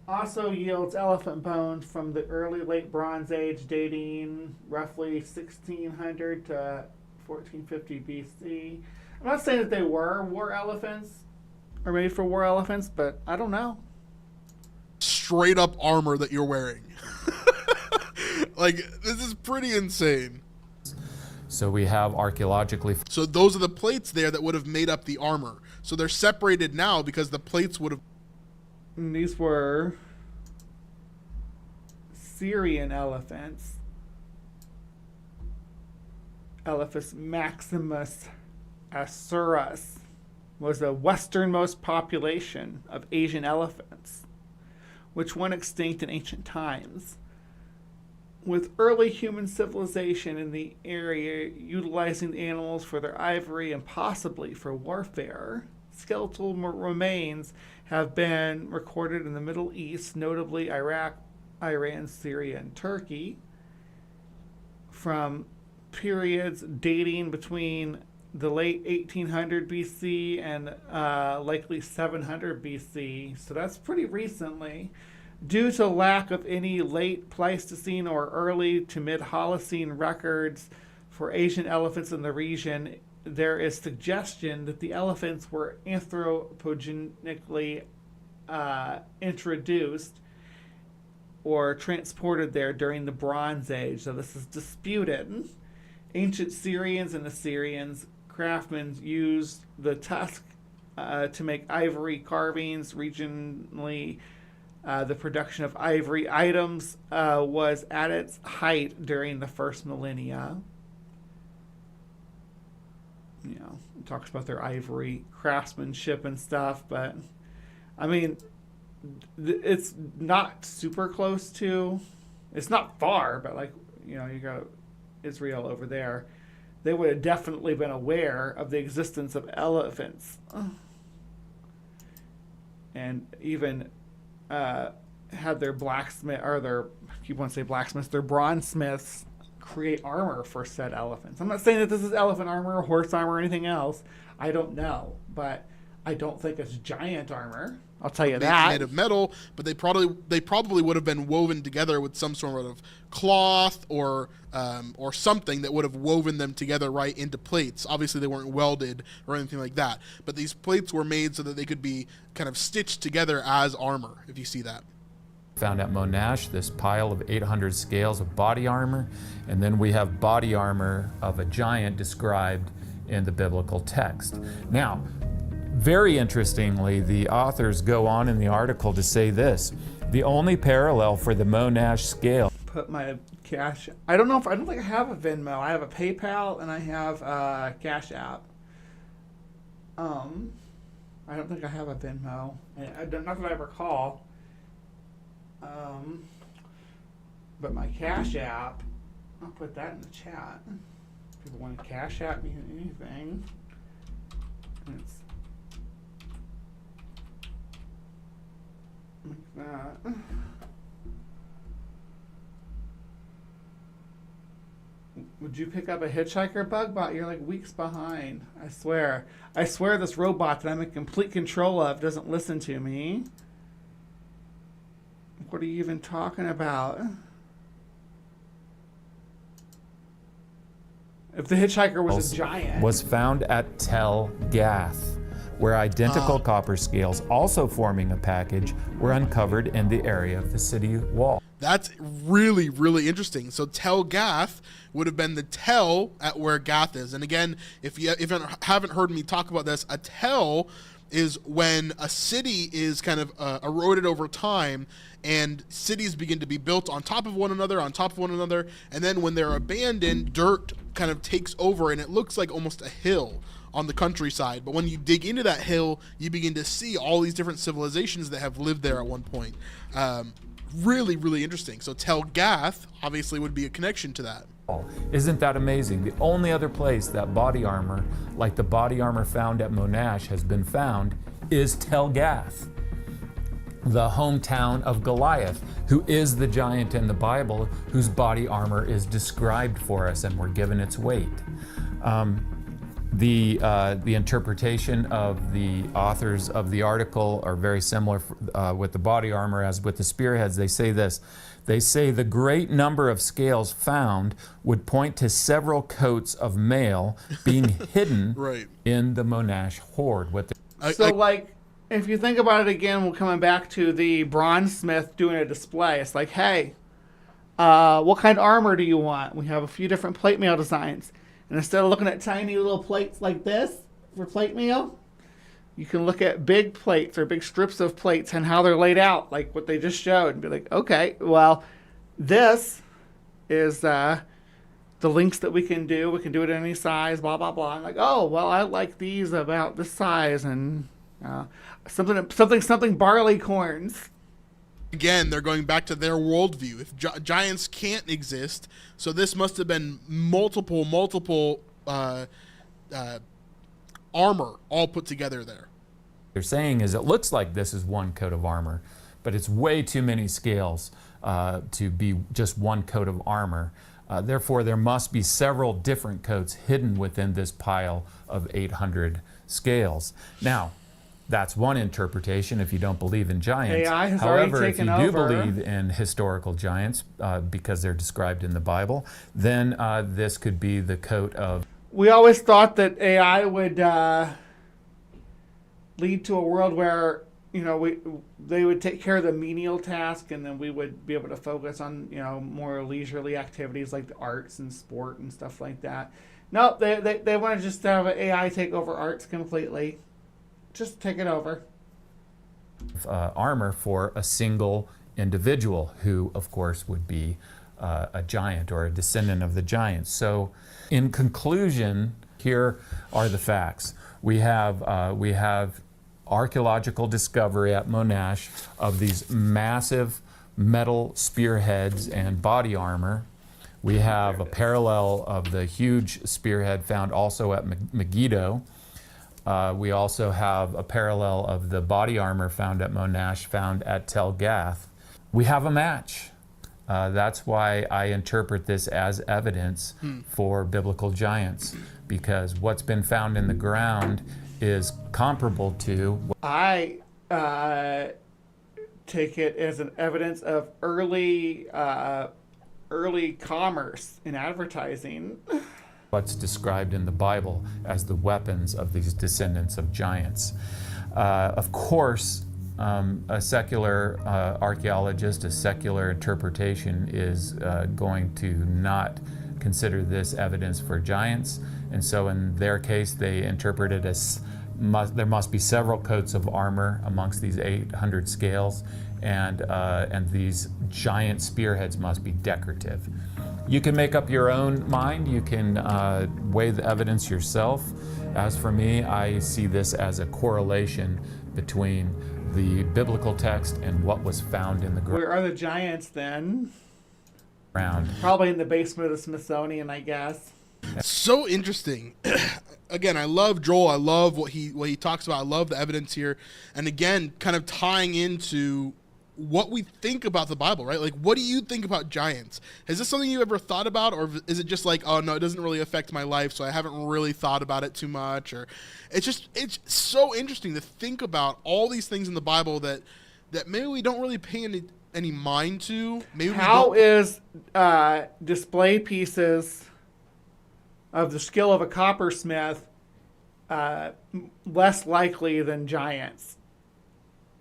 also yields elephant bones from the early late Bronze Age, dating roughly 1600 to 1450 BC. I'm not saying that they were war elephants or made for war elephants, but I don't know. Straight up armor that you're wearing. Like, this is pretty insane. So we have archaeologically... So those are the plates there that would have made up the armor. So they're separated now because the plates would have... And these were Syrian elephants. Elephas maximus asurus was the westernmost population of Asian elephants, which went extinct in ancient times. With early human civilization in the area utilizing the animals for their ivory and possibly for warfare, skeletal remains have been recorded in the Middle East, notably Iraq, Iran, Syria, and Turkey, from periods dating between the late 1800 BC and likely 700 BC. So that's pretty recently. Due to lack of any late Pleistocene or early to mid-Holocene records for Asian elephants in the region, there is suggestion that the elephants were anthropogenically introduced or transported there during the Bronze Age. So this is disputed. Ancient Syrians and Assyrians craftsmen used the tusk to make ivory carvings. Regionally, the production of ivory items was at its height during the first millennia. You know, it talks about their ivory craftsmanship and stuff, but I mean, it's not super close to, it's not far, but like, you know, you got Israel over there. They would have definitely been aware of the existence of elephants. And even had their blacksmith, or their, you want to say blacksmiths, their bronzesmiths create armor for said elephants. I'm not saying that this is elephant armor or horse armor or anything else. I don't know, but I don't think it's giant armor. I'll tell you that. Made of metal, but they probably would have been woven together with some sort of cloth or something that would have woven them together right into plates. Obviously, they weren't welded or anything like that, but these plates were made so that they could be kind of stitched together as armor, if you see that. Found at Monash this pile of 800 scales of body armor, and then we have body armor of a giant described in the biblical text. Now, Very interestingly, the authors go on in the article to say this: the only parallel for the Monash scale. Put my cash. I don't think I have a Venmo. I have a PayPal and I have a Cash App. I don't think I have a Venmo. Not that I recall. But my Cash App, I'll put that in the chat. If people want to Cash App me anything. It's like that. Would you pick up a hitchhiker bug bot? You're like weeks behind. I swear this robot that I'm in complete control of doesn't listen to me. What are you even talking about? If the hitchhiker was a giant. Was found at Tel Gath, where identical copper scales, also forming a package, were uncovered in the area of the city wall. That's really, really interesting. So Tel Gath would have been the Tel at where Gath is. And again, if you haven't heard me talk about this, a Tel is when a city is kind of eroded over time and cities begin to be built on top of one another, and then when they're abandoned, dirt kind of takes over and it looks like almost a hill on the countryside. But when you dig into that hill, you begin to see all these different civilizations that have lived there at one point. Really, really interesting. So Tel Gath obviously would be a connection to that. Isn't that amazing? The only other place that body armor, like the body armor found at Monash, has been found is Tel Gath, the hometown of Goliath, who is the giant in the Bible, whose body armor is described for us and we're given its weight. The interpretation of the authors of the article are very similar with the body armor as with the spearheads. They say this. They say the great number of scales found would point to several coats of mail being hidden in the Monash hoard. Like, if you think about it again, we're coming back to the bronzesmith doing a display. It's like, hey, what kind of armor do you want? We have a few different plate mail designs. And instead of looking at tiny little plates like this for plate mail, you can look at big plates or big strips of plates and how they're laid out, like what they just showed, and be like, okay, well, this is the links that we can do. We can do it in any size, blah, blah, blah. I'm like, oh, well, I like these about this size and something barley corns. Again, they're going back to their worldview. If giants can't exist, so this must have been multiple armor all put together there. They're saying is it looks like this is one coat of armor, but it's way too many scales to be just one coat of armor. Therefore, there must be several different coats hidden within this pile of 800 scales. Now, that's one interpretation if you don't believe in giants. AI has However, already if you taken do over. believe in historical giants because they're described in the Bible, then this could be the coat of... We always thought that AI would lead to a world where, you know, they would take care of the menial task, and then we would be able to focus on, you know, more leisurely activities like the arts and sport and stuff like that. No, they want to just have AI take over arts completely. Just take it over. Armor for a single individual who, of course, would be a giant or a descendant of the giants. So, in conclusion, here are the facts. We have archaeological discovery at Monash of these massive metal spearheads and body armor. We have a parallel of the huge spearhead found also at Megiddo. We also have a parallel of the body armor found at Monash, found at Tel Gath. We have a match. That's why I interpret this as evidence for biblical giants, because what's been found in the ground is comparable to... I take it as an evidence of early commerce in advertising. What's described in the Bible as the weapons of these descendants of giants. Of course, a secular archaeologist, a secular interpretation is going to not consider this evidence for giants, and so in their case they interpret it as there must be several coats of armor amongst these 800 scales, and these giant spearheads must be decorative. You can make up your own mind. You can weigh the evidence yourself. As for me, I see this as a correlation between the biblical text and what was found in the ground. Where are the giants then? Probably in the basement of the Smithsonian, I guess. So interesting. Again, I love Joel. I love what he talks about. I love the evidence here. And again, kind of tying into what we think about the Bible, right? Like, what do you think about giants? Is this something you ever thought about, or is it just like, oh no, it doesn't really affect my life, so I haven't really thought about it too much? Or it's so interesting to think about all these things in the Bible that maybe we don't really pay any mind to. Maybe how is display pieces of the skill of a coppersmith less likely than giants?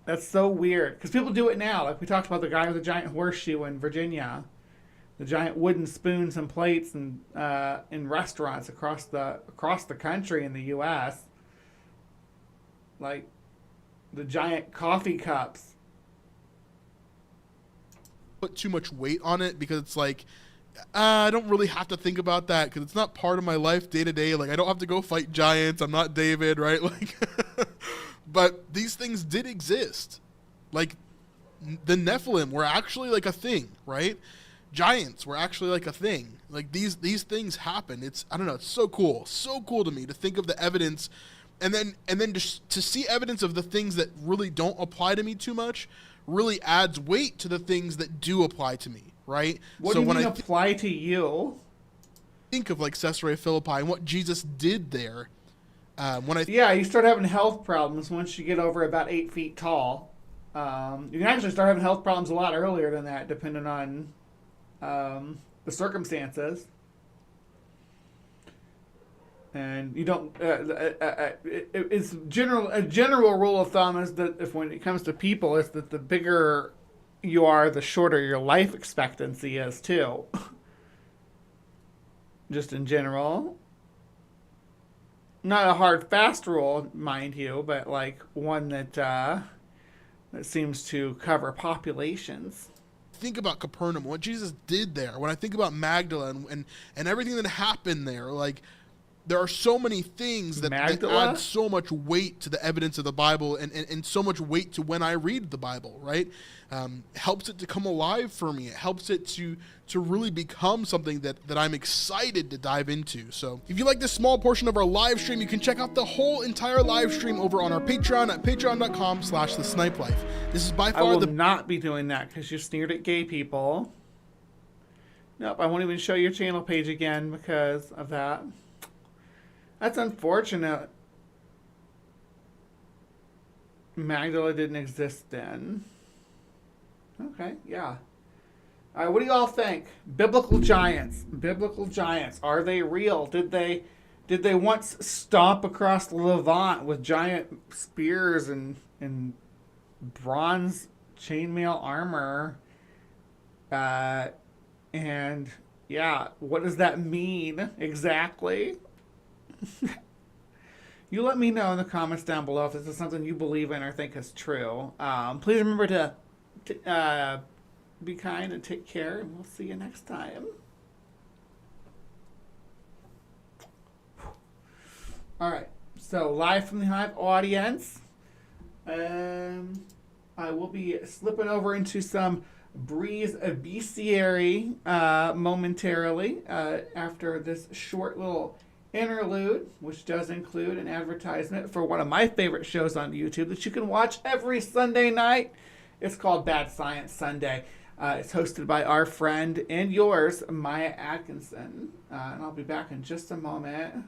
That's so weird, because people do it now. Like we talked about the guy with the giant horseshoe in Virginia, the giant wooden spoons and plates, and in restaurants across the country in the U.S. Like the giant coffee cups. Put too much weight on it because it's like, I don't really have to think about that because it's not part of my life day to day. Like I don't have to go fight giants. I'm not David, right? Like. But these things did exist. Like, the Nephilim were actually like a thing, right? Giants were actually like a thing. Like, these things happen. I don't know, it's so cool. So cool to me to think of the evidence and then just to see evidence of the things that really don't apply to me too much really adds weight to the things that do apply to me, right? What do you mean apply to you? Think of like Caesarea Philippi and what Jesus did there. You start having health problems once you get over about 8 feet tall. You can actually start having health problems a lot earlier than that, depending on the circumstances. And you don't. It's a general rule of thumb is that when it comes to people, is that the bigger you are, the shorter your life expectancy is too. Just in general. Not a hard, fast rule, mind you, but like one that seems to cover populations. Think about Capernaum, what Jesus did there. When I think about Magdala and everything that happened there, like there are so many things that add so much weight to the evidence of the Bible and so much weight to when I read the Bible, right? Helps it to come alive for me. It helps it to really become something that I'm excited to dive into. So if you like this small portion of our live stream, you can check out the whole entire live stream over on our Patreon at patreon.com/thesnipelife. This is by far I will not be doing that because you sneered at gay people. Nope, I won't even show your channel page again because of that. That's unfortunate. Magdala didn't exist then. Okay, yeah. All right, what do you all think? Biblical giants. Biblical giants. Are they real? Did they once stomp across the Levant with giant spears and bronze chainmail armor? And yeah, what does that mean exactly? You let me know in the comments down below if this is something you believe in or think is true. Please remember to be kind and take care, and we'll see you next time. All right, so live from the Hive audience. I will be slipping over into some Breeze bestiary momentarily after this short little interlude, which does include an advertisement for one of my favorite shows on YouTube that you can watch every Sunday night. It's called Bad Science Sunday. It's hosted by our friend and yours, Maya Atkinson. And I'll be back in just a moment.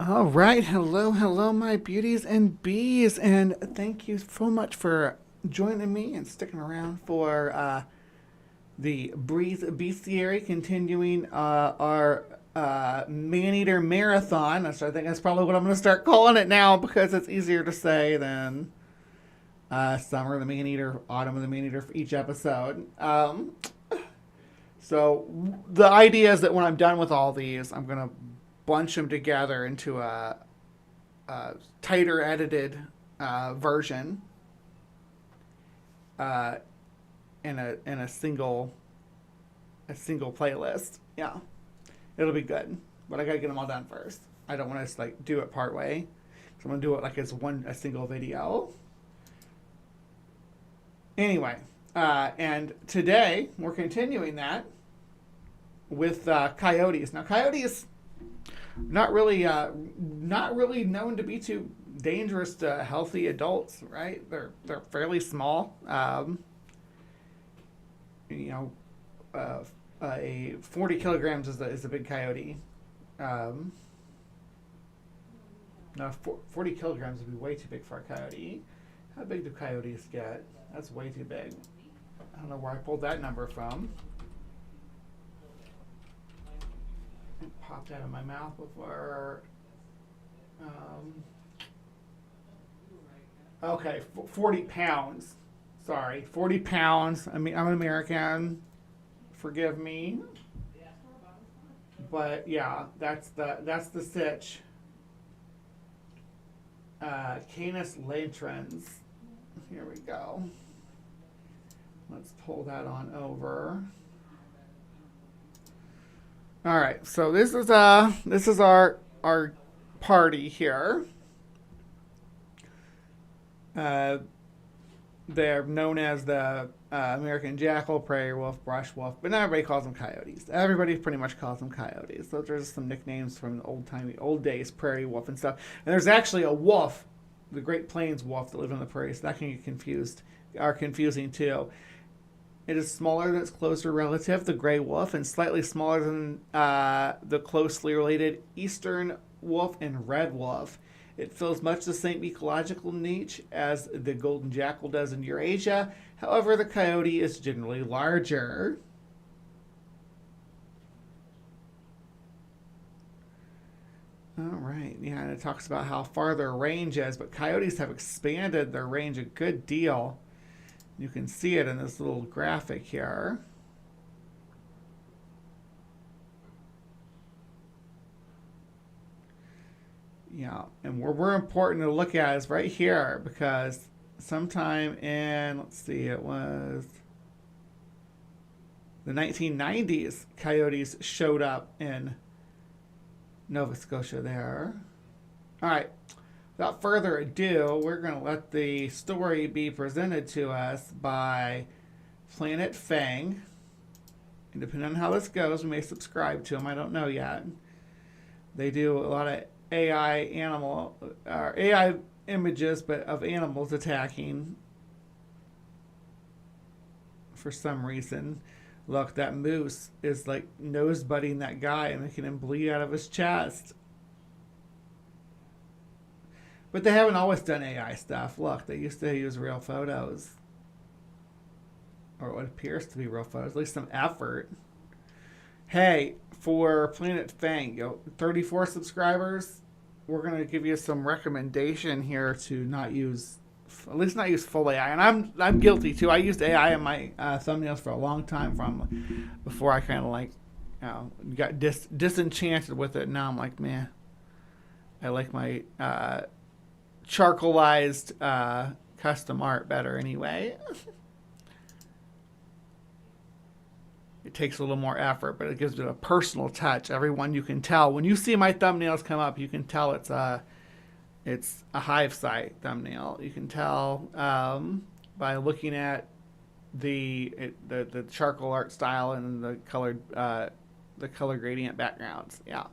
All right, hello, my beauties and bees, and thank you so much for joining me and sticking around for the Breeze Bestiary, continuing our man-eater marathon. So I think that's probably what I'm going to start calling it now because it's easier to say than summer of the man-eater, autumn of the man-eater for each episode. So the idea is that when I'm done with all these, I'm going to bunch them together into a tighter edited version in a single playlist. Yeah, it'll be good, but I gotta get them all done first. I don't want to like do it part way, so I'm gonna do it like it's a single video. Anyway, and today we're continuing that with coyotes. Now, coyotes not really known to be too dangerous to healthy adults, right? They're fairly small. A 40 kilograms is a big coyote. No, 40 kilograms would be way too big for a coyote. How big do coyotes get? That's way too big. I don't know where I pulled that number from. It popped out of my mouth before. Okay, 40 pounds. Sorry, 40 pounds. I mean, I'm an American. Forgive me. But yeah, that's the sitch. Canis latrans. Here we go. Let's pull that on over. All right, so this is our party here. They're known as the American jackal, prairie wolf, brush wolf, but not everybody calls them coyotes. Everybody pretty much calls them coyotes. Those are just some nicknames from the old days, prairie wolf and stuff. And there's actually a wolf, the Great Plains wolf, that live in the prairies. So that can get confusing too. It is smaller than its closer relative, the gray wolf, and slightly smaller than the closely related eastern wolf and red wolf. It fills much the same ecological niche as the golden jackal does in Eurasia. However, the coyote is generally larger. All right, yeah, and it talks about how far their range is, but coyotes have expanded their range a good deal. You can see it in this little graphic here. Yeah, and where we're important to look at is right here, because sometime in, let's see, it was the 1990s, coyotes showed up in Nova Scotia there. All right, without further ado, we're going to let the story be presented to us by Planet Fang. And depending on how this goes, we may subscribe to them. I don't know yet. They do a lot of AI images, but of animals attacking for some reason. Look, that moose is like nose-butting that guy and making him bleed out of his chest. But they haven't always done AI stuff. Look, they used to use real photos. Or what appears to be real photos. At least some effort. Hey, for Planet Fang, 34 subscribers. We're going to give you some recommendation here to not use, at least not use full AI. And I'm guilty too. I used AI in my thumbnails for a long time before I kind of like, got disenchanted with it. Now I'm like, man, I like my charcoalized custom art better anyway. It takes a little more effort, but it gives it a personal touch. Everyone, you can tell when you see my thumbnails come up, you can tell it's a Hive site thumbnail. You can tell by looking at the charcoal art style and the color gradient backgrounds. Yeah,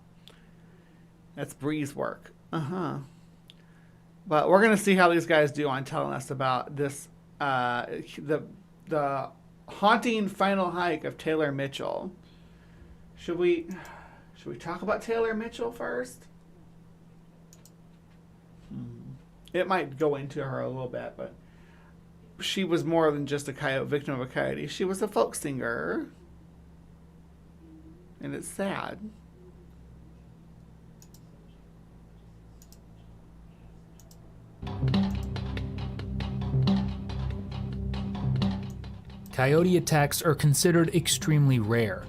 that's Bree's work. But we're gonna see how these guys do on telling us about this the haunting final hike of Taylor Mitchell. Should we talk about Taylor Mitchell first? it might go into her a little bit, but she was more than just a coyote, victim of a coyote. She was a folk singer. And it's sad. Coyote attacks are considered extremely rare.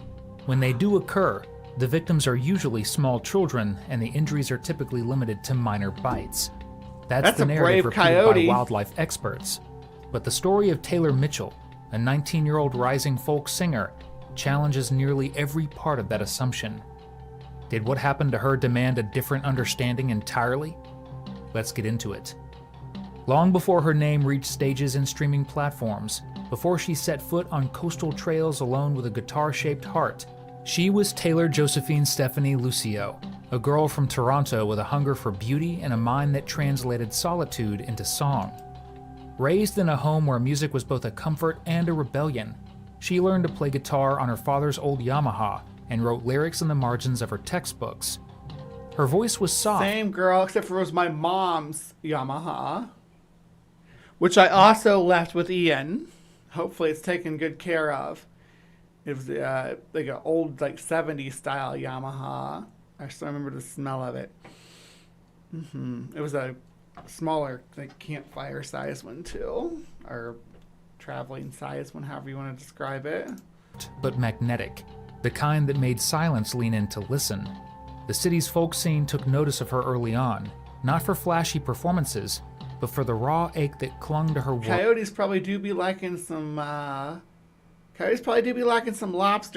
When they do occur, the victims are usually small children, and the injuries are typically limited to minor bites. That's the narrative repeated by wildlife experts. But the story of Taylor Mitchell, a 19-year-old rising folk singer, challenges nearly every part of that assumption. Did what happened to her demand a different understanding entirely? Let's get into it. Long before her name reached stages and streaming platforms, before she set foot on coastal trails alone with a guitar-shaped heart, she was Taylor Josephine Stephanie Lucio, a girl from Toronto with a hunger for beauty and a mind that translated solitude into song. Raised in a home where music was both a comfort and a rebellion, she learned to play guitar on her father's old Yamaha and wrote lyrics in the margins of her textbooks. Her voice was soft. Same girl, except for it was my mom's Yamaha, which I also left with Ian. Hopefully it's taken good care of. It was like an old, like 70s style Yamaha. I still remember the smell of it. It was a smaller, like campfire size one too, or traveling size one, however you want to describe it. But magnetic, the kind that made silence lean in to listen. The city's folk scene took notice of her early on, not for flashy performances, but for the raw ache that clung to her work. Coyotes probably do be liking some lobster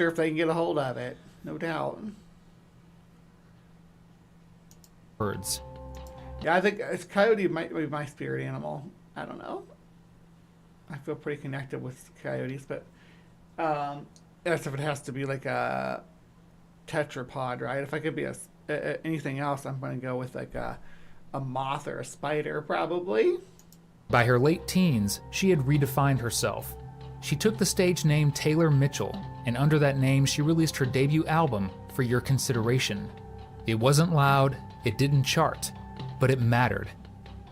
if they can get a hold of it, no doubt. Birds. Yeah, I think coyote might be my spirit animal. I don't know. I feel pretty connected with coyotes, but that's if it has to be like a tetrapod, right? If I could be anything else, I'm going to go with like a moth or a spider, probably. By her late teens, she had redefined herself. She took the stage name Taylor Mitchell, and under that name, she released her debut album, For Your Consideration. It wasn't loud, it didn't chart, but it mattered.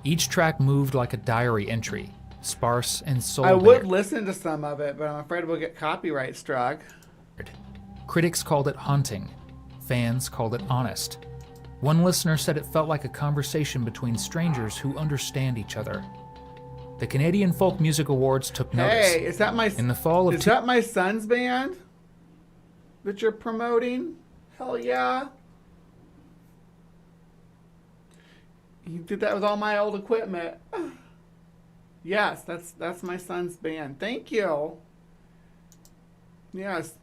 Each track moved like a diary entry, sparse and soul. I would listen to some of it, but I'm afraid we'll get copyright struck. Critics called it haunting. Fans called it honest. One listener said it felt like a conversation between strangers who understand each other. The Canadian Folk Music Awards took notice. Hey, is that my son's band that you're promoting? Hell yeah. You did that with all my old equipment. Yes, that's my son's band. Thank you. Yes.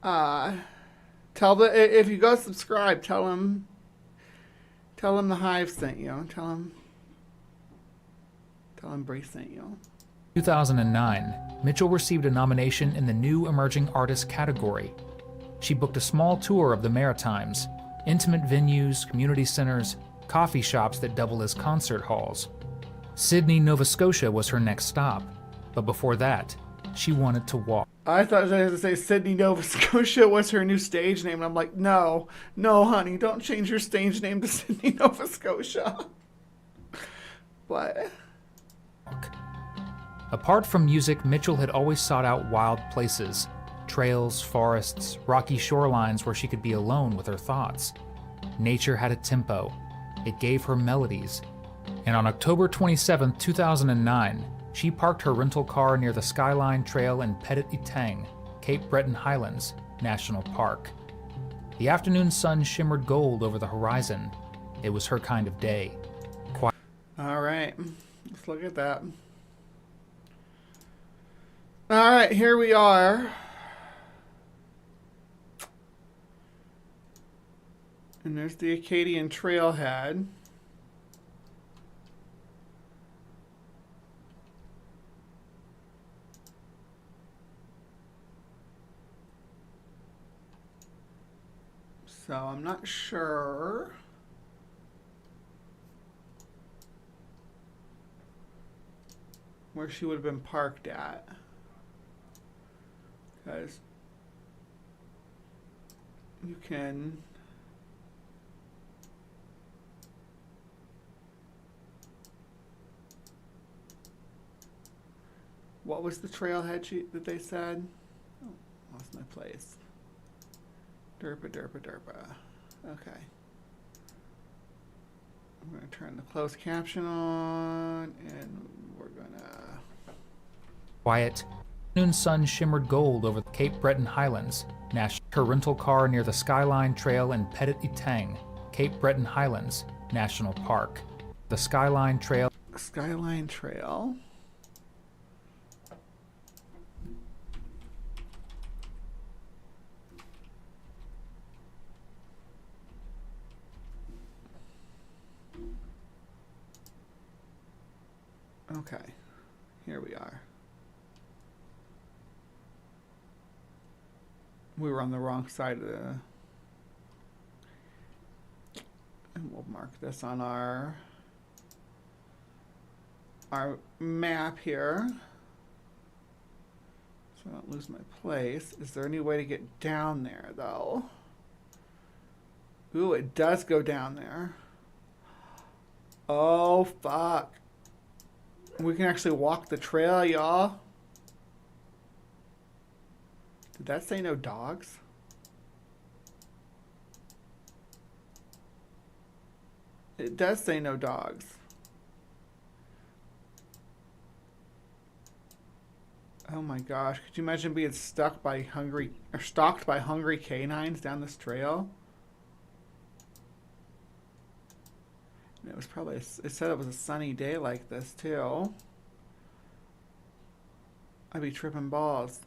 If you go subscribe, tell him the Hive sent you. Tell him Bree sent you. 2009, Mitchell received a nomination in the New Emerging Artist category. She booked a small tour of the Maritimes, intimate venues, community centers, coffee shops that double as concert halls. Sydney, Nova Scotia was her next stop, but before that, she wanted to walk. I thought I was going to say Sydney, Nova Scotia was her new stage name, and I'm like, no, honey, don't change your stage name to Sydney, Nova Scotia. But apart from music, Mitchell had always sought out wild places, trails, forests, rocky shorelines where she could be alone with her thoughts. Nature had a tempo. It gave her melodies. And on October 27, 2009, she parked her rental car near the Skyline Trail in Petit Etang, Cape Breton Highlands National Park. The afternoon sun shimmered gold over the horizon. It was her kind of day. All right, let's look at that. All right, here we are. And there's the Acadian Trailhead. So I'm not sure where she would have been parked at, because you can What was the trailhead that they said? Oh, lost my place. Derpa, derpa, derpa. Okay. I'm going to turn the closed caption on, and we're going to... Quiet. Noon sun shimmered gold over the Cape Breton Highlands. Her rental car near the Skyline Trail in Petit Etang, Cape Breton Highlands National Park. The Skyline Trail. Skyline Trail. Okay, here we are. We were on the wrong side of the... And we'll mark this on our map here. So I don't lose my place. Is there any way to get down there, though? Ooh, it does go down there. Oh, fuck. We can actually walk the trail, y'all. Did that say no dogs? It does say no dogs. Oh my gosh, could you imagine being stalked by hungry canines down this trail? And it was probably, it said it was a sunny day like this too. I'd be tripping balls.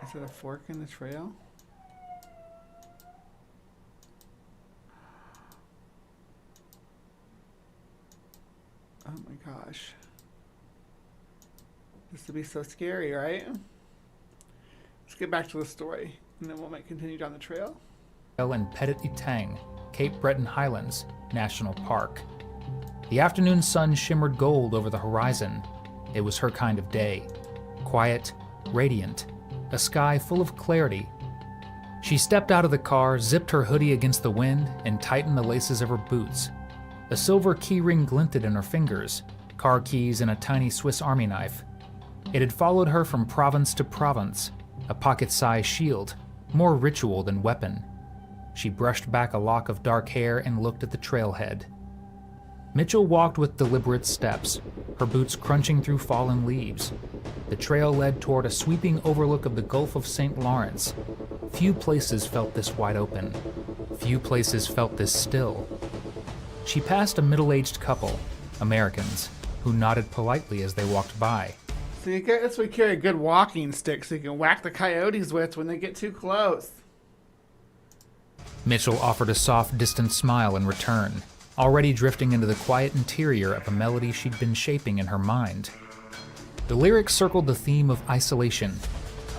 Is it a fork in the trail? Oh my gosh. This would be so scary, right? Let's get back to the story, and then we'll continue down the trail. In Petit Etang, Cape Breton Highlands National Park. The afternoon sun shimmered gold over the horizon. It was her kind of day. Quiet, radiant, a sky full of clarity. She stepped out of the car, zipped her hoodie against the wind, and tightened the laces of her boots. A silver keyring glinted in her fingers, car keys and a tiny Swiss Army knife. It had followed her from province to province, a pocket-sized shield, more ritual than weapon. She brushed back a lock of dark hair and looked at the trailhead. Mitchell walked with deliberate steps, her boots crunching through fallen leaves. The trail led toward a sweeping overlook of the Gulf of St. Lawrence. Few places felt this wide open. Few places felt this still. She passed a middle-aged couple, Americans, who nodded politely as they walked by. So that's why we carry a good walking stick so you can whack the coyotes with when they get too close. Mitchell offered a soft, distant smile in return, already drifting into the quiet interior of a melody she'd been shaping in her mind. The lyrics circled the theme of isolation,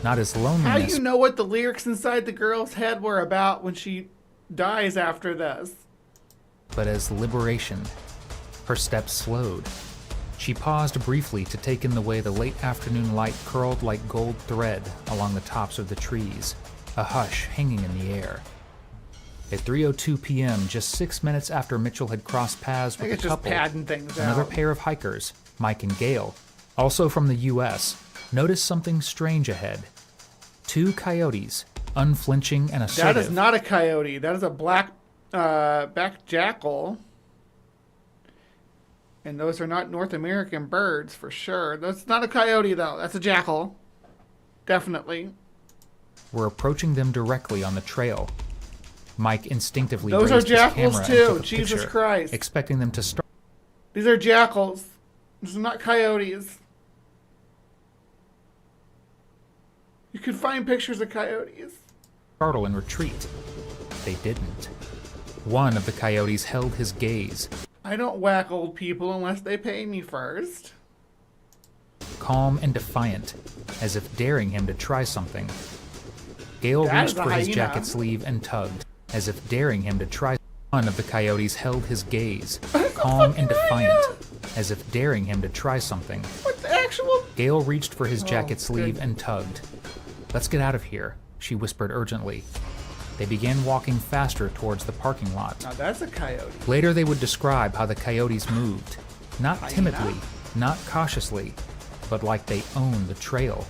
not as loneliness. How do you know what the lyrics inside the girl's head were about when she dies after this? But as liberation. Her steps slowed. She paused briefly to take in the way the late afternoon light curled like gold thread along the tops of the trees, a hush hanging in the air. At 3:02 p.m., just 6 minutes after Mitchell had crossed paths with a couple, another pair of hikers, Mike and Gail, also from the U.S., noticed something strange ahead. Two coyotes, unflinching and assertive. That is not a coyote. That is a black-backed jackal. And those are not North American birds for sure. That's not a coyote, though. That's a jackal. Definitely. Were approaching them directly on the trail. Mike instinctively those raised are jackals his camera too. and took a Jesus picture, Christ! Expecting them to start. These are jackals. These are not coyotes. You could find pictures of coyotes. Startle and retreat. They didn't. One of the coyotes held his gaze. I don't whack old people unless they pay me first. Calm and defiant, as if daring him to try something. Gail reached for his jacket sleeve and tugged, as if daring him to try. One of the coyotes held his gaze, calm and defiant, as if daring him to try something. What the actual? Gail reached for his jacket sleeve and tugged. "Let's get out of here," she whispered urgently. They began walking faster towards the parking lot. Now that's a coyote. Later they would describe how the coyotes moved, Not timidly, not cautiously, but like they own the trail.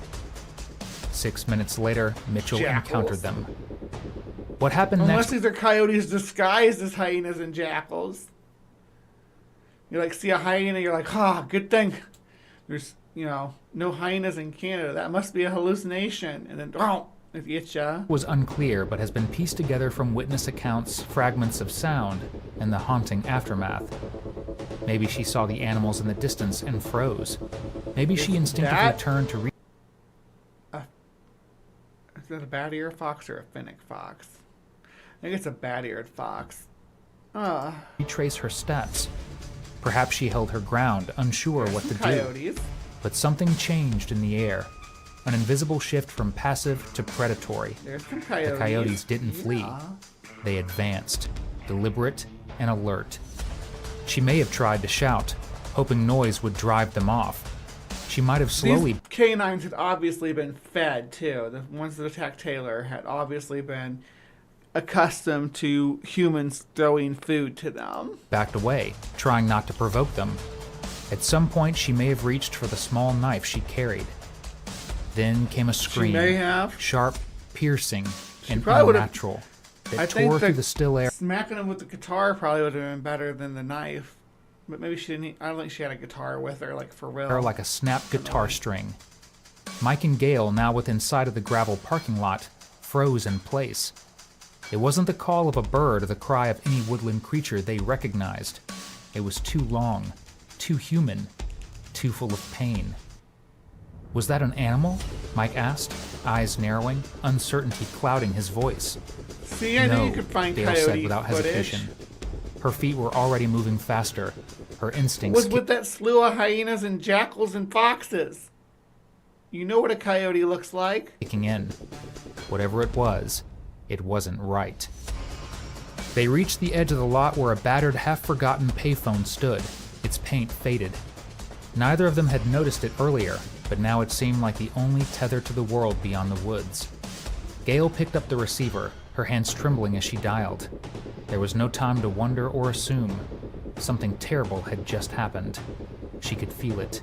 6 minutes later, Mitchell encountered them. What happened Unless next? these are coyotes disguised as hyenas and jackals. You like see a hyena, you're like, good thing there's, no hyenas in Canada. That must be a hallucination. And then, it gets ya. Was unclear, but has been pieced together from witness accounts, fragments of sound, and the haunting aftermath. Maybe she saw the animals in the distance and froze. Maybe she instinctively turned to Is that a bat-eared fox or a fennec fox? I think it's a bat-eared fox. retrace her steps. Perhaps she held her ground, unsure what to do. But something changed in the air. An invisible shift from passive to predatory. There's some coyotes. The coyotes didn't flee. They advanced, deliberate and alert. She may have tried to shout, hoping noise would drive them off. She might have slowly... These canines had obviously been fed, too. The ones that attacked Taylor had obviously been accustomed to humans throwing food to them. Backed away, trying not to provoke them. At some point, she may have reached for the small knife she carried. Then came a scream. She may have. Sharp, piercing, and probably unnatural. I It think tore through the still air. Smacking him with the guitar probably would have been better than the knife. But maybe she didn't. I don't think she had a guitar with her, like for real. Like a snapped guitar string. Mike and Gail, now within sight of the gravel parking lot, froze in place. It wasn't the call of a bird or the cry of any woodland creature they recognized. It was too long, too human, too full of pain. Was that an animal? Mike asked, eyes narrowing, uncertainty clouding his voice. See, I knew you could find Dale coyote said without footage. hesitation. Her feet were already moving faster. Her instincts... Was with that slew of hyenas and jackals and foxes. You know what a coyote looks like. Kicking in. Whatever it wasn't right. They reached the edge of the lot where a battered, half-forgotten payphone stood, its paint faded. Neither of them had noticed it earlier, but now it seemed like the only tether to the world beyond the woods. Gail picked up the receiver, her hands trembling as she dialed. There was no time to wonder or assume. Something terrible had just happened. She could feel it.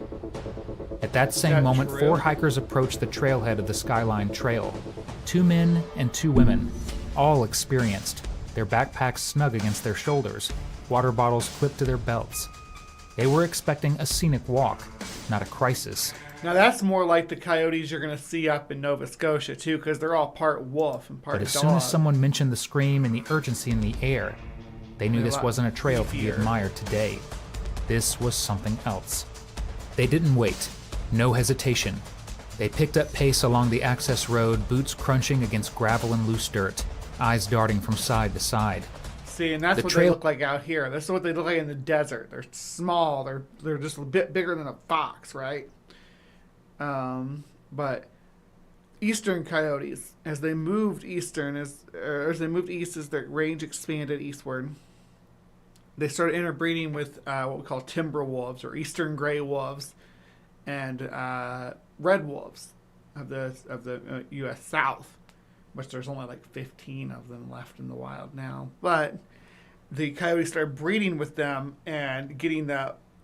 At that same moment, 4 hikers approached the trailhead of the Skyline Trail. 2 men and 2 women, all experienced, their backpacks snug against their shoulders, water bottles clipped to their belts. They were expecting a scenic walk, not a crisis. Now that's more like the coyotes you're going to see up in Nova Scotia, too, because they're all part wolf and part But dog. as soon as someone mentioned the scream and the urgency in the air, they knew this wasn't a trail to be admired today. This was something else. They didn't wait. No hesitation. They picked up pace along the access road, boots crunching against gravel and loose dirt, eyes darting from side to side. See, and that's what they look like out here. This is what they look like in the desert. They're small. They're just a bit bigger than a fox, right? But eastern coyotes, as they moved eastern, as they moved east, as their range expanded eastward, they started interbreeding with what we call timber wolves or eastern gray wolves and red wolves of the U.S. South, which there's only like 15 of them left in the wild now. But the coyotes started breeding with them and getting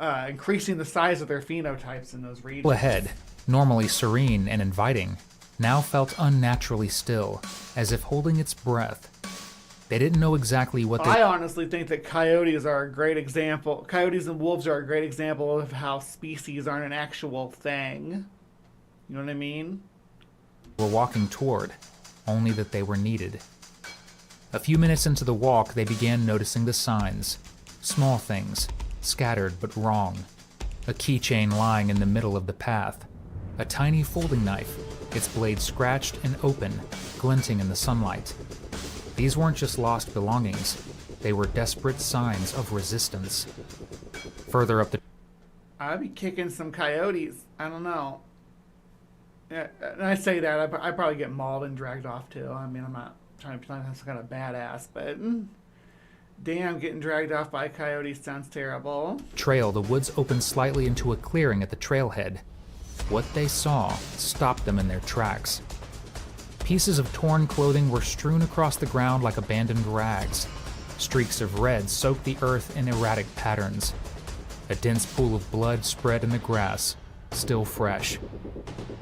increasing the size of their phenotypes in those regions. Ahead, normally serene and inviting, now felt unnaturally still, as if holding its breath. They didn't know exactly what they... I honestly think that coyotes are a great example. Coyotes and wolves are a great example of how species aren't an actual thing. You know what I mean? Were walking toward, only that they were needed. A few minutes into the walk, they began noticing the signs. Small things, scattered but wrong. A keychain lying in the middle of the path. A tiny folding knife, its blade scratched and open, glinting in the sunlight. These weren't just lost belongings. They were desperate signs of resistance. Further up the... I'd be kicking some coyotes. I don't know. Yeah, and I say that, I probably get mauled and dragged off too. I mean, I'm not trying to pretend I'm some kind of badass, but damn, getting dragged off by coyotes sounds terrible. Trail, the woods opened slightly into a clearing at the trailhead. What they saw stopped them in their tracks. Pieces of torn clothing were strewn across the ground like abandoned rags. Streaks of red soaked the earth in erratic patterns. A dense pool of blood spread in the grass, still fresh.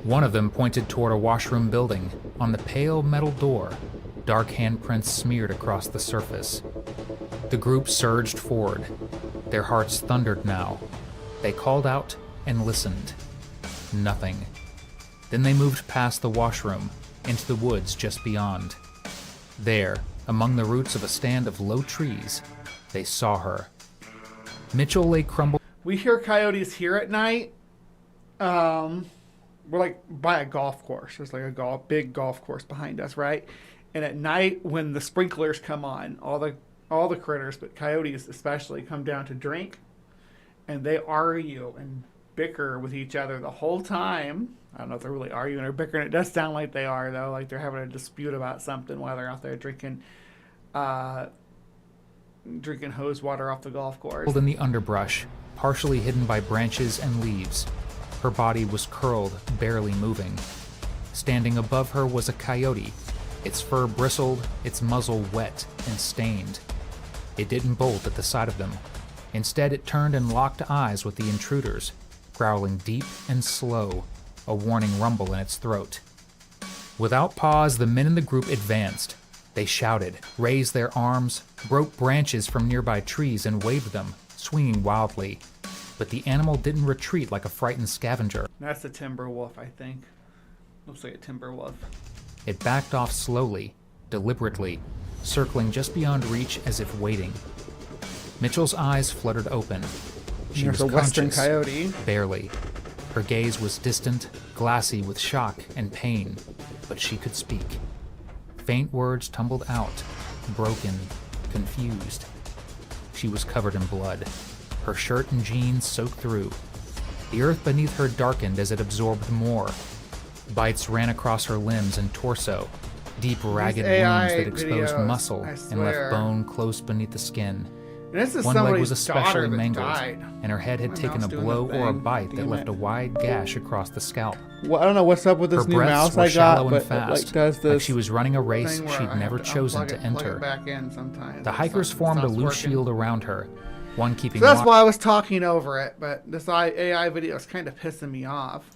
One of them pointed toward a washroom building. On the pale metal door, dark handprints smeared across the surface. The group surged forward. Their hearts thundered now. They called out and listened. Nothing. Then they moved past the washroom, into the woods just beyond. There, among the roots of a stand of low trees, they saw her. Mitchell lay crumbled. We hear coyotes here at night. We're like by a golf course. There's like a big golf course behind us, right? And at night, when the sprinklers come on, all the critters, but coyotes especially, come down to drink, and they argue and bicker with each other the whole time. I don't know if they're really arguing or bickering. It does sound like they are, though, like they're having a dispute about something while they're out there drinking hose water off the golf course. In the underbrush, partially hidden by branches and leaves. Her body was curled, barely moving. Standing above her was a coyote. Its fur bristled, its muzzle wet and stained. It didn't bolt at the sight of them. Instead, it turned and locked eyes with the intruders, growling deep and slow, a warning rumble in its throat. Without pause, the men in the group advanced. They shouted, raised their arms, broke branches from nearby trees and waved them, swinging wildly. But the animal didn't retreat like a frightened scavenger. That's a timber wolf, I think. Looks like a timber wolf. It backed off slowly, deliberately, circling just beyond reach as if waiting. Mitchell's eyes fluttered open. She was a western conscious, coyote. Barely. Her gaze was distant, glassy with shock and pain, but she could speak. Faint words tumbled out, broken, confused. She was covered in blood, her shirt and jeans soaked through. The earth beneath her darkened as it absorbed more. Bites ran across her limbs and torso, deep, ragged wounds that exposed muscle and left bone close beneath the skin. One leg was especially mangled, and her head had taken a blow or a bite that left a wide gash across the scalp. Well, I don't know what's up with this new mouse I got, but fast, it does this like she was running a race she'd never chosen to enter. The hikers formed a loose shield around her, one keeping so that's why I was talking over it, but this AI video is kind of pissing me off.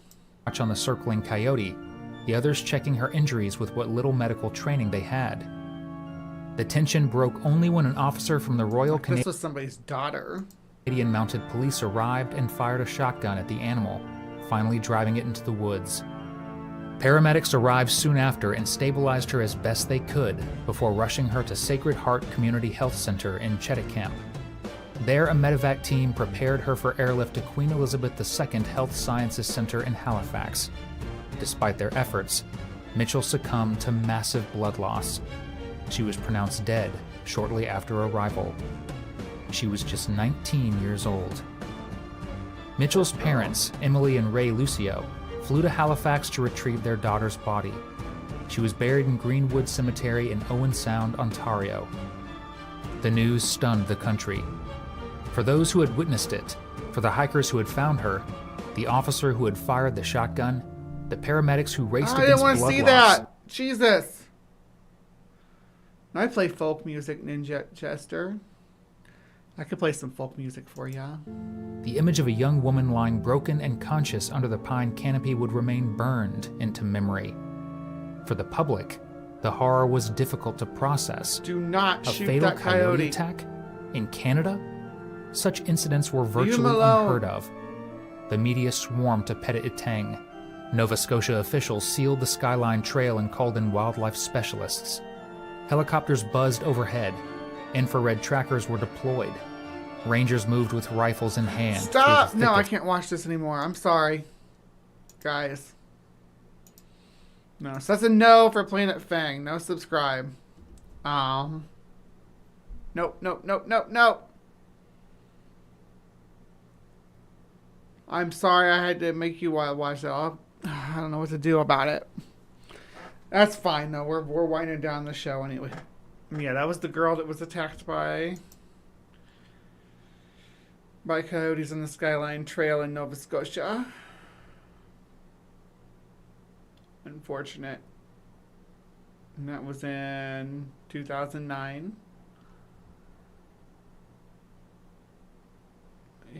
Watch on the circling coyote, the others checking her injuries with what little medical training they had. The tension broke only when an officer from the Royal Canadian This was somebody's daughter. Mounted Police arrived and fired a shotgun at the animal, finally driving it into the woods. Paramedics arrived soon after and stabilized her as best they could before rushing her to Sacred Heart Community Health Center in Cheticamp. There, a medevac team prepared her for airlift to Queen Elizabeth II Health Sciences Center in Halifax. Despite their efforts, Mitchell succumbed to massive blood loss. She was pronounced dead shortly after arrival. She was just 19 years old. Mitchell's parents, Emily and Ray Lucio, flew to Halifax to retrieve their daughter's body. She was buried in Greenwood Cemetery in Owen Sound, Ontario. The news stunned the country. For those who had witnessed it, for the hikers who had found her, the officer who had fired the shotgun, the paramedics who raced against blood loss. I didn't want to see that! Jesus! I play folk music, Ninja Chester. I could play some folk music for ya. The image of a young woman lying broken and conscious under the pine canopy would remain burned into memory. For the public, the horror was difficult to process. Do not shoot fatal that coyote attack in Canada? Such incidents were virtually unheard of. The media swarmed to Petit-Étang. Nova Scotia officials sealed the Skyline Trail and called in wildlife specialists. Helicopters buzzed overhead. Infrared trackers were deployed. Rangers moved with rifles in hand. Stop! No, I can't watch this anymore. I'm sorry. Guys. No, so that's a no for Planet Fang. No subscribe. Nope, nope, nope, nope, nope. I'm sorry I had to make you watch that. I don't know what to do about it. That's fine though. We're winding down the show anyway. Yeah, that was the girl that was attacked by coyotes on the Skyline Trail in Nova Scotia. Unfortunate. And that was in 2009.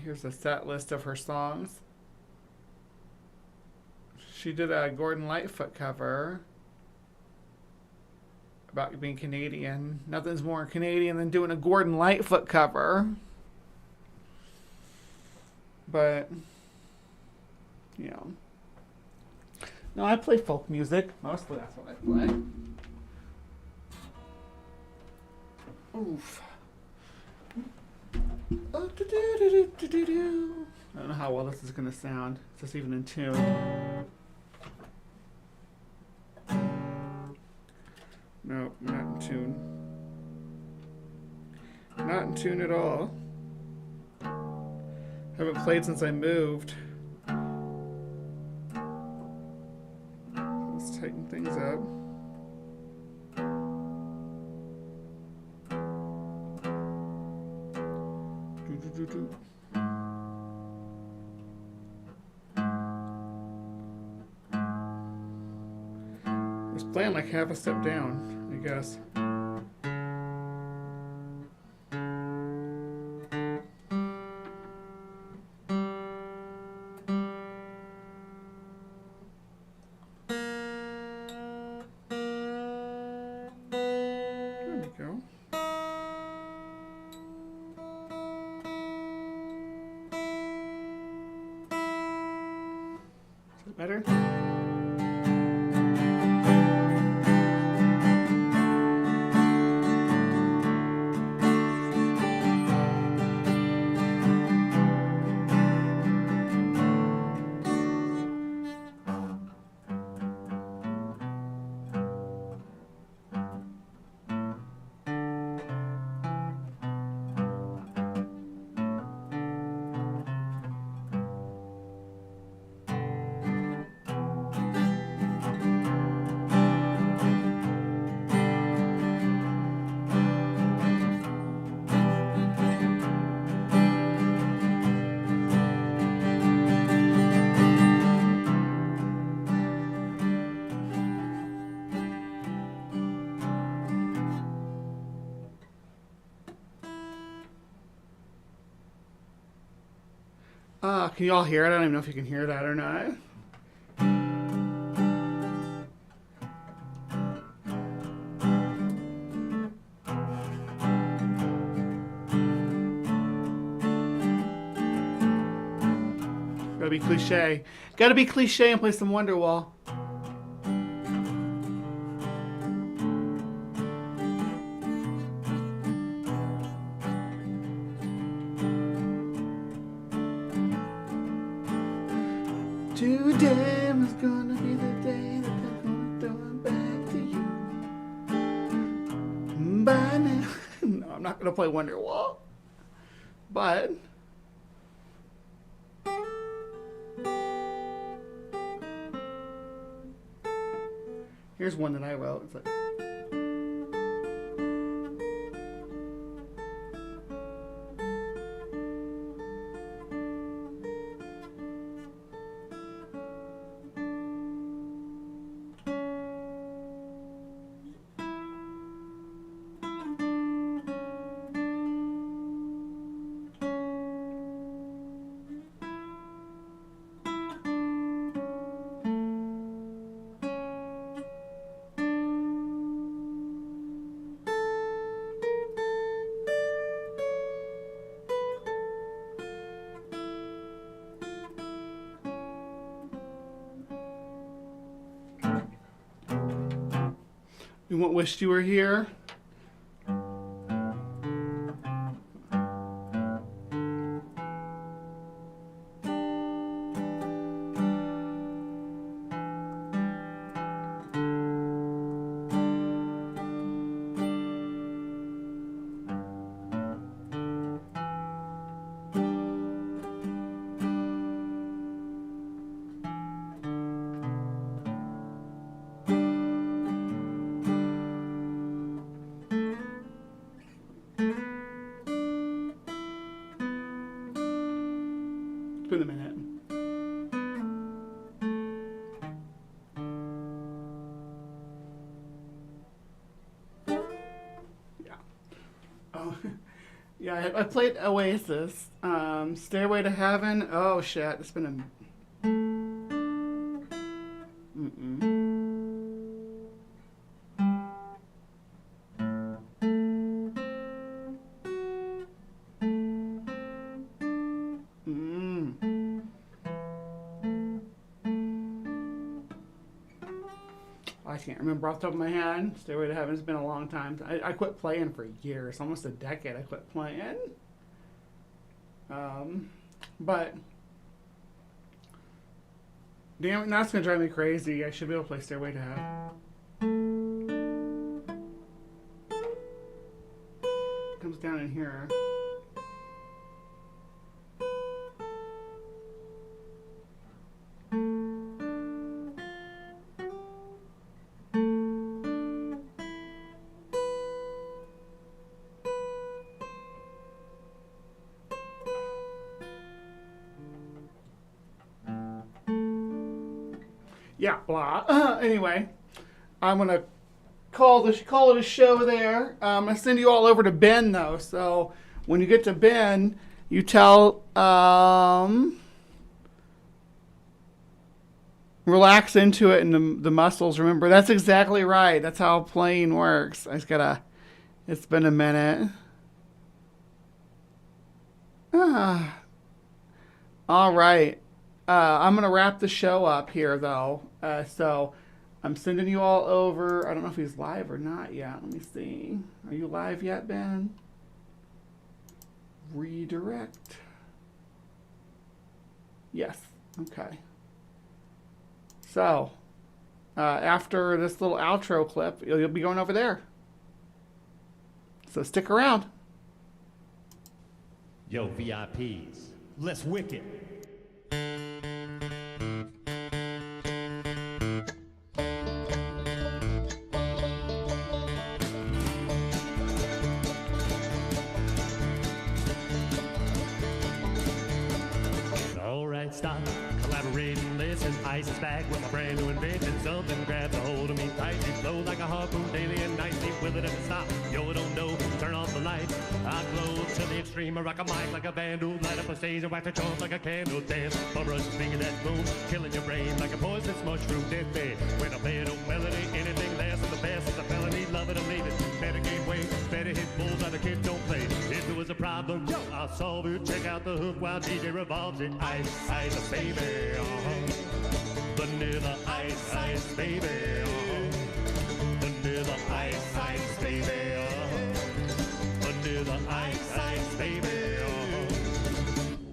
Here's a set list of her songs. She did a Gordon Lightfoot cover about being Canadian. Nothing's more Canadian than doing a Gordon Lightfoot cover. But, you know. No, I play folk music. Mostly that's what I play. Oof. I don't know how well this is going to sound. Is this even in tune? No, not in tune. Not in tune at all. Haven't played since I moved. Let's tighten things up. I was playing like half a step down, I guess. There we go. Is it better? Can you all hear it? I don't even know if you can hear that or not. Gotta be cliche. Gotta be cliche and play some Wonderwall. Today was gonna be the day that they're gonna throw it back to you. By now. No, I'm not gonna play Wonderwall. But here's one that I wrote. It's like you won't wish you were here. It's been a minute. Yeah. Oh, Yeah, I played Oasis. Stairway to Heaven. Oh shit, it's been a. I can't remember off the top of my head. Stairway to Heaven's been a long time. I quit playing for years, almost a decade. I quit playing. But damn it, now it's gonna drive me crazy. I should be able to play Stairway to Heaven. Comes down in here. Yeah, blah. Anyway, I'm gonna call it a show there. I'm gonna send you all over to Ben though. So when you get to Ben, you tell relax into it and the muscles. Remember, that's exactly right. That's how playing works. I just gotta. It's been a minute. All right. I'm going to wrap the show up here, though. So I'm sending you all over. I don't know if he's live or not yet. Let me see. Are you live yet, Ben? Redirect. Yes. Okay. So after this little outro clip, you'll be going over there. So stick around. Yo, VIPs, let's wicked. Alright, stop, collaborating, listen. Ice is back with my brand new invention. Something grabs a hold of me tight. It flows like a harpoon daily and nightly. Will it ever stop? Yo, don't know. Turn off the light. I glow to the extreme. I rock a mic like a vandal. Light up a stage and wax the trunk like a candle. Dance, bum rush, speaking that boom. Killing your brain like a poisonous mushroom. Dead bed. When I play it on melody, anything less than the best is a felony. Love it or leave it. Better game way. Better hit bulls out the kid don't play. If there was a problem, yo, I'll solve it. Check out the hook while DJ revolves it. Ice, ice, baby. Vanilla ice, ice, baby. Vanilla ice, ice, baby. Vanilla ice, ice, baby.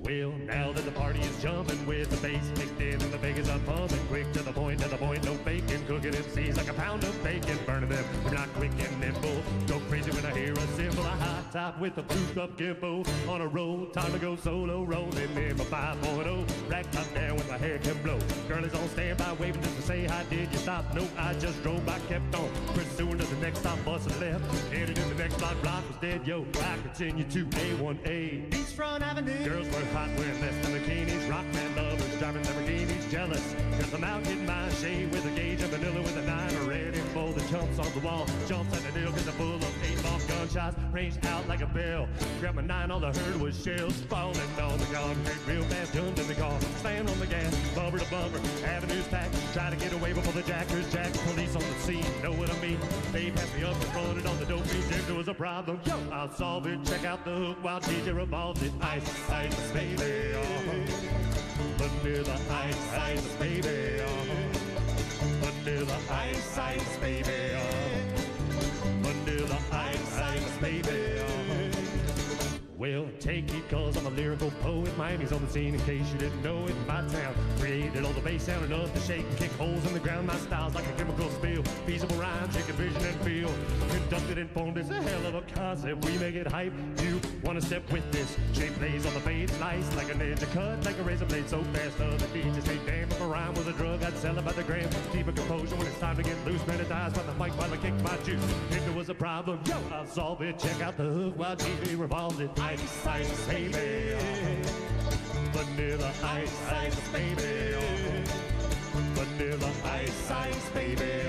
Well, now that the party is jumping with the bass kicked in and the Vegas are pumping, quick to the point, no faking, cooking MCs like a pound of bacon, burning them. We're not quick and nimble. Go crazy when I hear a cymbal, a hot top with a boost up gimbal on a roll. Time to go solo, rolling in my 5.0. Rack top down when my hair can blow. Girl is on standby, waving just to say hi. Did you stop? No, I just drove. I kept on pursuing to the next stop, busting left. Headed in the next block, block was dead. Yo, I continue to A1A. Beachfront Avenue. Girls were hot, wearing less than bikinis. Rock man lovers driving Lamborghinis, jealous. Cause I'm out getting my shade with a gauge of vanilla with a 9. Ready for the jumps on the wall. Jumps at the deal cause I'm full of 8-ball gunshots. Ranged out like a bell. Grab my 9, all I heard was shells falling on the concrete. Real fast, jumped in the car. Slammed on the gas, bumper to bumper. Avenues packed. Try to get away before the jackers jack. Police on the scene, know what I mean? They passed me up and running on the dope beat. If there was a problem, yo, I'll solve it. Check out the hook while DJ revolves it. Ice, ice, baby. Vanilla ice, ice, baby. Vanilla ice, ice, baby. Vanilla ice, ice, baby. Well, take it cause I'm a lyrical poet. Miami's on the scene in case you didn't know it. My town created all the bass sound enough to shake and kick holes in the ground. My style's like a chemical spill. Feasible rhymes, chicken vision and feel. Conducted and formed is a hell of a concept. We make it hype. You wanna step with this? Shape plays on the fade, slice like a ninja cut, like a razor blade so fast. Other DJs say, damn, if a rhyme was a drug, I'd sell it by the gram. Keep a composure when it's time to get loose. Better dies by the mic while I kick my juice. If there was a problem, yo, I'll solve it. Check out the hook while DJ revolves it. Ice, ice, baby. Vanilla ice, ice, baby. Vanilla ice, ice, baby.